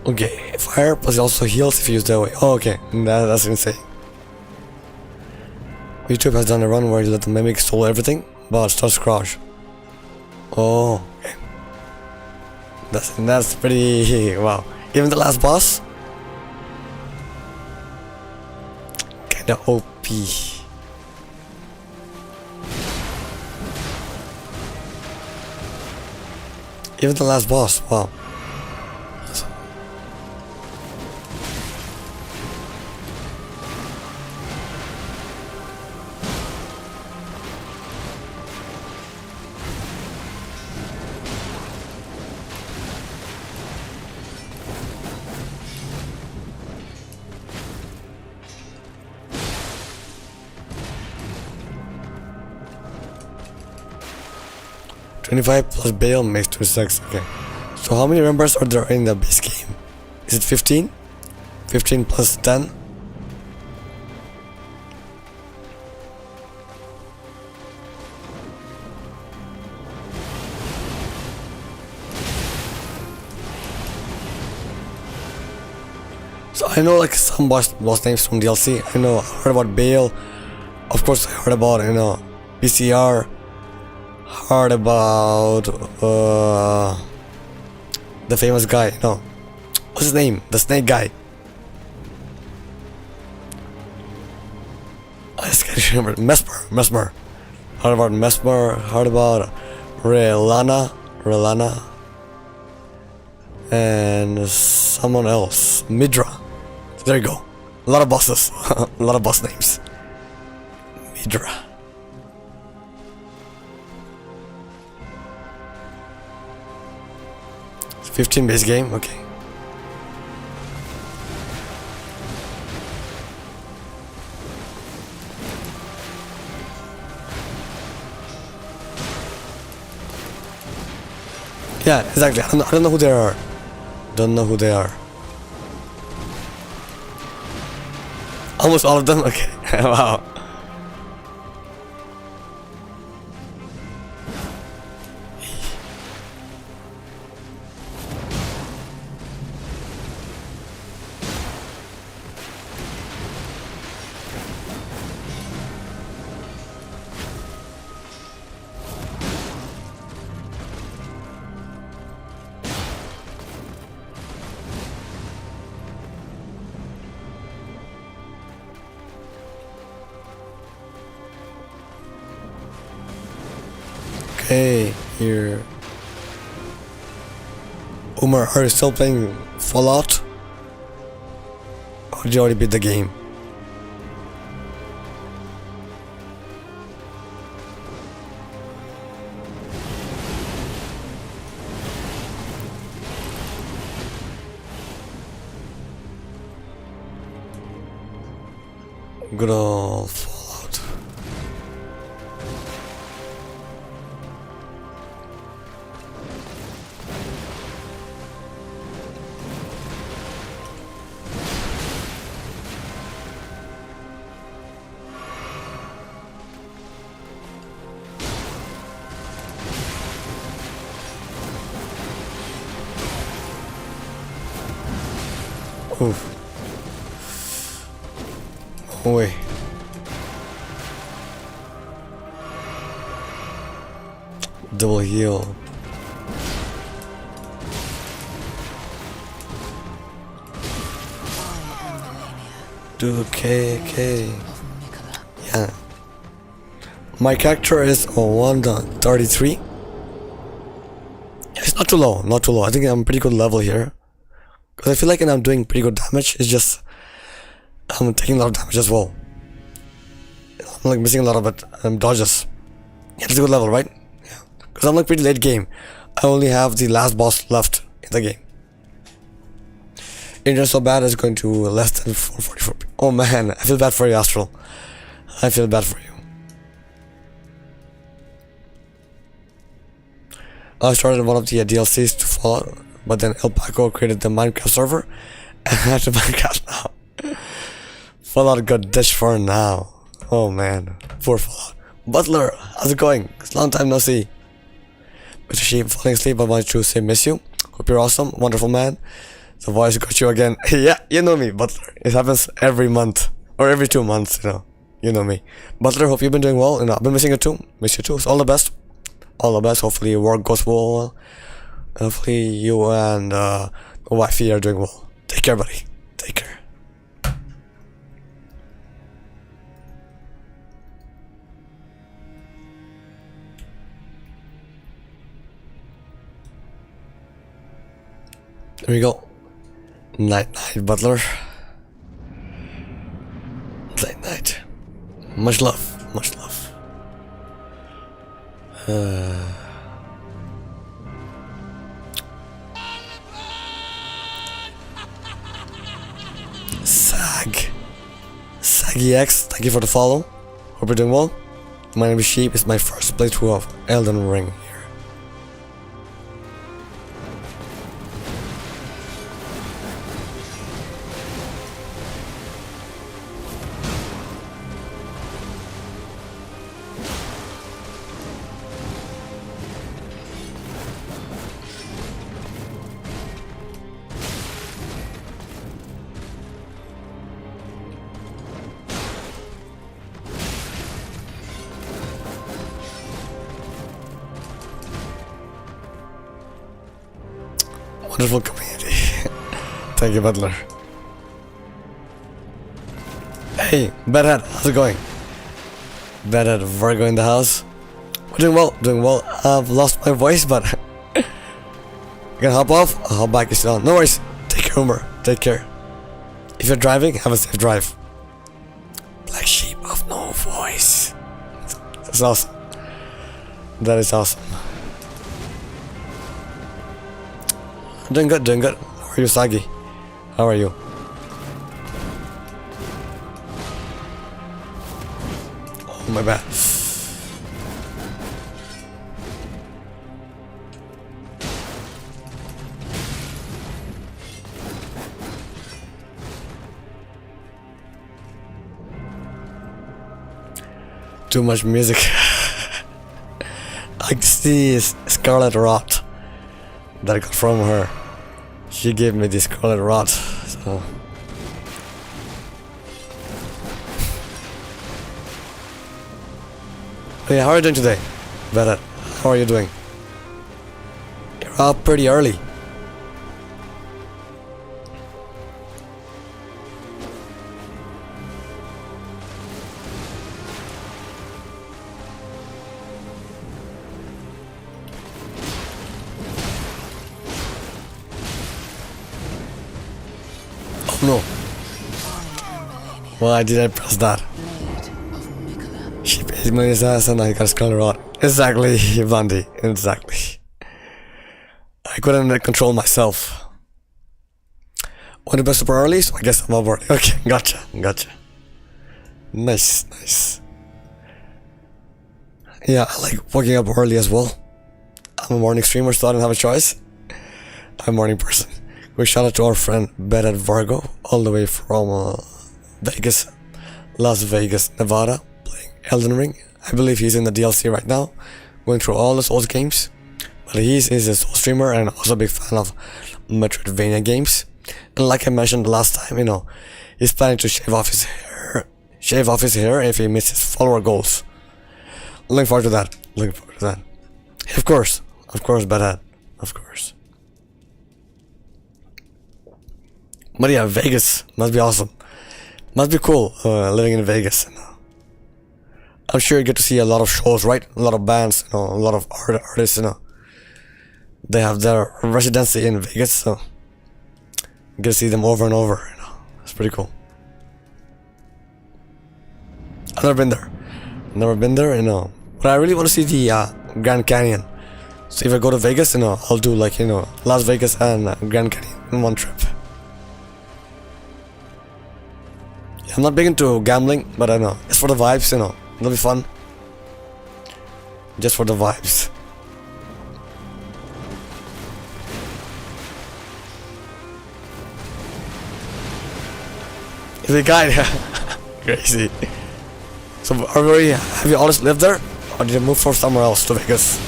Okay, fire plus also heals if you use that way. Oh, okay, that's insane. YouTube has done a run where you let the mimic stole everything, but starts crouch. Oh, okay. That's pretty wow. Even the last boss, kinda OP. Even the last boss, wow. $25 plus bail makes 26. Okay. So how many members are there in the base game? Is it 15? 15 plus 10? So I know like some boss names from DLC. I heard about Bale. Of course I heard about PCR. Heard about the famous guy. No, what's his name? The snake guy. I just can't remember. Mesmer. Heard about Mesmer. Heard about Relana, and someone else. Midra. There you go. A lot of bosses. A lot of boss names. Midra. It's 15 base game. Okay. Yeah, exactly. I don't know who they are. Don't know who they are. Almost all of them? Okay. Wow. Okay, here. Umar, are you still playing Fallout? Or did you already beat the game? Good old Fallout. Oof. Oh wait. Double heal. I am Malenia, Do okay. of Nicola. Yeah. My character is 133. It's not too low, not too low. I think I'm pretty good level here. Because I feel like I'm doing pretty good damage. It's just I'm taking a lot of damage as well. I'm like missing a lot of it. Dodges. Yeah, it's a good level, right? Yeah. Because I'm like pretty late game. I only have the last boss left in the game. It's so bad it's going to less than 444. Oh man, I feel bad for you, Astral. I feel bad for you. I started one of the DLCs to Fallout, but then El Paco created the Minecraft server, and I have to Minecraft now. Fallout got ditched for now. Oh man, poor Fallout. Butler, how's it going? It's a long time no see. Mr. Sheep, falling asleep, I want to say miss you. Hope you're awesome, wonderful man. The voice got you again. Yeah, you know me, Butler. It happens every month, or every 2 months, you know. You know me. Butler, hope you've been doing well. I've been missing you too. Miss you too. So all the best. All the best. Hopefully your work goes well. Hopefully you and wifey are doing well. Take care, buddy. Take care. There we go. Night, Butler. Night. Much love. Much love. Saggy X, thank you for the follow. Hope you're doing well. My name is Sheep. It's my first playthrough of Elden Ring here. wonderful community. Thank you, Butler. Hey, Bedhead, how's it going? Bedhead, Virgo in the house. We're doing well, doing well. I've lost my voice, but you can hop off. I'll hop back if you're on. No worries. Take care, Homer. Take care. If you're driving, have a safe drive. Black sheep of no voice. That's awesome. That is awesome. Doing good, doing good. How are you, Sagi? How are you? Oh, my bad. Too much music. I see Scarlet Rot that I got from her. She gave me this Scarlet Rot, so. Hey, how are you doing today? Better. How are you doing? You're up pretty early. No. Why did I press that? She paid me his ass and I got Scarlet Rot. Exactly, Bundy. Exactly. I couldn't control myself. Went to bed super early, so I guess I'm up early. Okay, gotcha, gotcha. Nice, nice. Yeah, I like waking up early as well. I'm a morning streamer, so I don't have a choice. I'm a morning person. Quick shout out to our friend Bedhead Virgo, all the way from Vegas, Las Vegas, Nevada, playing Elden Ring. I believe he's in the DLC right now, going through all the Souls games. But he is a Souls streamer and also a big fan of Metroidvania games. And like I mentioned last time, you know, he's planning to shave off his hair if he misses follower goals. Looking forward to that. Looking forward to that. Of course, Bedhead, of course. But yeah, Vegas must be awesome. Must be cool living in Vegas. You know. I'm sure you get to see a lot of shows, right? A lot of bands, you know, a lot of artists, you know. They have their residency in Vegas, so you get to see them over and over. You know, it's pretty cool. I've never been there. You know. But I really want to see the Grand Canyon. So if I go to Vegas, you know, I'll do like, you know, Las Vegas and Grand Canyon in one trip. I'm not big into gambling, but I know, just for the vibes, you know, it'll be fun. Just for the vibes. Is it guy? Crazy. So, have you always lived there, or did you move from somewhere else to Vegas?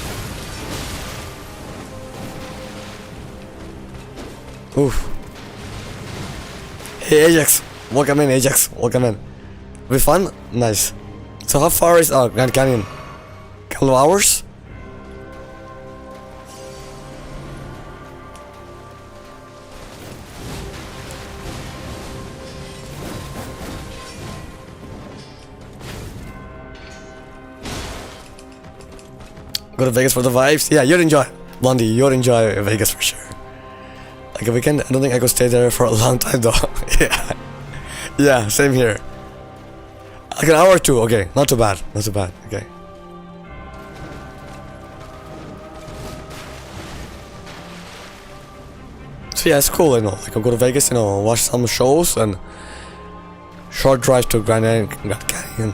Oof. Hey Ajax. Welcome in, Ajax. Welcome in. Be fun? Nice. So how far is Grand Canyon? Couple of hours? Go to Vegas for the vibes? Yeah, you'd enjoy. Blondie, you'd enjoy Vegas for sure. Like a weekend, I don't think I could stay there for a long time though. Yeah. Yeah, same here. Like an hour or two, okay. Not too bad, okay. So yeah, it's cool, you know. Like I'll go to Vegas, you know, watch some shows and short drive to Grand Canyon.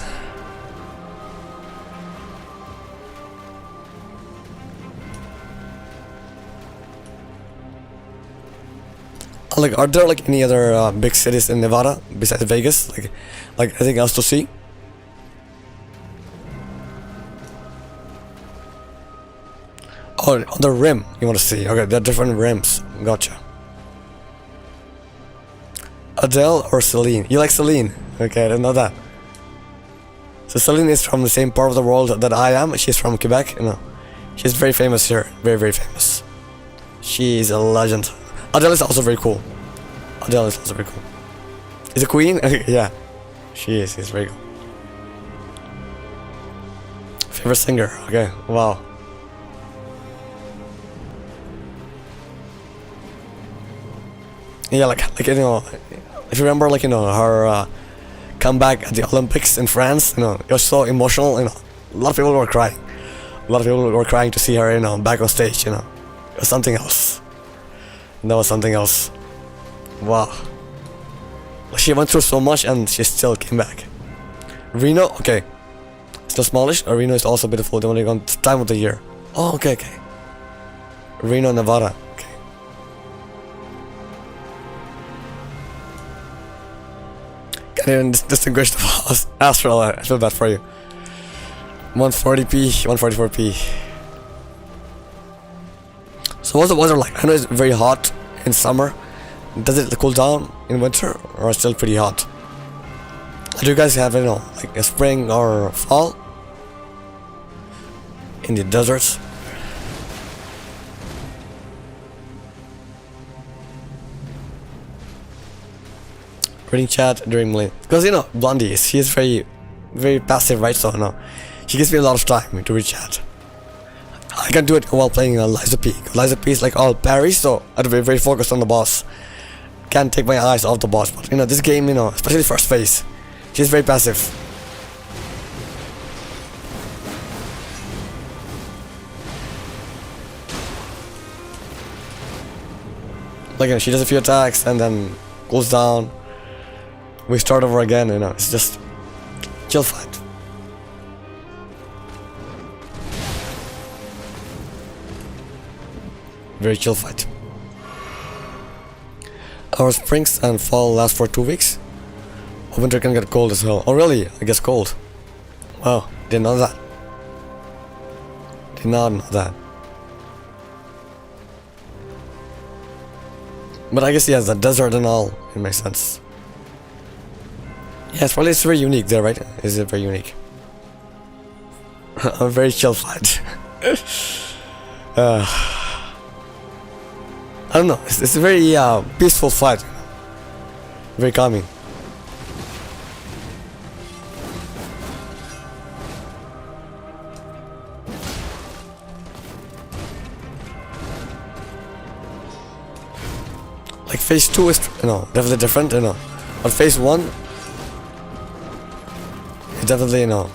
Like, are there like any other big cities in Nevada besides Vegas? Like anything else to see? Oh, on the rim you want to see? Okay, there are different rims. Gotcha. Adele or Celine? You like Celine? Okay, I didn't know that. So Celine is from the same part of the world that I am. She's from Quebec. You know, she's very famous here. Very, very famous. She is a legend. Adele is also very cool. Adele is also very cool. Is a queen? Yeah. She is. She's very cool. Favorite singer? Okay. Wow. Yeah, like you know, if you remember, like, you know, her comeback at the Olympics in France, you know, it was so emotional. You know, a lot of people were crying. A lot of people were crying to see her, you know, back on stage. You know, it was something else. And that was something else. Wow. She went through so much and she still came back. Reno, okay. Still smallish. Reno is also beautiful. The only time of the year. Oh, okay, okay. Reno, Nevada. Okay. Can't even distinguish the Astral. I feel bad for you. 140p, 144p. So what's the weather like? I know it's very hot in summer. Does it cool down in winter, or still pretty hot? Do you guys have, you know, like a spring or fall in the deserts? Reading chat during Malenia, because you know Blondie, she is very, very passive, right? So no, she gives me a lot of time to read chat. I can do it while playing Liza P. Liza P is like all parry, so I have to be very focused on the boss. Can't take my eyes off the boss, but you know, this game, you know, especially first phase, she's very passive. Like, you know, she does a few attacks and then goes down. We start over again, you know, it's just chill fight. Very chill fight. Our springs and fall last for 2 weeks. Winter can get cold as well. Oh really? I guess cold. Wow, didn't know that. Did not know that. But I guess, yes, the desert and all, it makes sense. Yes, probably it's very unique there, right? Is it very unique? A very chill fight. I don't know, it's a very peaceful fight. Very calming. Like phase 2 is, you know, definitely different, you know. But phase 1 is definitely, you know,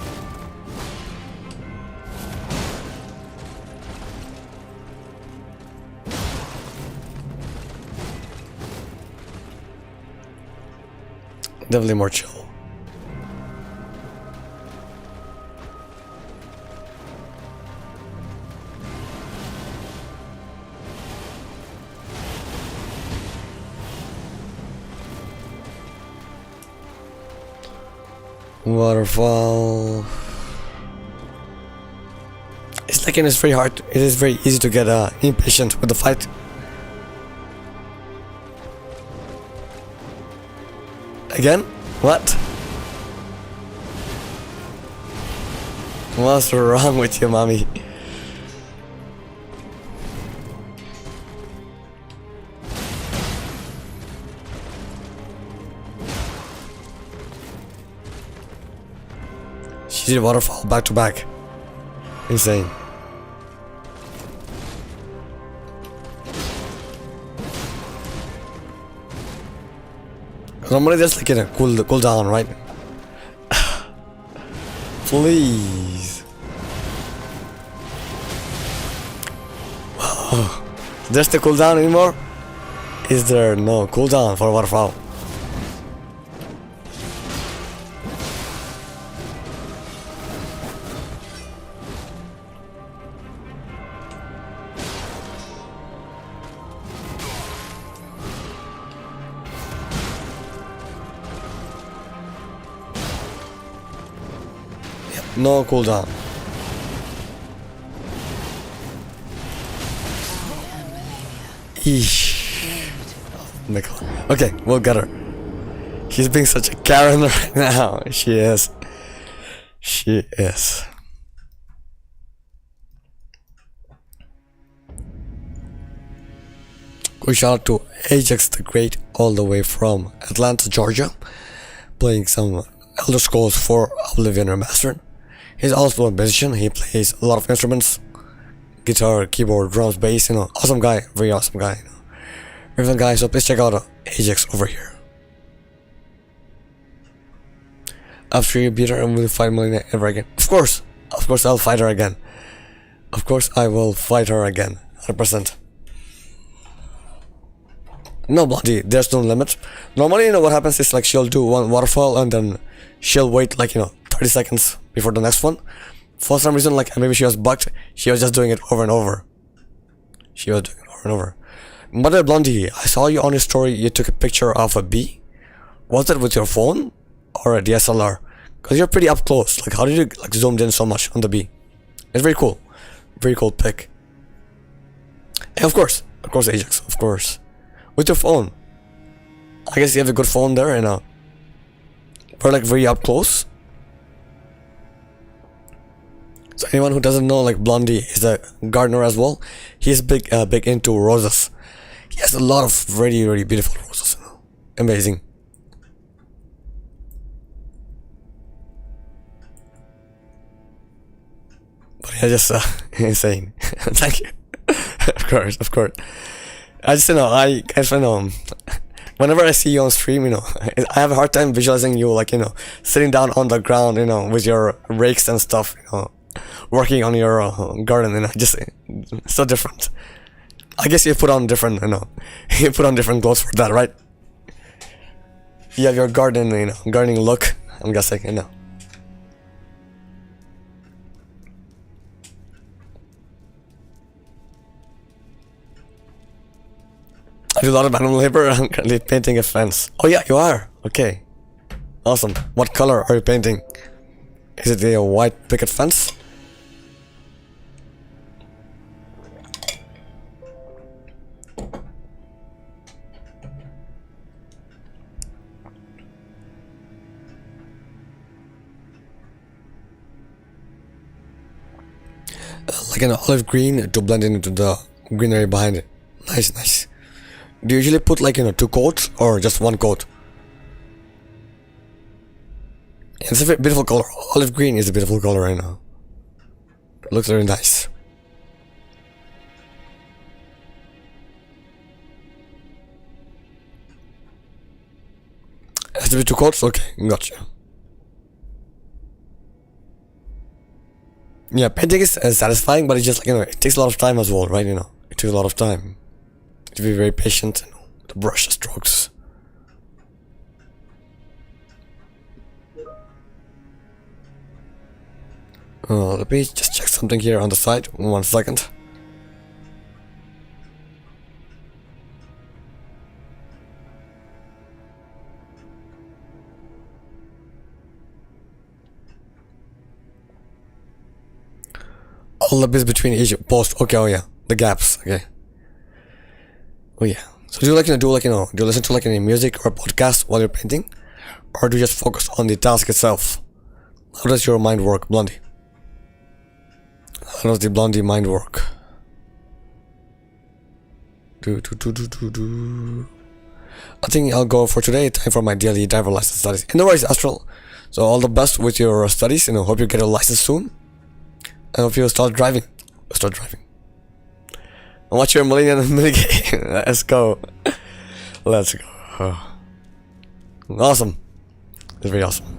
definitely more chill. Waterfall. It's like, and it's very hard. It is very easy to get impatient with the fight. Again? What? What's wrong with you, mommy? She did waterfall back to back. Insane. Normally there's like a cool down, right? Please. Wow. There's the cooldown anymore? Is there no cooldown for waterfall? No cooldown. Eesh. Okay, we'll get her. She's being such a Karen right now. She is. She is. We shout out to Ajax the Great, all the way from Atlanta, Georgia, playing some Elder Scrolls 4 Oblivion Remastered. He's also a musician. He plays a lot of instruments, guitar, keyboard, drums, bass. Awesome guy, very awesome guy. Very fun guy. So please check out Ajax over here. After you beat her, and we'll fight Malenia ever again. Of course, I'll fight her again. Of course, I will fight her again, 100%. No, bloody, there's no limit. Normally, what happens is like she'll do one waterfall and then she'll wait like 30 seconds before the next one. For some reason, like maybe she was bugged, she was just doing it over and over. But Blondie, I saw you on your story, you took a picture of a bee. Was it with your phone or a DSLR? Because you're pretty up close. Like, how did you like zoomed in so much on the bee? It's very cool. Very cool pic. And of course, Ajax, of course. With your phone. I guess you have a good phone there, we're like very up close. So anyone who doesn't know, like Blondie is a gardener as well. He's big into roses. He has a lot of really, really beautiful roses. Amazing. But yeah, just insane. Thank you. Of course. I just whenever I see you on stream, I have a hard time visualizing you like, sitting down on the ground, with your rakes and stuff, working on your garden, just so different. I guess you put on different, you put on different clothes for that, right? You have your gardening look, I'm guessing, I do a lot of manual labor. I'm currently painting a fence. Oh yeah, you are. Okay. Awesome. What color are you painting? Is it a white picket fence? Like an olive green to blend into the greenery behind it. Nice. Do you usually put like, 2 coats or just 1 coat? It's a very beautiful color. Olive green is a beautiful color right now. It looks very nice. Has to be 2 coats? Okay, gotcha. Yeah, painting is satisfying, but it's just like, it takes a lot of time as well, right? It takes a lot of time. To be very patient, to brush the strokes. Let me just check something here on the side. 1 second. All the bits between each post. Okay, oh yeah, the gaps. Okay. Oh yeah. So do you do you listen to like any music or podcast while you're painting? Or do you just focus on the task itself? How does your mind work, Blondie? How does the Blondie mind work? I think I'll go for today. Time for my daily driver license studies. No worries, Astral. So all the best with your studies. Hope you get a license soon. I hope you start driving. Watch your Malenia minigame. Let's go. Awesome. It's very awesome.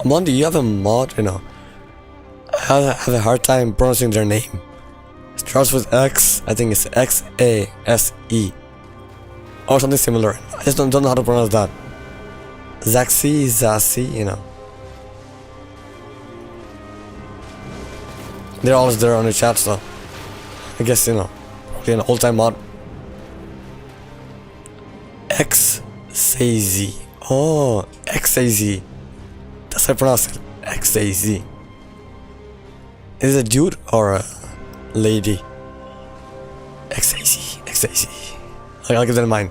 Blondie, you have a mod, I have a hard time pronouncing their name. It starts with X, I think it's X-A-S-E. Or something similar. I just don't know how to pronounce that. Zaxi, They're always there on the chat, so I guess, probably an old time mod. X-A-Z. Oh, X-A-Z. That's how I pronounce it. X-A-Z. Is it a dude or a lady? X-A-Z. I'll keep that in mind.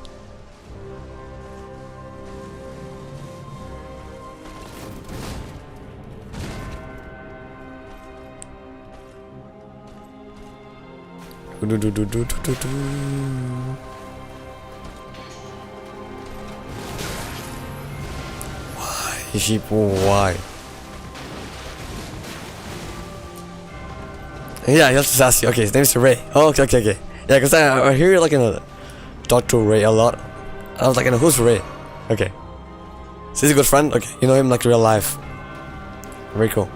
Why, sheep? Why? Yeah, he just asked you. Okay, his name is Ray. Oh, okay. Yeah, because I hear you like in a talk to Ray a lot. I was like, who's Ray? Okay. So he's a good friend? Okay, you know him like real life. Very cool.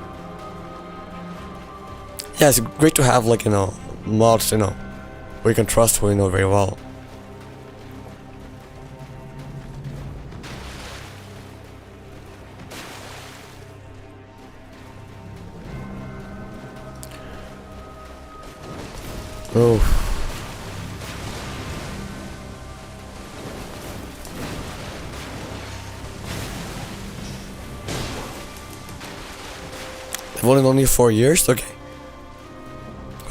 Yeah, it's great to have like, mods, who you can trust, who you know very well. Oh. They've only known you for years? Okay.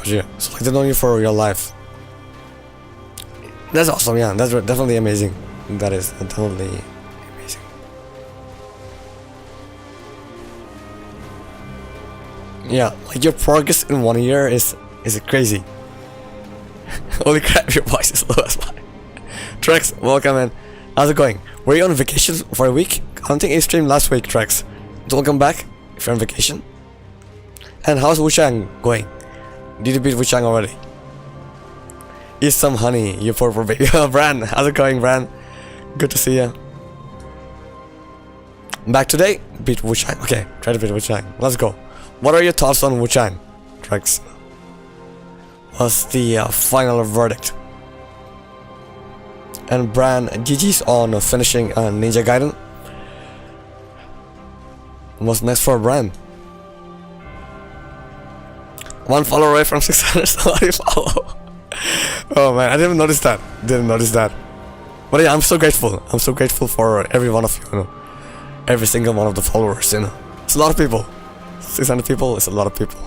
Yeah, so like they've known you for real life. That's awesome, yeah, that's definitely amazing. That is definitely amazing. Yeah, like your progress in 1 year is crazy. Holy crap, your voice is low as mine. Trex, welcome in. How's it going? Were you on vacation for a week? I don't think I streamed last week, Trex. So welcome back if you're on vacation. And how's Wuchang going? Did you beat Wuchang already? Eat some honey, you poor baby. Bran, how's it going, Bran? Good to see you. Back today? Beat Wuchang. Okay, try to beat Wuchang. Let's go. What are your thoughts on Wuchang, Trex? What's the final verdict? And Bran, GG's on finishing Ninja Gaiden. What's next for Bran? 1 follower away from 600 somebody follow. Oh man, I didn't notice that. But yeah, I'm so grateful. I'm so grateful for every one of you, every single one of the followers, It's a lot of people. 600 people is a lot of people.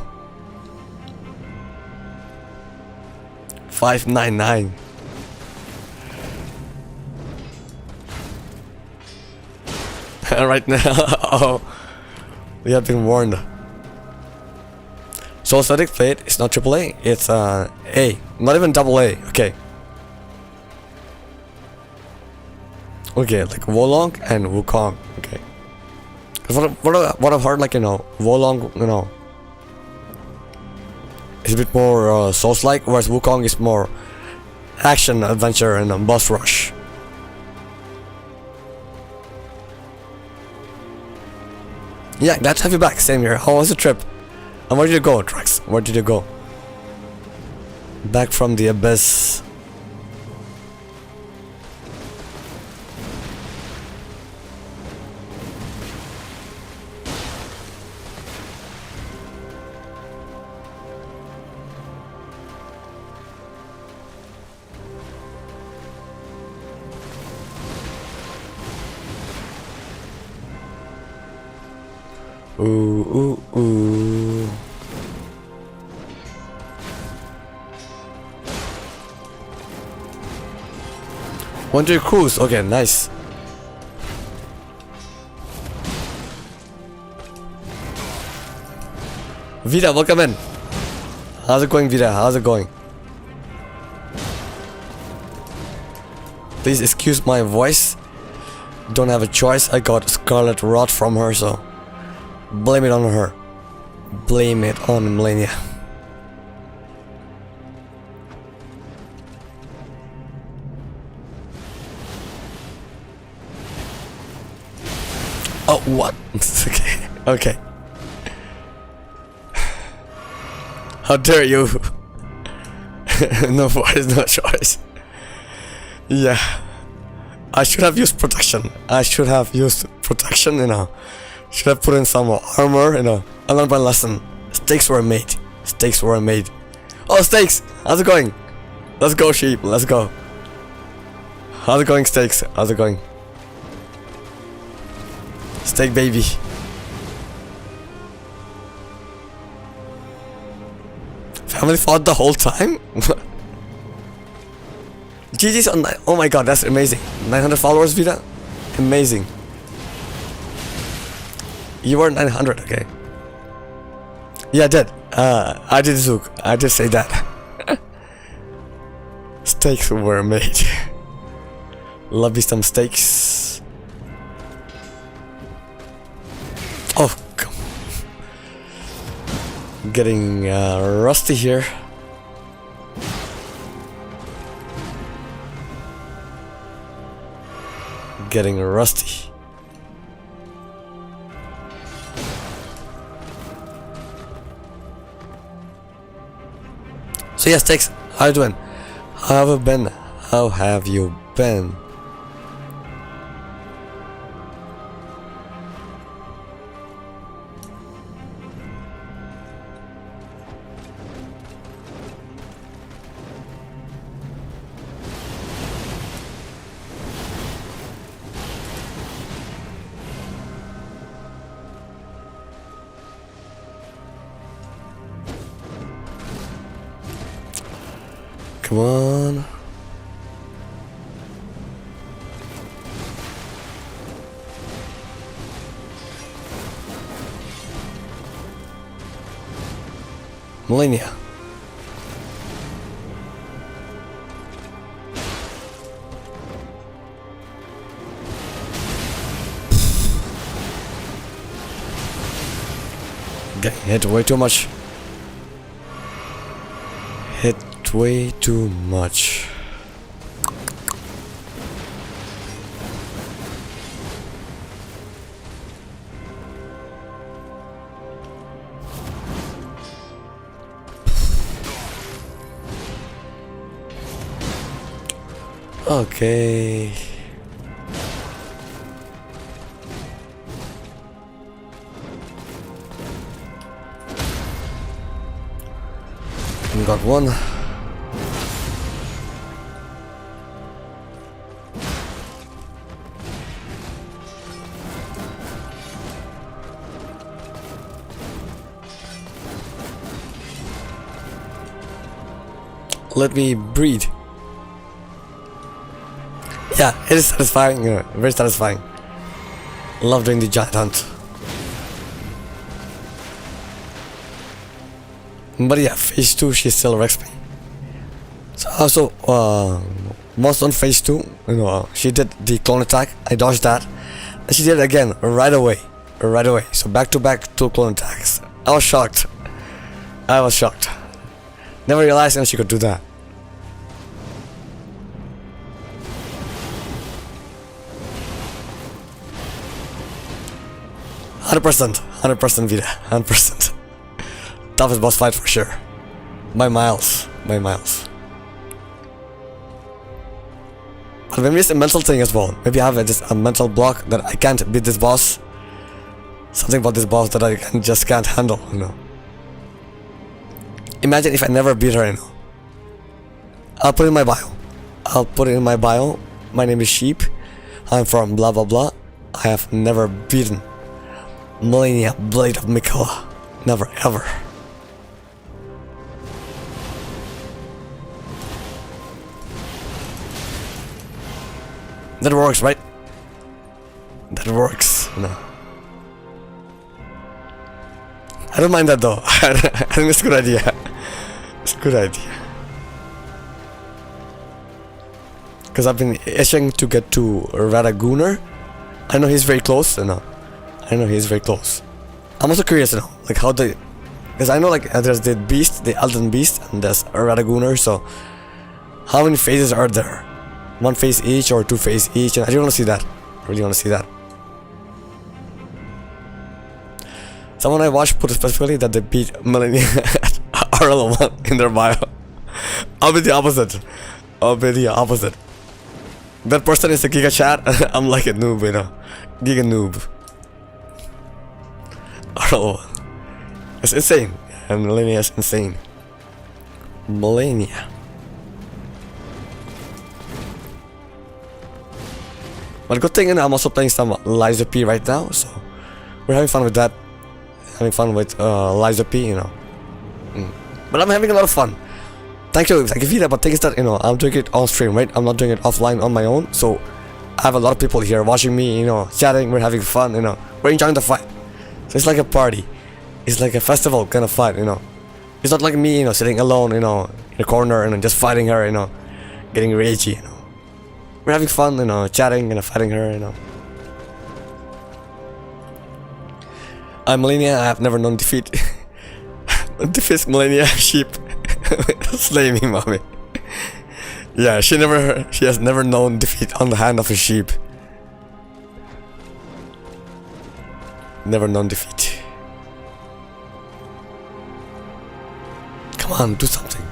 599. Right now, oh, we have been warned. Soul Static Fate is not AAA, it's A, not even AA. Okay. Okay, like Wolong and Wukong. Okay. What I've heard, like Wolong, is a bit more Souls-like, whereas Wukong is more action, adventure, and boss rush. Yeah, glad to have you back. Same here. How was the trip? And where did you go, Trax? Where did you go? Back from the abyss. Ooh. One-day cruise. Okay, nice. Vida, welcome in. How's it going, Vida? How's it going? Please excuse my voice. Don't have a choice. I got scarlet rot from her, so blame it on her. Blame it on Malenia. Oh, what? Okay. Okay. How dare you? No voice, no choice. Yeah. I should have used protection. Should have put in some armor, I learned my lesson. Stakes were made. Oh, Stakes! How's it going? Let's go, sheep. Let's go. How's it going, Stakes? How's it going? Steak baby. Family fought the whole time? GG's on 9. Oh my god, that's amazing. 900 followers, Vita? Amazing. You were 900, okay. Yeah, I did. I did Zook. I did say that. Steaks were made. Love me some steaks. Oh, come. Getting rusty here. Getting rusty. So yes, Tex, how you doing? How have you been? How have you been? Come on. Malenia. Getting hit way too much. Hit way too much. Okay. We got one. Let me breathe. Yeah, it is satisfying, very satisfying. Love doing the giant hunt. But yeah, phase 2 she still wrecks me. So also, once on phase 2, she did the clone attack, I dodged that. And she did it again, right away. So back to back 2 clone attacks. I was shocked. Never realized she could do that. $100% Vita, 100%. Toughest boss fight for sure. By miles. But maybe it's a mental thing as well. Maybe I have just a mental block that I can't beat this boss. Something about this boss that I just can't handle, Imagine if I never beat her, I'll put it in my bio. My name is Sheep. I'm from blah blah blah. I have never beaten Malenia, Blade of Mikola. Never ever. That works, right? That works, I don't mind that though. I think it's a good idea. It's a good idea. Because I've been itching to get to Radaguner. I know he's very close, I know he's very close. I'm also curious, like how the... Because I know like there's the beast, the Elden beast, and there's Radaguner, so... How many phases are there? 1 phase each or 2 phase each? And I really want to see that. Someone I watched put specifically that they beat Malenia at RL1 in their bio. I'll be the opposite. That person is a Giga chat. I'm like a noob, Giga noob. RL1. It's insane. And Malenia is insane. Malenia. But good thing, I'm also playing some Liza P right now, so we're having fun with that. Having fun with Liza P, But I'm having a lot of fun. Thank you Vita, but thing is that, I'm doing it on stream, right? I'm not doing it offline on my own, so I have a lot of people here watching me, chatting, we're having fun, we're enjoying the fight. So it's like a party. It's like a festival kind of fight, It's not like me, sitting alone, in a corner and just fighting her, getting ragey, you know. We're having fun, you know, chatting, you know, fighting her, you know. I'm Malenia, I have never known defeat. Defeat Malenia, sheep. Slay me, mommy. Yeah, she has never known defeat on the hand of a sheep. Never known defeat. Come on, do something.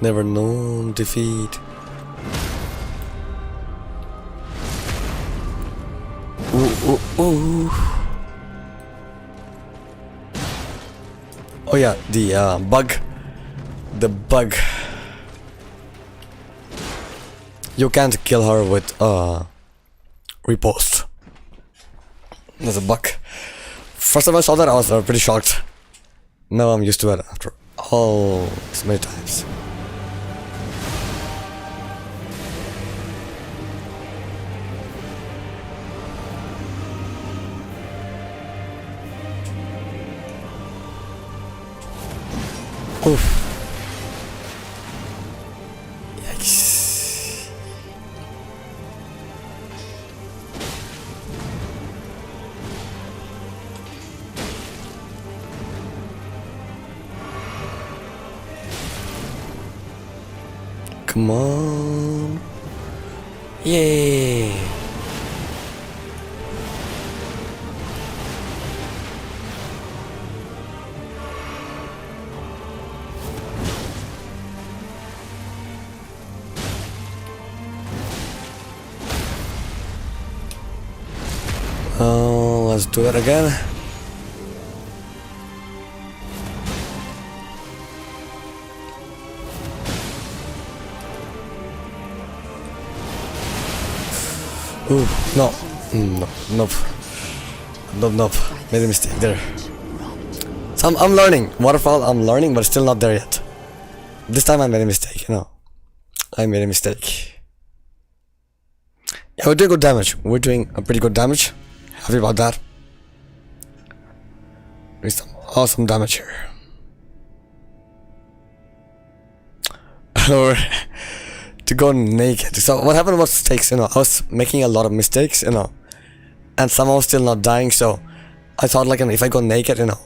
Never known defeat. Ooh, ooh, ooh. Oh yeah, the bug. The bug. You can't kill her with repost. There's a bug. First time I saw that, I was pretty shocked. Now I'm used to it after all so many times. Oof. Yikes. Come on. Yay. Let's do it again. Ooh, no. No, nope. Nope. Made a mistake there. So I'm learning. Waterfall, I'm learning, but still not there yet. This time I made a mistake, you know. I made a mistake. Yeah, we're doing good damage. We're doing a pretty good damage. Happy about that. There's some awesome damage here. To go naked. So what happened was mistakes, you know. I was making a lot of mistakes, you know, and somehow still not dying. So I thought, like, you know, if I go naked, you know,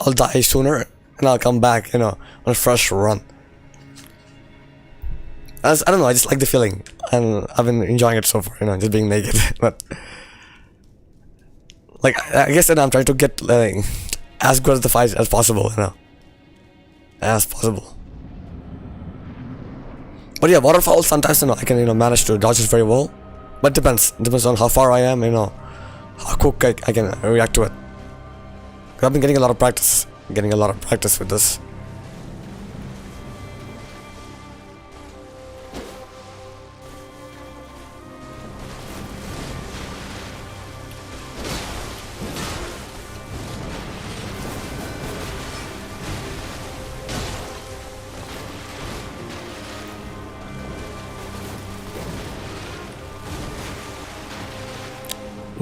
I'll die sooner and I'll come back, you know, on a fresh run. I don't know. I just like the feeling, and I've been enjoying it so far, you know, just being naked. But like, I guess, you know, I'm trying to get as good at the fight as possible, you know, as possible. But yeah, waterfalls sometimes, you know, I can, you know, manage to dodge it very well. But depends on how far I am, you know, how quick I can react to it. I've been getting a lot of practice with this.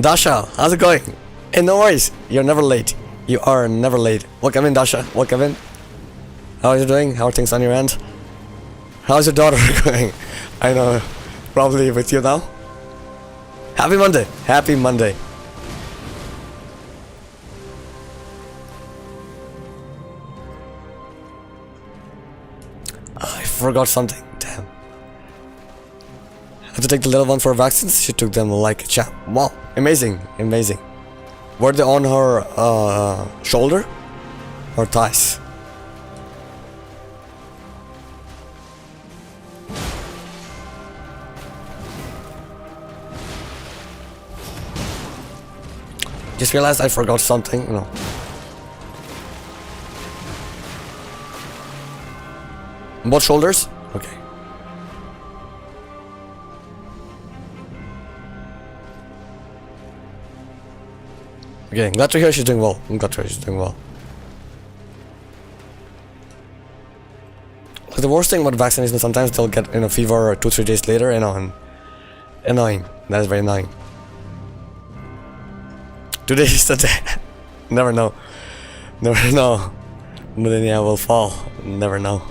Dasha, how's it going? Hey, no worries. You're never late. You are never late. Welcome in, Dasha. Welcome in. How are you doing? How are things on your end? How's your daughter going? I know, probably with you now. Happy Monday. Happy Monday. I forgot something. Damn. I have to take the little one for vaccines. She took them like a champ. Wow. Amazing. Amazing. Were they on her shoulder or thighs? Just realized I forgot something, you know. Both shoulders? Okay. Okay, glad to hear she's doing well. I'm glad to hear she's doing well. Like, the worst thing about vaccination is sometimes they'll get, you know, fever 2-3 days later, you know, and Annoying. That is very annoying. Today is the day. Never know. Never know. Malenia will fall. Never know.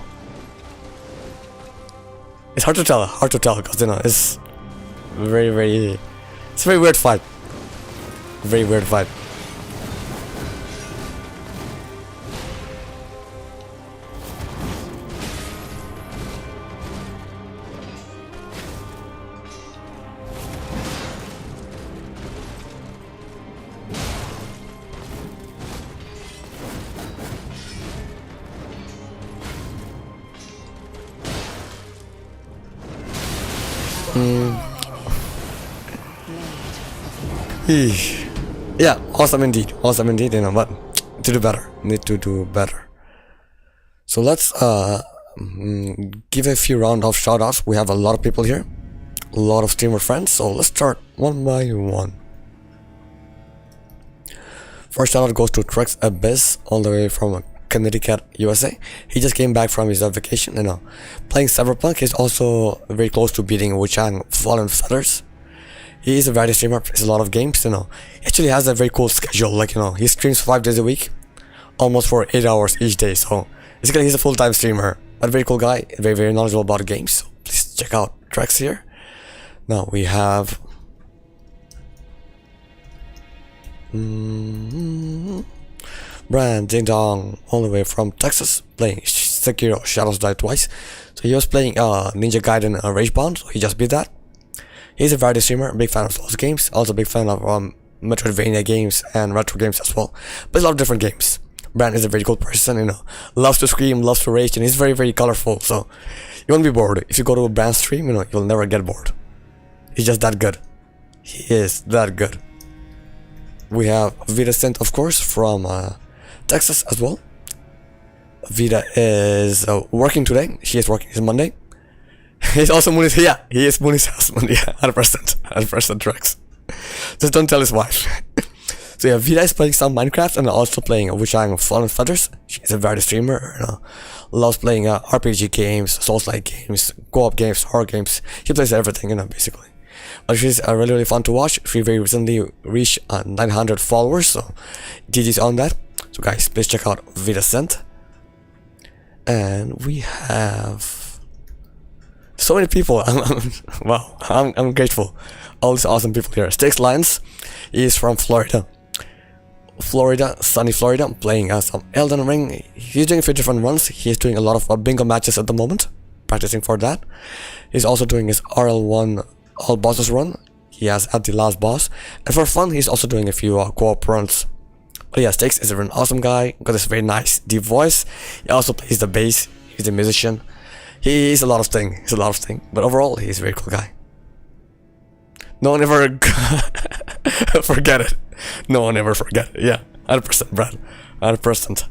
It's hard to tell because it's very it's a very weird fight. Very weird fight. Yeah, awesome indeed, but to do better, need to do better. So let's give a few round of shoutouts. We have a lot of people here, a lot of streamer friends, so let's start one by one. First shoutout goes to Trex Abyss, all the way from Connecticut, USA. He just came back from his vacation, playing Cyberpunk. He's also very close to beating Wuchang Fallen Feathers. He is a variety streamer, plays a lot of games, He actually has a very cool schedule, he streams 5 days a week, almost for 8 hours each day, so basically he's a full-time streamer, but a very cool guy, very knowledgeable about games, so please check out Trex here. Now we have Brand Ding Dong, all the way from Texas, playing Sekiro Shadows Die Twice. So he was playing Ninja Gaiden Ragebound, so he just beat that. He's a variety streamer, big fan of Souls games, also big fan of Metroidvania games and retro games as well, but a lot of different games. Brand is a very cool person, loves to scream, loves to rage, and he's very colorful, so you won't be bored. If you go to a Brand stream, you'll never get bored. He's just that good. He is that good. We have Vita Sent, of course, from Texas as well. Vita is working today. She is working. It's Monday. He's also Mooney's. Yeah, he is Mooney's husband. Yeah, 100% Trex. Just don't tell his wife. So yeah, Vita is playing some Minecraft and also playing Wuchang Fallen Feathers. She's a variety streamer. Loves playing RPG games, Souls-like games, co-op games, horror games. She plays everything, basically. But she's really fun to watch. She very recently reached 900 followers, so GG's on that. So guys, please check out Vita Sent. And we have so many people. Wow, I'm grateful. All these awesome people here. Stakes Lions is from Florida, sunny Florida, playing some Elden Ring. He's doing a few different runs. He's doing a lot of bingo matches at the moment, practicing for that. He's also doing his RL1 all bosses run. He has at the last boss, and for fun he's also doing a few co-op runs. But yeah, Stakes is an awesome guy, got this very nice deep voice. He also plays the bass. He's a musician. He's a lot of things. But overall, he's a very cool guy. No one ever forget it. No one ever forget it. Yeah, 100%, Brad. 100%.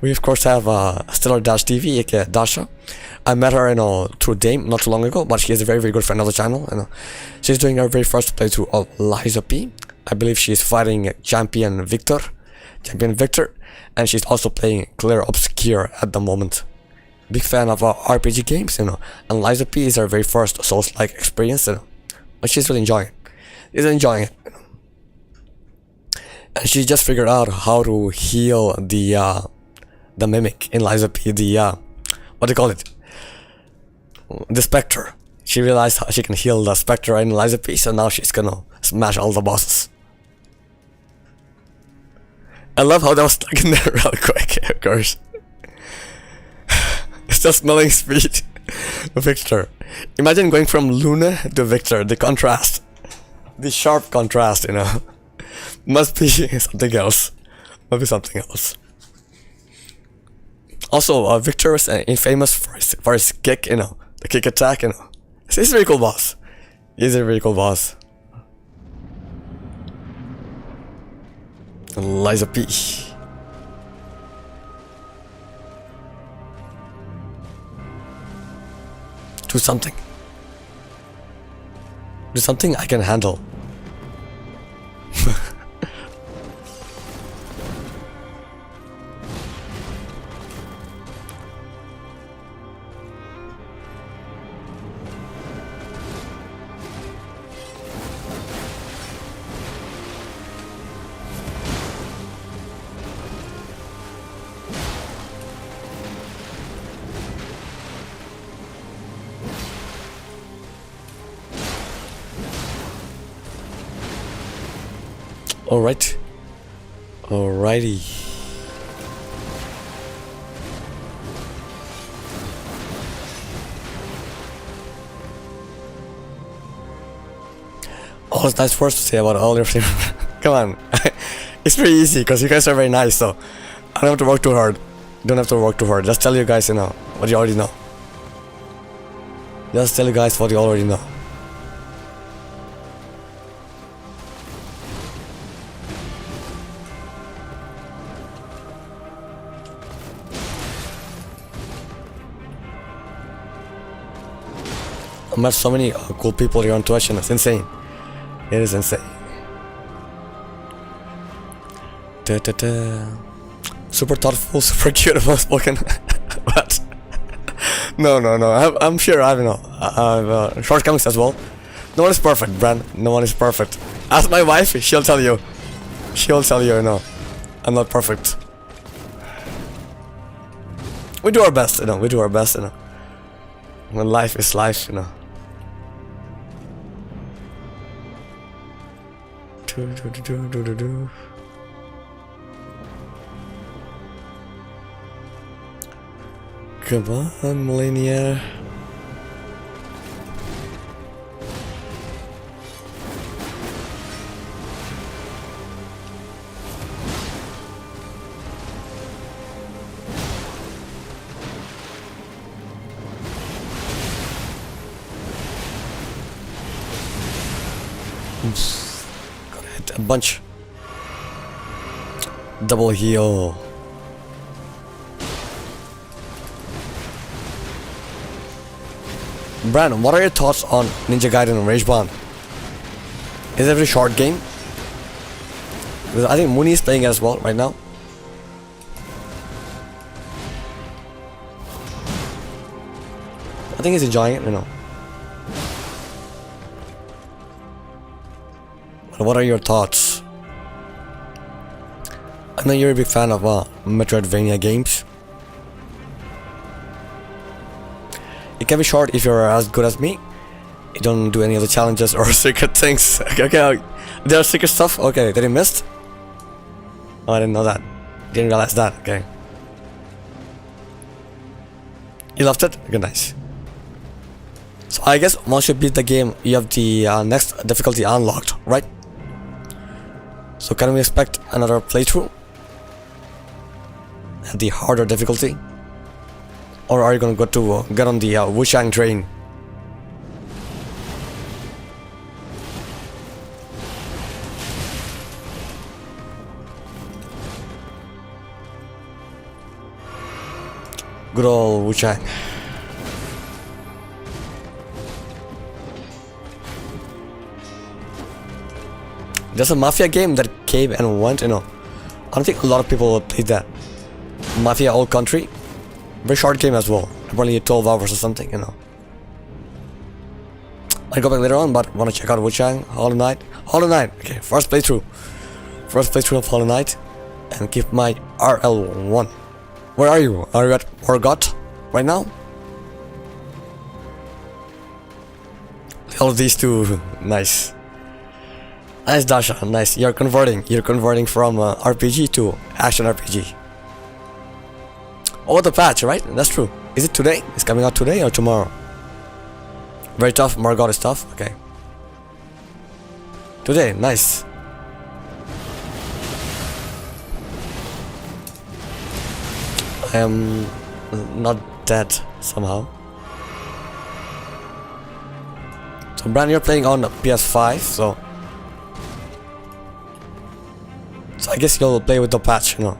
We of course have Stellar Dash TV, aka Dasha. I met her, through Dame not too long ago, but she is a very good friend of the channel. She's doing her very first playthrough of Liza P. I believe she's fighting Champion Victor, and she's also playing Claire Obscure at the moment. Big fan of RPG games, and Liza P is her very first Souls-like experience, but she's really enjoying it. And she just figured out how to heal the mimic in Liza P, what do you call it? The Spectre. She realized how she can heal the Spectre in Liza P, so now she's gonna smash all the bosses. I love how that was stuck in there real quick, of course. Still smelling speed. Victor. Imagine going from Luna to Victor, the contrast. The sharp contrast, Must be something else. Also, Victor is infamous for his kick, the kick attack, He's a very cool boss. Liza P. Do something. I can handle. Alright. Alrighty. All that's nice words to say about all your team. Come on. It's pretty easy because you guys are very nice, so I don't have to work too hard. Don't have to work too hard. Just tell you guys, what you already know. Just tell you guys what you already know. I met so many cool people here on Twitch, and it's insane. It is insane. Super thoughtful, super cute, well spoken. What? No. I'm sure I have shortcomings as well. No one is perfect, Brand. No one is perfect. Ask my wife, she'll tell you. I'm not perfect. We do our best, we do our best, When life is life, Come on, Malenia. Oops. Gotta hit a bunch. Double heal. Brandon, what are your thoughts on Ninja Gaiden and Rage Bond? Is it a very short game? Because I think Mooney is playing as well right now. I think he's enjoying it, But what are your thoughts? I know you're a big fan of Metroidvania games. It can be short if you're as good as me. You don't do any of the challenges or secret things. Okay, there are secret stuff. Okay, that you missed. Oh, I didn't know that. Didn't realize that. Okay. You loved it? Okay, nice. So I guess once you beat the game, you have the next difficulty unlocked, right? So can we expect another playthrough at the harder difficulty? Or are you gonna go to get on the Wushang train? Good old Wushang. There's a Mafia game that came and went, I don't think a lot of people played that. Mafia Old Country. Very short game as well. Probably 12 hours or something, I'll go back later on, but wanna check out Wuchang, Hollow Knight. Hollow Knight, okay, first playthrough. First playthrough of Hollow Knight. And keep my RL1. Where are you? Are you at Morgoth right now? All of these two, nice. Nice, Dasha, nice. You're converting from RPG to action RPG. Oh, the patch, right? That's true. Is it today? It's coming out today or tomorrow? Very tough. Morgoth is tough. Okay. Today, nice. I am not dead somehow. So, Brand, you're playing on PS5, so I guess you'll play with the patch, So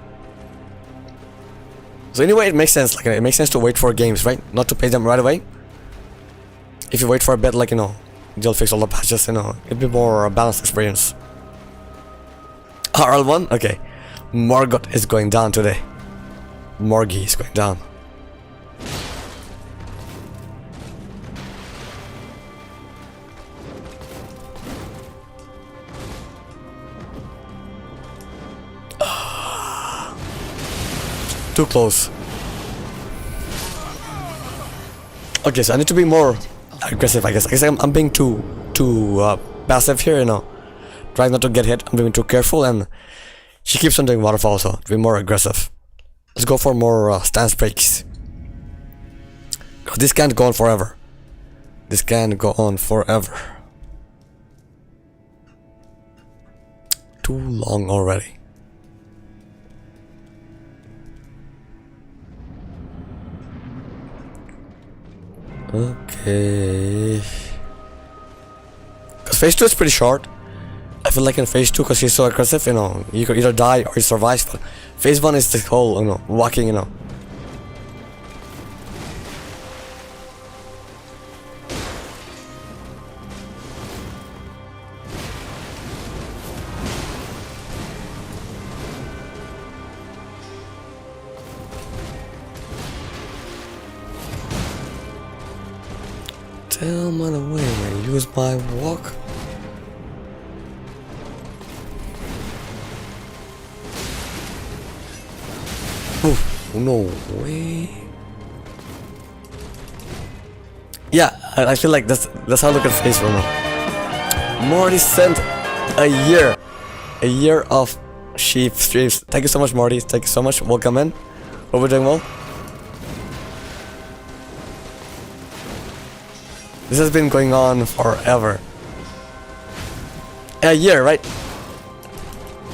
anyway, it makes sense. It makes sense to wait for games, right? Not to play them right away. If you wait for a bit, they'll fix all the patches. It'll be more a balanced experience. RL1, okay. Morgoth is going down today. Morgie is going down. Too close. Okay, so I need to be more aggressive, I guess. I'm being too passive here, trying not to get hit. I'm being too careful, and she keeps on doing waterfall, so to be more aggressive. Let's go for more stance breaks. This can't go on forever. This can't go on forever. Too long already. Okay. Because phase 2 is pretty short. I feel like in phase 2, because she's so aggressive, you know, you could either die or you survive. But phase 1 is the whole, you know, walking, you know. Tell me the way I use my walk. Oof, no way. Yeah, I feel like that's how I look at phase 1 now. Morty sent a year of sheep streams. Thank you so much, Morty. Thank you so much. Welcome in. Hope we're doing well. This has been going on forever. A year, right?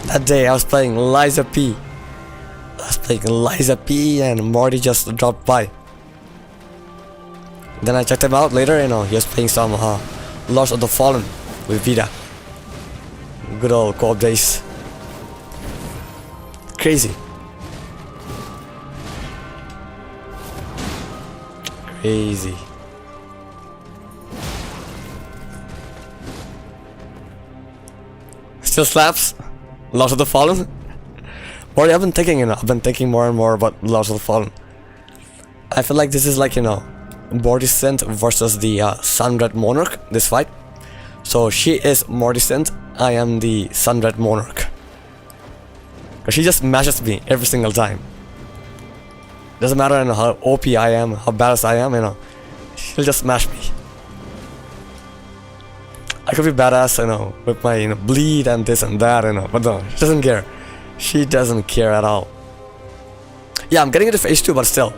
That day I was playing Liza P. And Morty just dropped by. Then I checked him out later, you know, he was playing some Lords of the Fallen with Vita. Good old co-op days. Crazy. Crazy. Still slaps? Lords of the Fallen? Or I've been thinking, you know, I've been thinking more and more about Lords of the Fallen. I feel like this is like, you know, Mortisent versus the Sun Red Monarch, this fight. So she is Mortisent, I am the Sun Red Monarch. Cause she just mashes me every single time. Doesn't matter, you know, how OP I am, how badass I am, you know, she'll just smash me. I could be badass, you know, with my, you know, bleed and this and that, you know, but no, she doesn't care. She doesn't care at all. Yeah, I'm getting into phase 2, but still.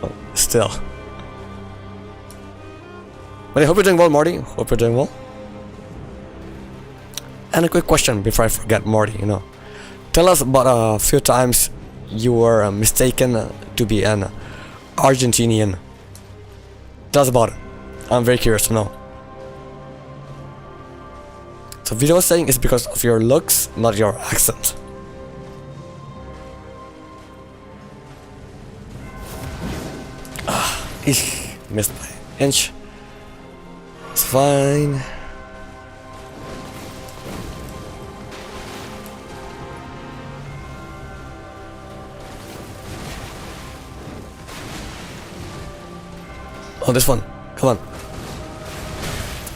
But I hope you're doing well, Morty. Hope you're doing well. And a quick question before I forget, Morty, you know. Tell us about a few times you were mistaken to be an Argentinian. Tell us about it. I'm very curious to know. So Vito was saying it's because of your looks, not your accent. Missed by an inch. It's fine. Oh, this one. Come on.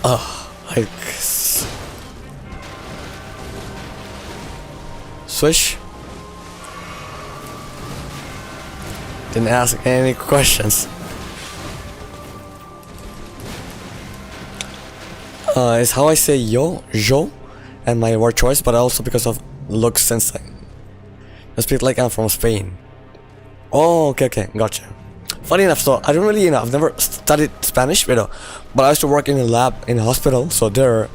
I swish. Didn't ask any questions. Is how I say yo, and my word choice, but also because of looks since I speak like I'm from Spain. Oh, okay, gotcha. Funny enough, so I don't really, you know, I've never studied Spanish, you know, but I used to work in a lab in a hospital, so there,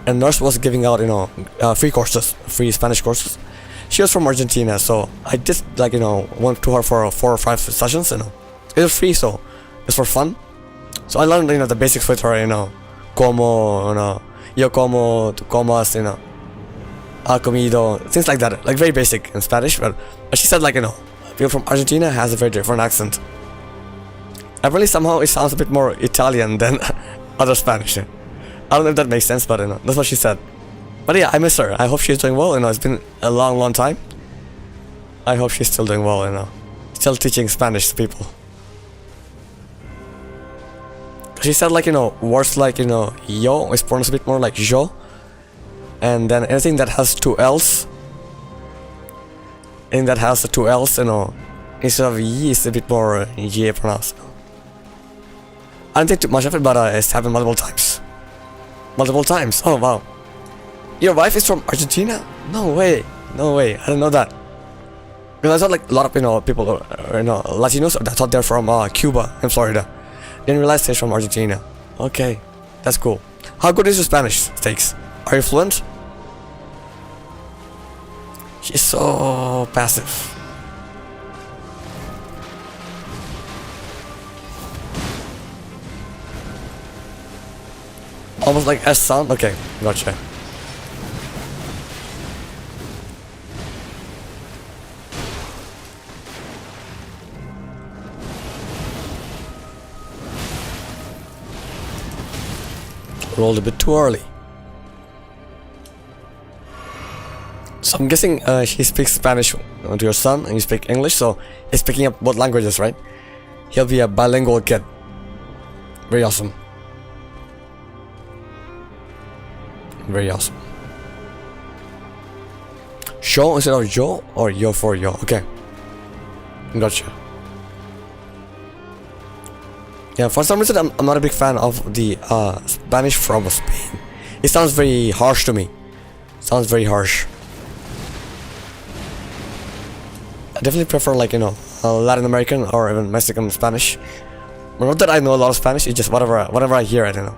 a nurse was giving out, you know, free Spanish courses. She was from Argentina, so I just, like, you know, went to her for 4 or 5 sessions, you know. It was free, so it's for fun. So I learned, you know, the basics with her, you know, como, you know, yo como, tú comas, you know, ha comido, things like that, like very basic in Spanish. But she said, like, you know, people from Argentina has a very different accent. Apparently somehow it sounds a bit more Italian than other Spanish. I don't know if that makes sense, but you know, that's what she said. But yeah, I miss her. I hope she's doing well. You know, it's been a long time. I hope she's still doing well. You know, still teaching Spanish to people. She said, like, you know, words like, you know, yo is pronounced a bit more like yo, and then anything that has 2 L's, you know, instead of y is a bit more y pronounced. I don't think too much of it, but it's happened multiple times. Oh wow. Your wife is from Argentina? No way. No way. I didn't know that. Because I thought like a lot of people, Latinos. I thought they're from Cuba and Florida. Didn't realize they're from Argentina. Okay, that's cool. How good is your Spanish, Stakes? Are you fluent? She's so passive. Almost like S sound? Okay, gotcha. Rolled a bit too early. So I'm guessing she speaks Spanish to your son and you speak English, so he's picking up both languages, right? He'll be a bilingual kid. Very awesome. Very awesome. Show instead of Joe or yo for yo. Okay. Gotcha. Yeah, for some reason I'm not a big fan of the Spanish from Spain. It sounds very harsh to me. Sounds very harsh. I definitely prefer like Latin American or even Mexican Spanish. But not that I know a lot of Spanish. It's just whatever I hear, I don't know.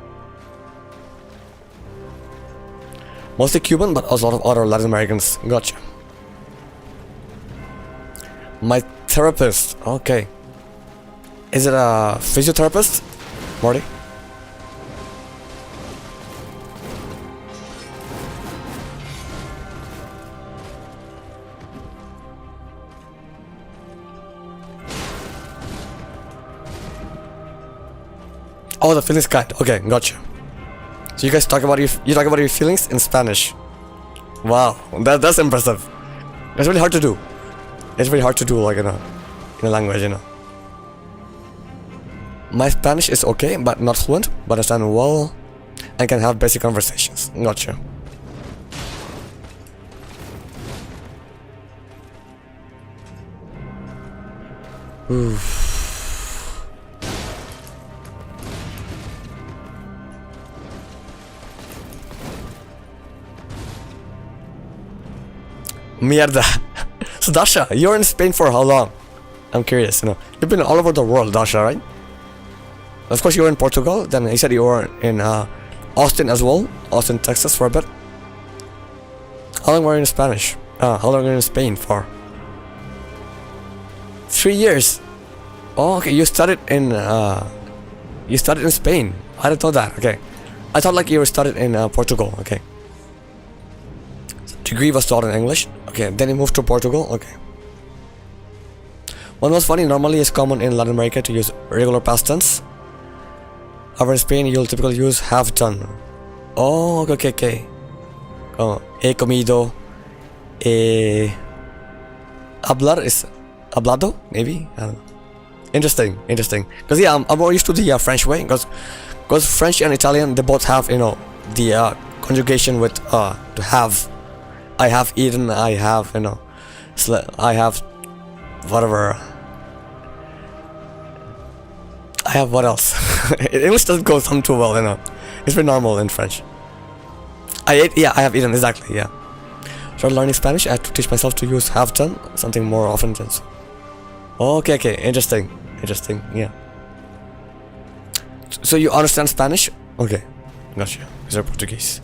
Mostly Cuban, but also a lot of other Latin Americans. Gotcha. My therapist. Okay. Is it a physiotherapist, Morty? Oh, the feelings kind. Okay, gotcha. So you guys talk about your feelings in Spanish. Wow, that's impressive. It's really hard to do. It's really hard to do, like in a language, My Spanish is okay, but not fluent, but I understand well and can have basic conversations. Gotcha. Oof. Mierda. So Dasha, you're in Spain for how long? I'm curious, You've been all over the world, Dasha, right? Of course you were in Portugal, then you said you were in Austin as well. Austin, Texas for a bit. How long were you in Spanish? How long were you in Spain for? 3 years. Oh, okay, you studied in Spain. I didn't know that, okay. I thought like you were studied in Portugal, okay. Degree was taught in English. Okay, then you moved to Portugal. Okay. One was funny. Normally, it's common in Latin America to use regular past tense. However, in Spain, you'll typically use have done. Oh, okay. Oh, he comido. Hablar is hablado, maybe. I don't know. Interesting. Because yeah, I'm more used to the French way. Because French and Italian, they both have the conjugation with to have. I have eaten, I have, I have whatever. I have what else? English doesn't go some too well, It's very normal in French. I ate, yeah, I have eaten, exactly, yeah. Started learning Spanish, I had to teach myself to use have done, something more often than so. Okay, interesting, yeah. So you understand Spanish? Okay, gotcha. These are Portuguese.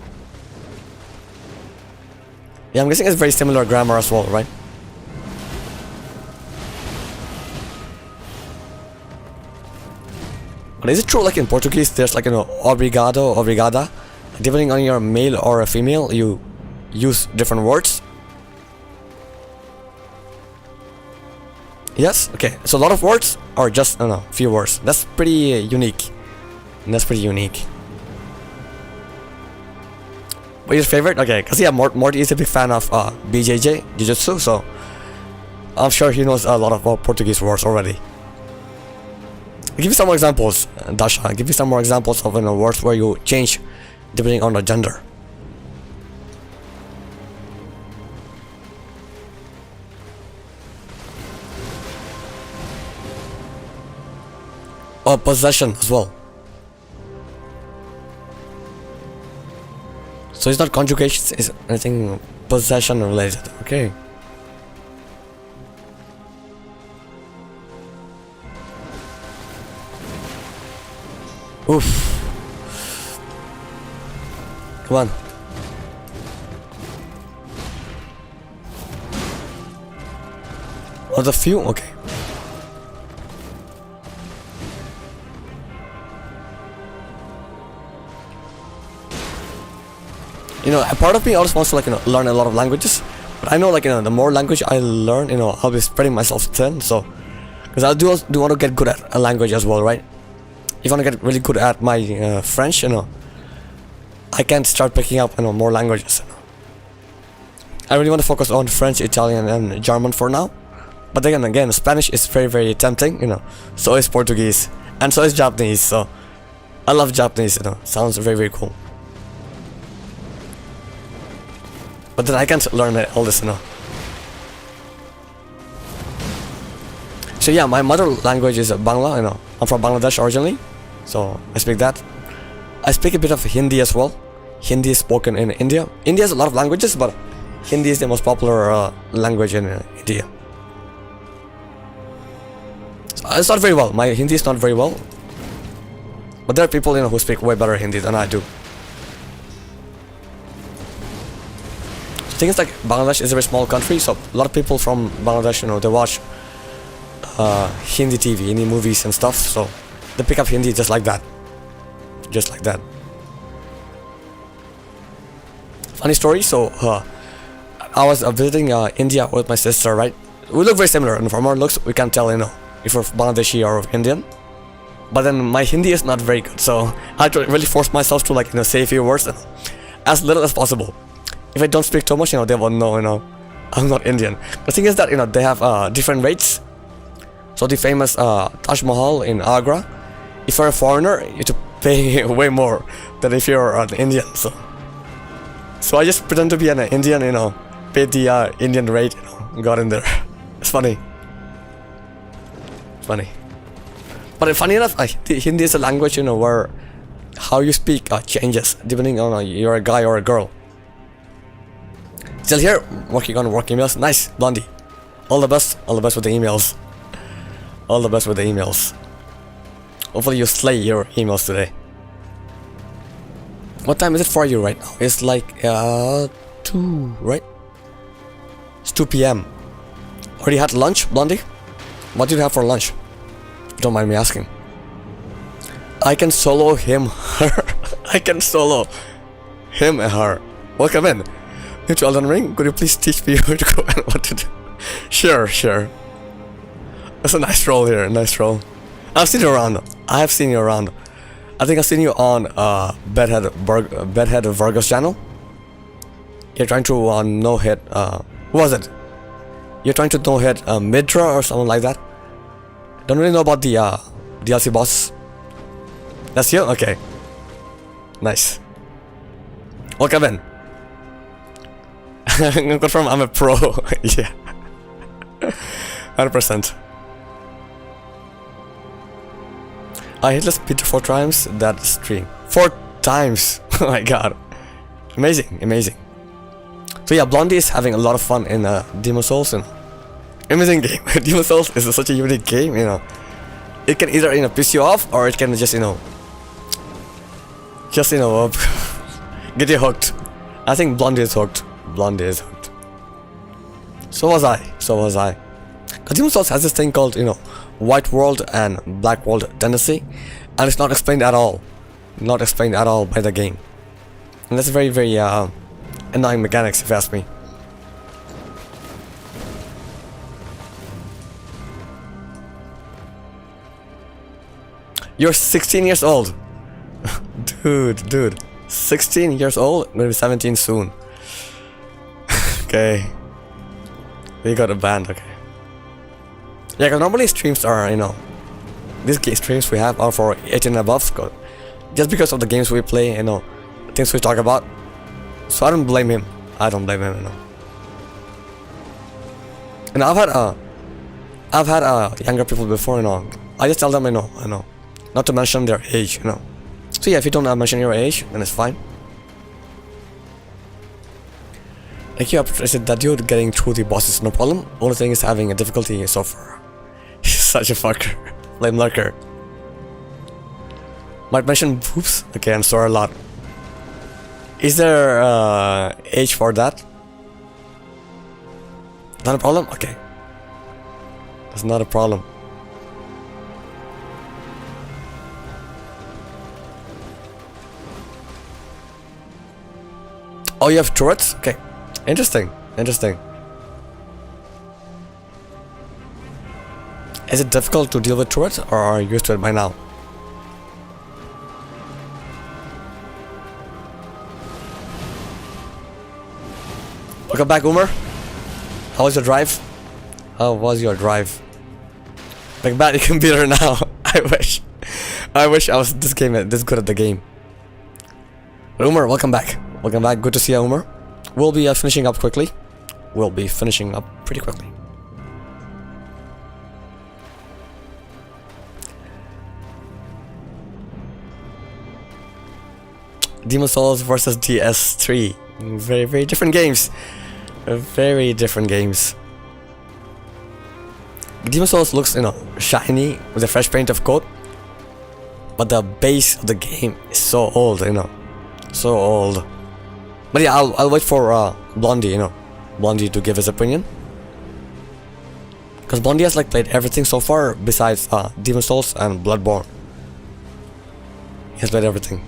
Yeah, I'm guessing it's very similar grammar as well, right? But is it true like in Portuguese there's like obrigado, obrigada? Depending on your male or a female, you use different words? Yes? Okay, so a lot of words or just, few words? That's pretty unique. What is your favorite? Okay, because yeah, Morty is a big fan of BJJ, Jiu-Jitsu, so I'm sure he knows a lot of Portuguese words already. Give me some more examples, Dasha. Give me some more examples of words where you change depending on the gender. Or possession as well. So it's not conjugation, it's anything possession related. Okay. Oof. Come on. Oh, the few? Okay. You know, a part of me always wants to, like, you know, learn a lot of languages. But I know, like, you know, the more language I learn, you know, I'll be spreading myself thin. So, because I do want to get good at a language as well, right? If I want to get really good at my French, you know, I can start picking up, you know, more languages. I really want to focus on French, Italian, and German for now. But then again, Spanish is very, very tempting, you know. So is Portuguese, and so is Japanese. So I love Japanese, you know. Sounds very, very cool. But then I can't learn all this, you know. So yeah, my mother language is Bangla, you know. I'm from Bangladesh originally, so I speak that. I speak a bit of Hindi as well. Hindi is spoken in India. India has a lot of languages, but Hindi is the most popular language in India. So it's not very well. My Hindi is not very well, but there are people, you know, who speak way better Hindi than I do. The thing is, like, Bangladesh is a very small country, so a lot of people from Bangladesh, you know, they watch Hindi TV, Hindi movies and stuff, so they pick up Hindi just like that. Just like that. Funny story, so I was visiting India with my sister, right? We look very similar, and from our looks, we can't tell, you know, if we're Bangladeshi or Indian. But then my Hindi is not very good, so I had to really force myself to, like, you know, say a few words, you know, as little as possible. If I don't speak too much, you know, they won't know, you know, I'm not Indian. The thing is that, you know, they have different rates. So the famous Taj Mahal in Agra, if you're a foreigner, you have to pay way more than if you're an Indian. So I just pretend to be an Indian, you know, paid the Indian rate, you know, got in there. It's funny. It's funny. But funny enough, Hindi is a language, you know, where how you speak changes depending on you're a guy or a girl. Still here, working on work emails. Nice, Blondie. All the best with the emails. All the best with the emails. Hopefully you slay your emails today. What time is it for you right now? It's like 2, right? It's 2 p.m. Already had lunch, Blondie? What did you have for lunch? Don't mind me asking. I can solo him, her. I can solo him and her. Welcome in. New to Elden Ring, could you please teach me where to go and what to do? Sure. That's a nice roll here, nice roll. I've seen you around. I have seen you around. I think I've seen you on Bedhead Vargas channel. You're trying to no-hit, who was it? You're trying to no-hit Midra or something like that. Don't really know about the DLC boss. That's you? Okay. Nice. Welcome in. I'm confirm I'm a pro. Yeah. 100%. I hit list Peter 4 times that stream. 4 times! Oh my god. Amazing. So yeah, Blondie is having a lot of fun in Demon Souls, and amazing game. Demon Souls is such a unique game, you know. It can either, you know, piss you off, or it can just, you know, get you hooked. I think Blondie is hooked. So was I. Because Demon Souls has this thing called, you know, white world and black world tendency, and it's not explained at all. Not explained at all by the game. And that's very, very annoying mechanics, if you ask me. You're 16 years old. Dude. 16 years old? I'm gonna be 17 soon. Okay. We got a band, okay. Yeah, because normally streams are, you know, these streams we have are for 18 and above, just because of the games we play, you know, things we talk about. So I don't blame him. You know. And I've had younger people before, you know. I just tell them, you know, not to mention their age, you know. So yeah, if you don't mention your age, then it's fine. Thank you, I appreciate that dude. Getting through the bosses, no problem. Only thing is having a difficulty so far. He's such a fucker. Flame lurker. Might mention boobs? Okay, I'm sorry a lot. Is there age for that? Not a problem? Okay. That's not a problem. Oh, you have turrets? Okay. Interesting. Interesting. Is it difficult to deal with turrets, or are you used to it by now? Welcome back, Umer. How was your drive? How was your drive? Like bad, you can beat her now. I wish I was this good at the game. But Umer, welcome back. Welcome back. Good to see you, Umer. We'll be finishing up quickly. We'll be finishing up pretty quickly. Demon Souls versus DS3. Very, very different games. Very different games. Demon Souls looks, shiny with a fresh paint of coat, but the base of the game is so old, so old. But yeah, I'll wait for Blondie, Blondie to give his opinion, because Blondie has played everything so far besides Demon Souls and Bloodborne. He has played everything.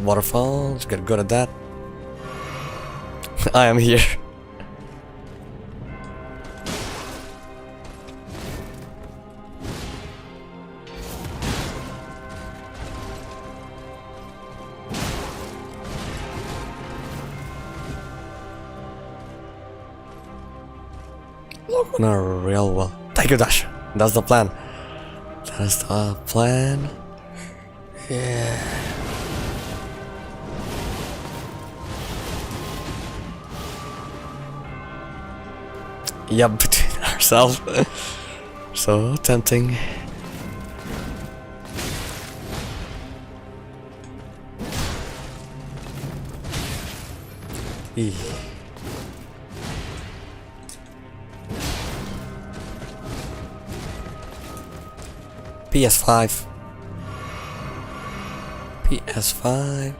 Waterfalls, get good at that. I am here. Look on a real well. Thank you, Dash. That's the plan. That's the plan. Yeah. Yep, between ourselves. So tempting. PS5. PS5.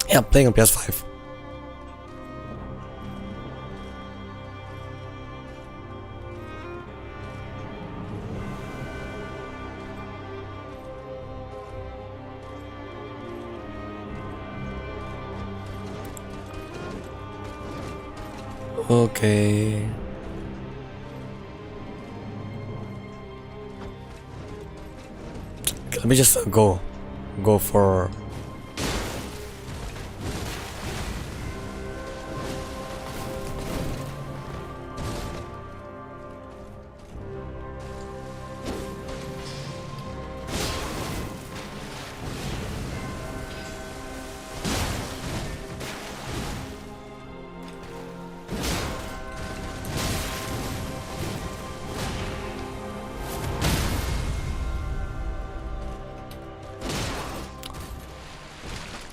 Yeah, I'm playing on PS5. Okay. Let me just go for.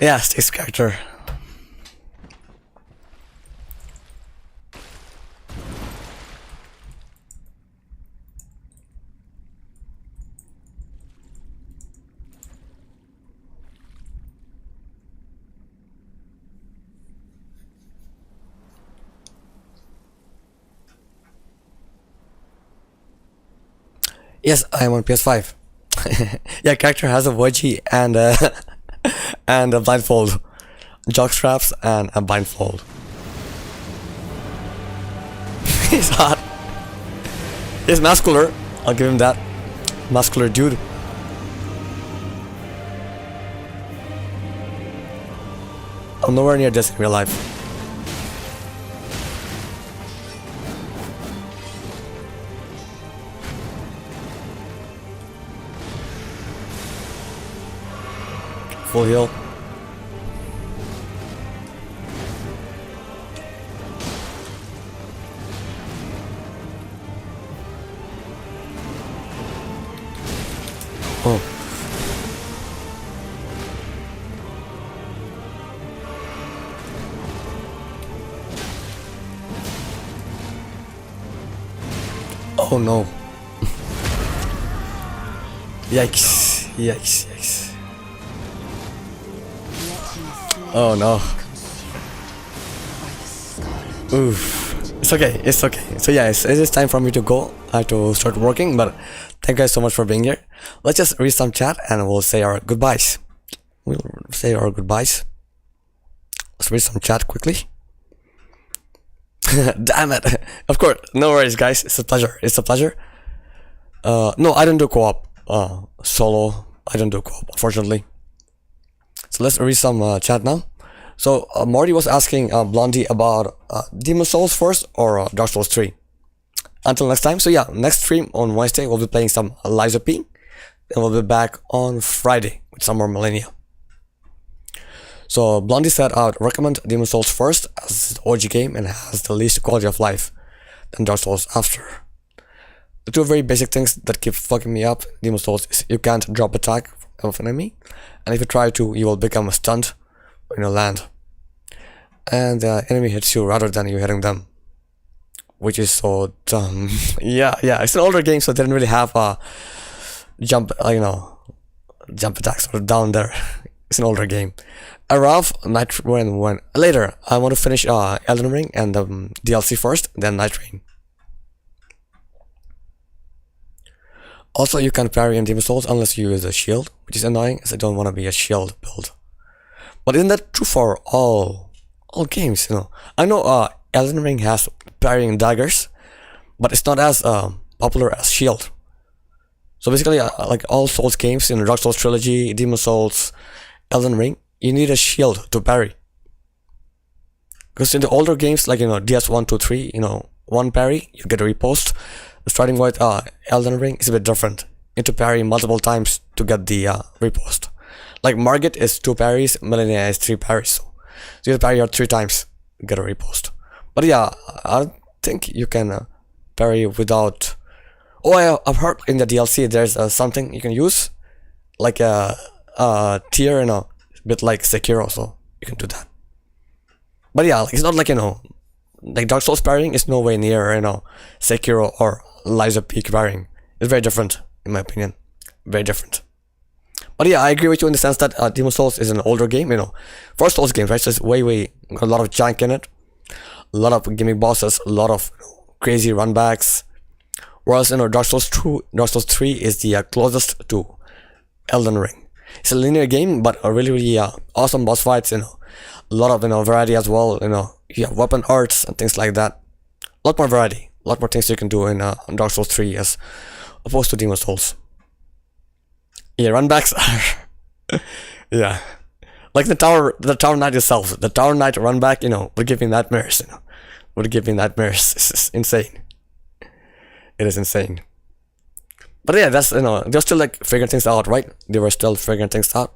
Yeah, Stace character. Yes, I am on PS5. Yeah, character has a wedgie and and a blindfold, jock straps and a blindfold. He's hot. He's muscular. I'll give him that. Muscular dude. I'm nowhere near this in real life. Full heal. Oh no. Yikes. Yikes. Yikes. Oh no. Oof. It's okay. It's okay. So yeah, it is time for me to go. I have to start working, but thank you guys so much for being here. Let's just read some chat and we'll say our goodbyes. Let's read some chat quickly. Damn it. Of course. No worries, guys. It's a pleasure. No, I don't do co-op. Solo. I don't do co-op, unfortunately. So let's read some chat now. So Morty was asking Blondie about Demon Souls first or Dark Souls 3. Until next time. So yeah, next stream on Wednesday we'll be playing some Liza P. And we'll be back on Friday with some more Malenia. So Blondie said I would recommend Demon Souls first as the OG game and has the least quality of life than Dark Souls after. The two very basic things that keep fucking me up Demon Souls is you can't drop attack of an enemy, and if you try to you will become stunned when you land. And the enemy hits you rather than you hitting them. Which is so dumb. yeah, it's an older game so they didn't really have jump attacks or down there. It's an older game. Around Night when later I want to finish Elden Ring and the DLC first, then Night Rain. Also, you can't parry in Demon Souls unless you use a shield, which is annoying as I don't want to be a shield build. But isn't that true for all games? I know Elden Ring has parrying daggers, but it's not as popular as shield. So basically, like all Souls games in Dark Souls Trilogy, Demon Souls, Elden Ring, you need a shield to parry. Because in the older games, like DS 1, 2, 3, one parry, you get a riposte. Starting with Elden Ring is a bit different. You need to parry multiple times to get the riposte. Like Margit is 2 parries, Malenia is 3 parries. So you have to parry 3 times to get a riposte. But yeah, I think you can parry without... Oh, I've heard in the DLC there's something you can use. Like a tier, a bit like Sekiro, so you can do that. But yeah, it's not like, like Dark Souls parrying is no way near, Sekiro or Liza Peak parrying. It's very different, in my opinion. Very different. But yeah, I agree with you in the sense that Demon Souls is an older game, For Souls games, right? So it's way, got a lot of jank in it. A lot of gimmick bosses, a lot of crazy runbacks. Whereas, Dark Souls 3 is the closest to Elden Ring. It's a linear game, but a really awesome boss fights, a lot of, variety as well, you have weapon arts and things like that. A lot more variety, a lot more things you can do in Dark Souls 3 as opposed to Demon Souls. Yeah, runbacks are, yeah. Like the Tower Knight itself, the Tower Knight runback, would give me nightmares, Would give me nightmares. It's insane. It is insane. But yeah, that's, they're still like figuring things out, right? They were still figuring things out.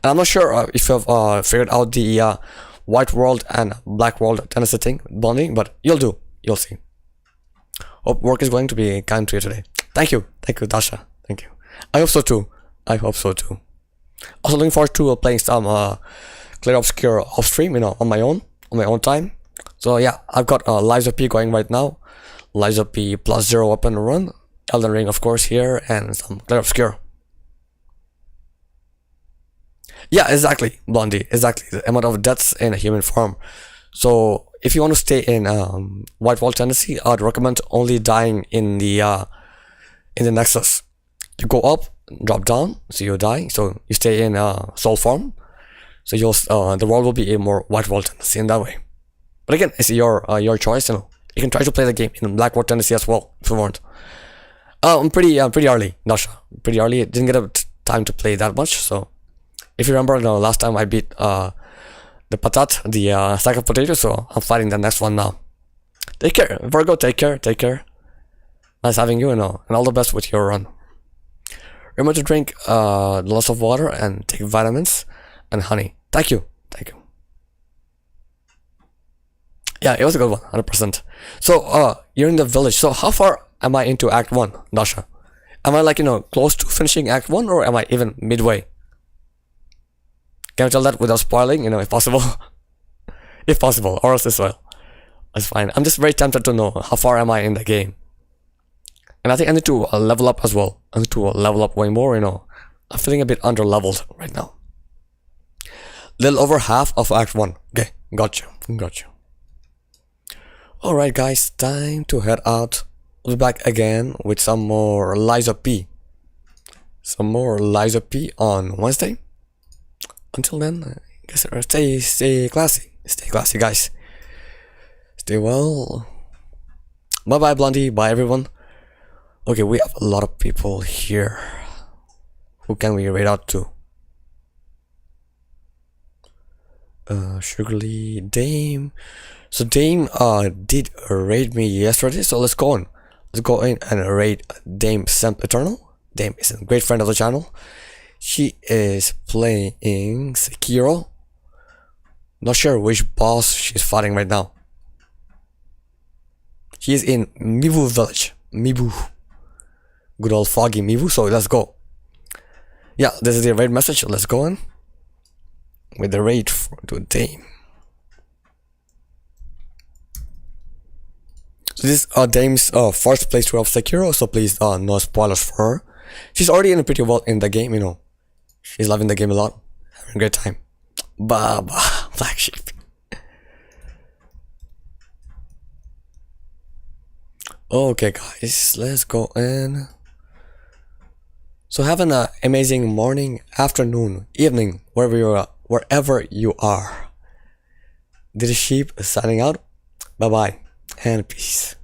And I'm not sure if you've figured out the white world and black world Tennessee thing, bonding, but you'll do. You'll see. Hope work is going to be kind to you today. Thank you, Dasha. Thank you. I hope so too. Also looking forward to playing some Clear Obscure off stream, on my own time. So yeah, I've got Liza P going right now. Liza P +0 weapon run. Elden Ring, of course, here, and some Clear Obscure. Yeah, exactly, Blondie. Exactly, the amount of deaths in a human form. So if you want to stay in White Wall, Tennessee, I'd recommend only dying in the Nexus. You go up, drop down, so you die. So you stay in soul form. So you'll the world will be a more White Wall, Tennessee in that way. But again, it's your choice. You can try to play the game in Black Wall, Tennessee as well if you want. I'm pretty early, Nasha. Pretty early. Didn't get a time to play that much. So if you remember, last time I beat the patat, the sack of potatoes. So I'm fighting the next one now. Take care, Virgo. Take care. Nice having you, and all the best with your run. Remember to drink lots of water and take vitamins and honey. Thank you. Yeah, it was a good one, 100%. So, you're in the village. So, how far am I into Act 1, Dasha? Am I like, close to finishing Act 1, or am I even midway? Can you tell that without spoiling, if possible? If possible, or else as well. That's fine. I'm just very tempted to know how far am I in the game. And I think I need to level up as well. I need to level up way more, you know. I'm feeling a bit under leveled right now. Little over half of Act 1. Okay, got you. Alright guys, time to head out. We'll be back again with some more Liza P. Some more Liza P on Wednesday. Until then, I guess stay classy. Stay classy, guys. Stay well. Bye bye, Blondie. Bye, everyone. Okay, we have a lot of people here. Who can we raid out to? Sugarly, Dame. So Dame did raid me yesterday, so let's go on. Let's go in and raid Dame Semp Eternal. Dame is a great friend of the channel. She is playing Sekiro. Not sure which boss she's fighting right now. She is in Mibu village. Mibu. Good old foggy Mibu, so let's go. Yeah, this is the raid message. Let's go in with the raid to Dame. So this is Dame's first playthrough of Sekiro, so please no spoilers for her. She's already in pretty well in the game, you know. She's loving the game a lot, having a great time. Baba, black sheep. Okay guys, let's go in. So have an amazing morning, afternoon, evening, wherever you are. This is Sheep signing out. Bye bye and peace.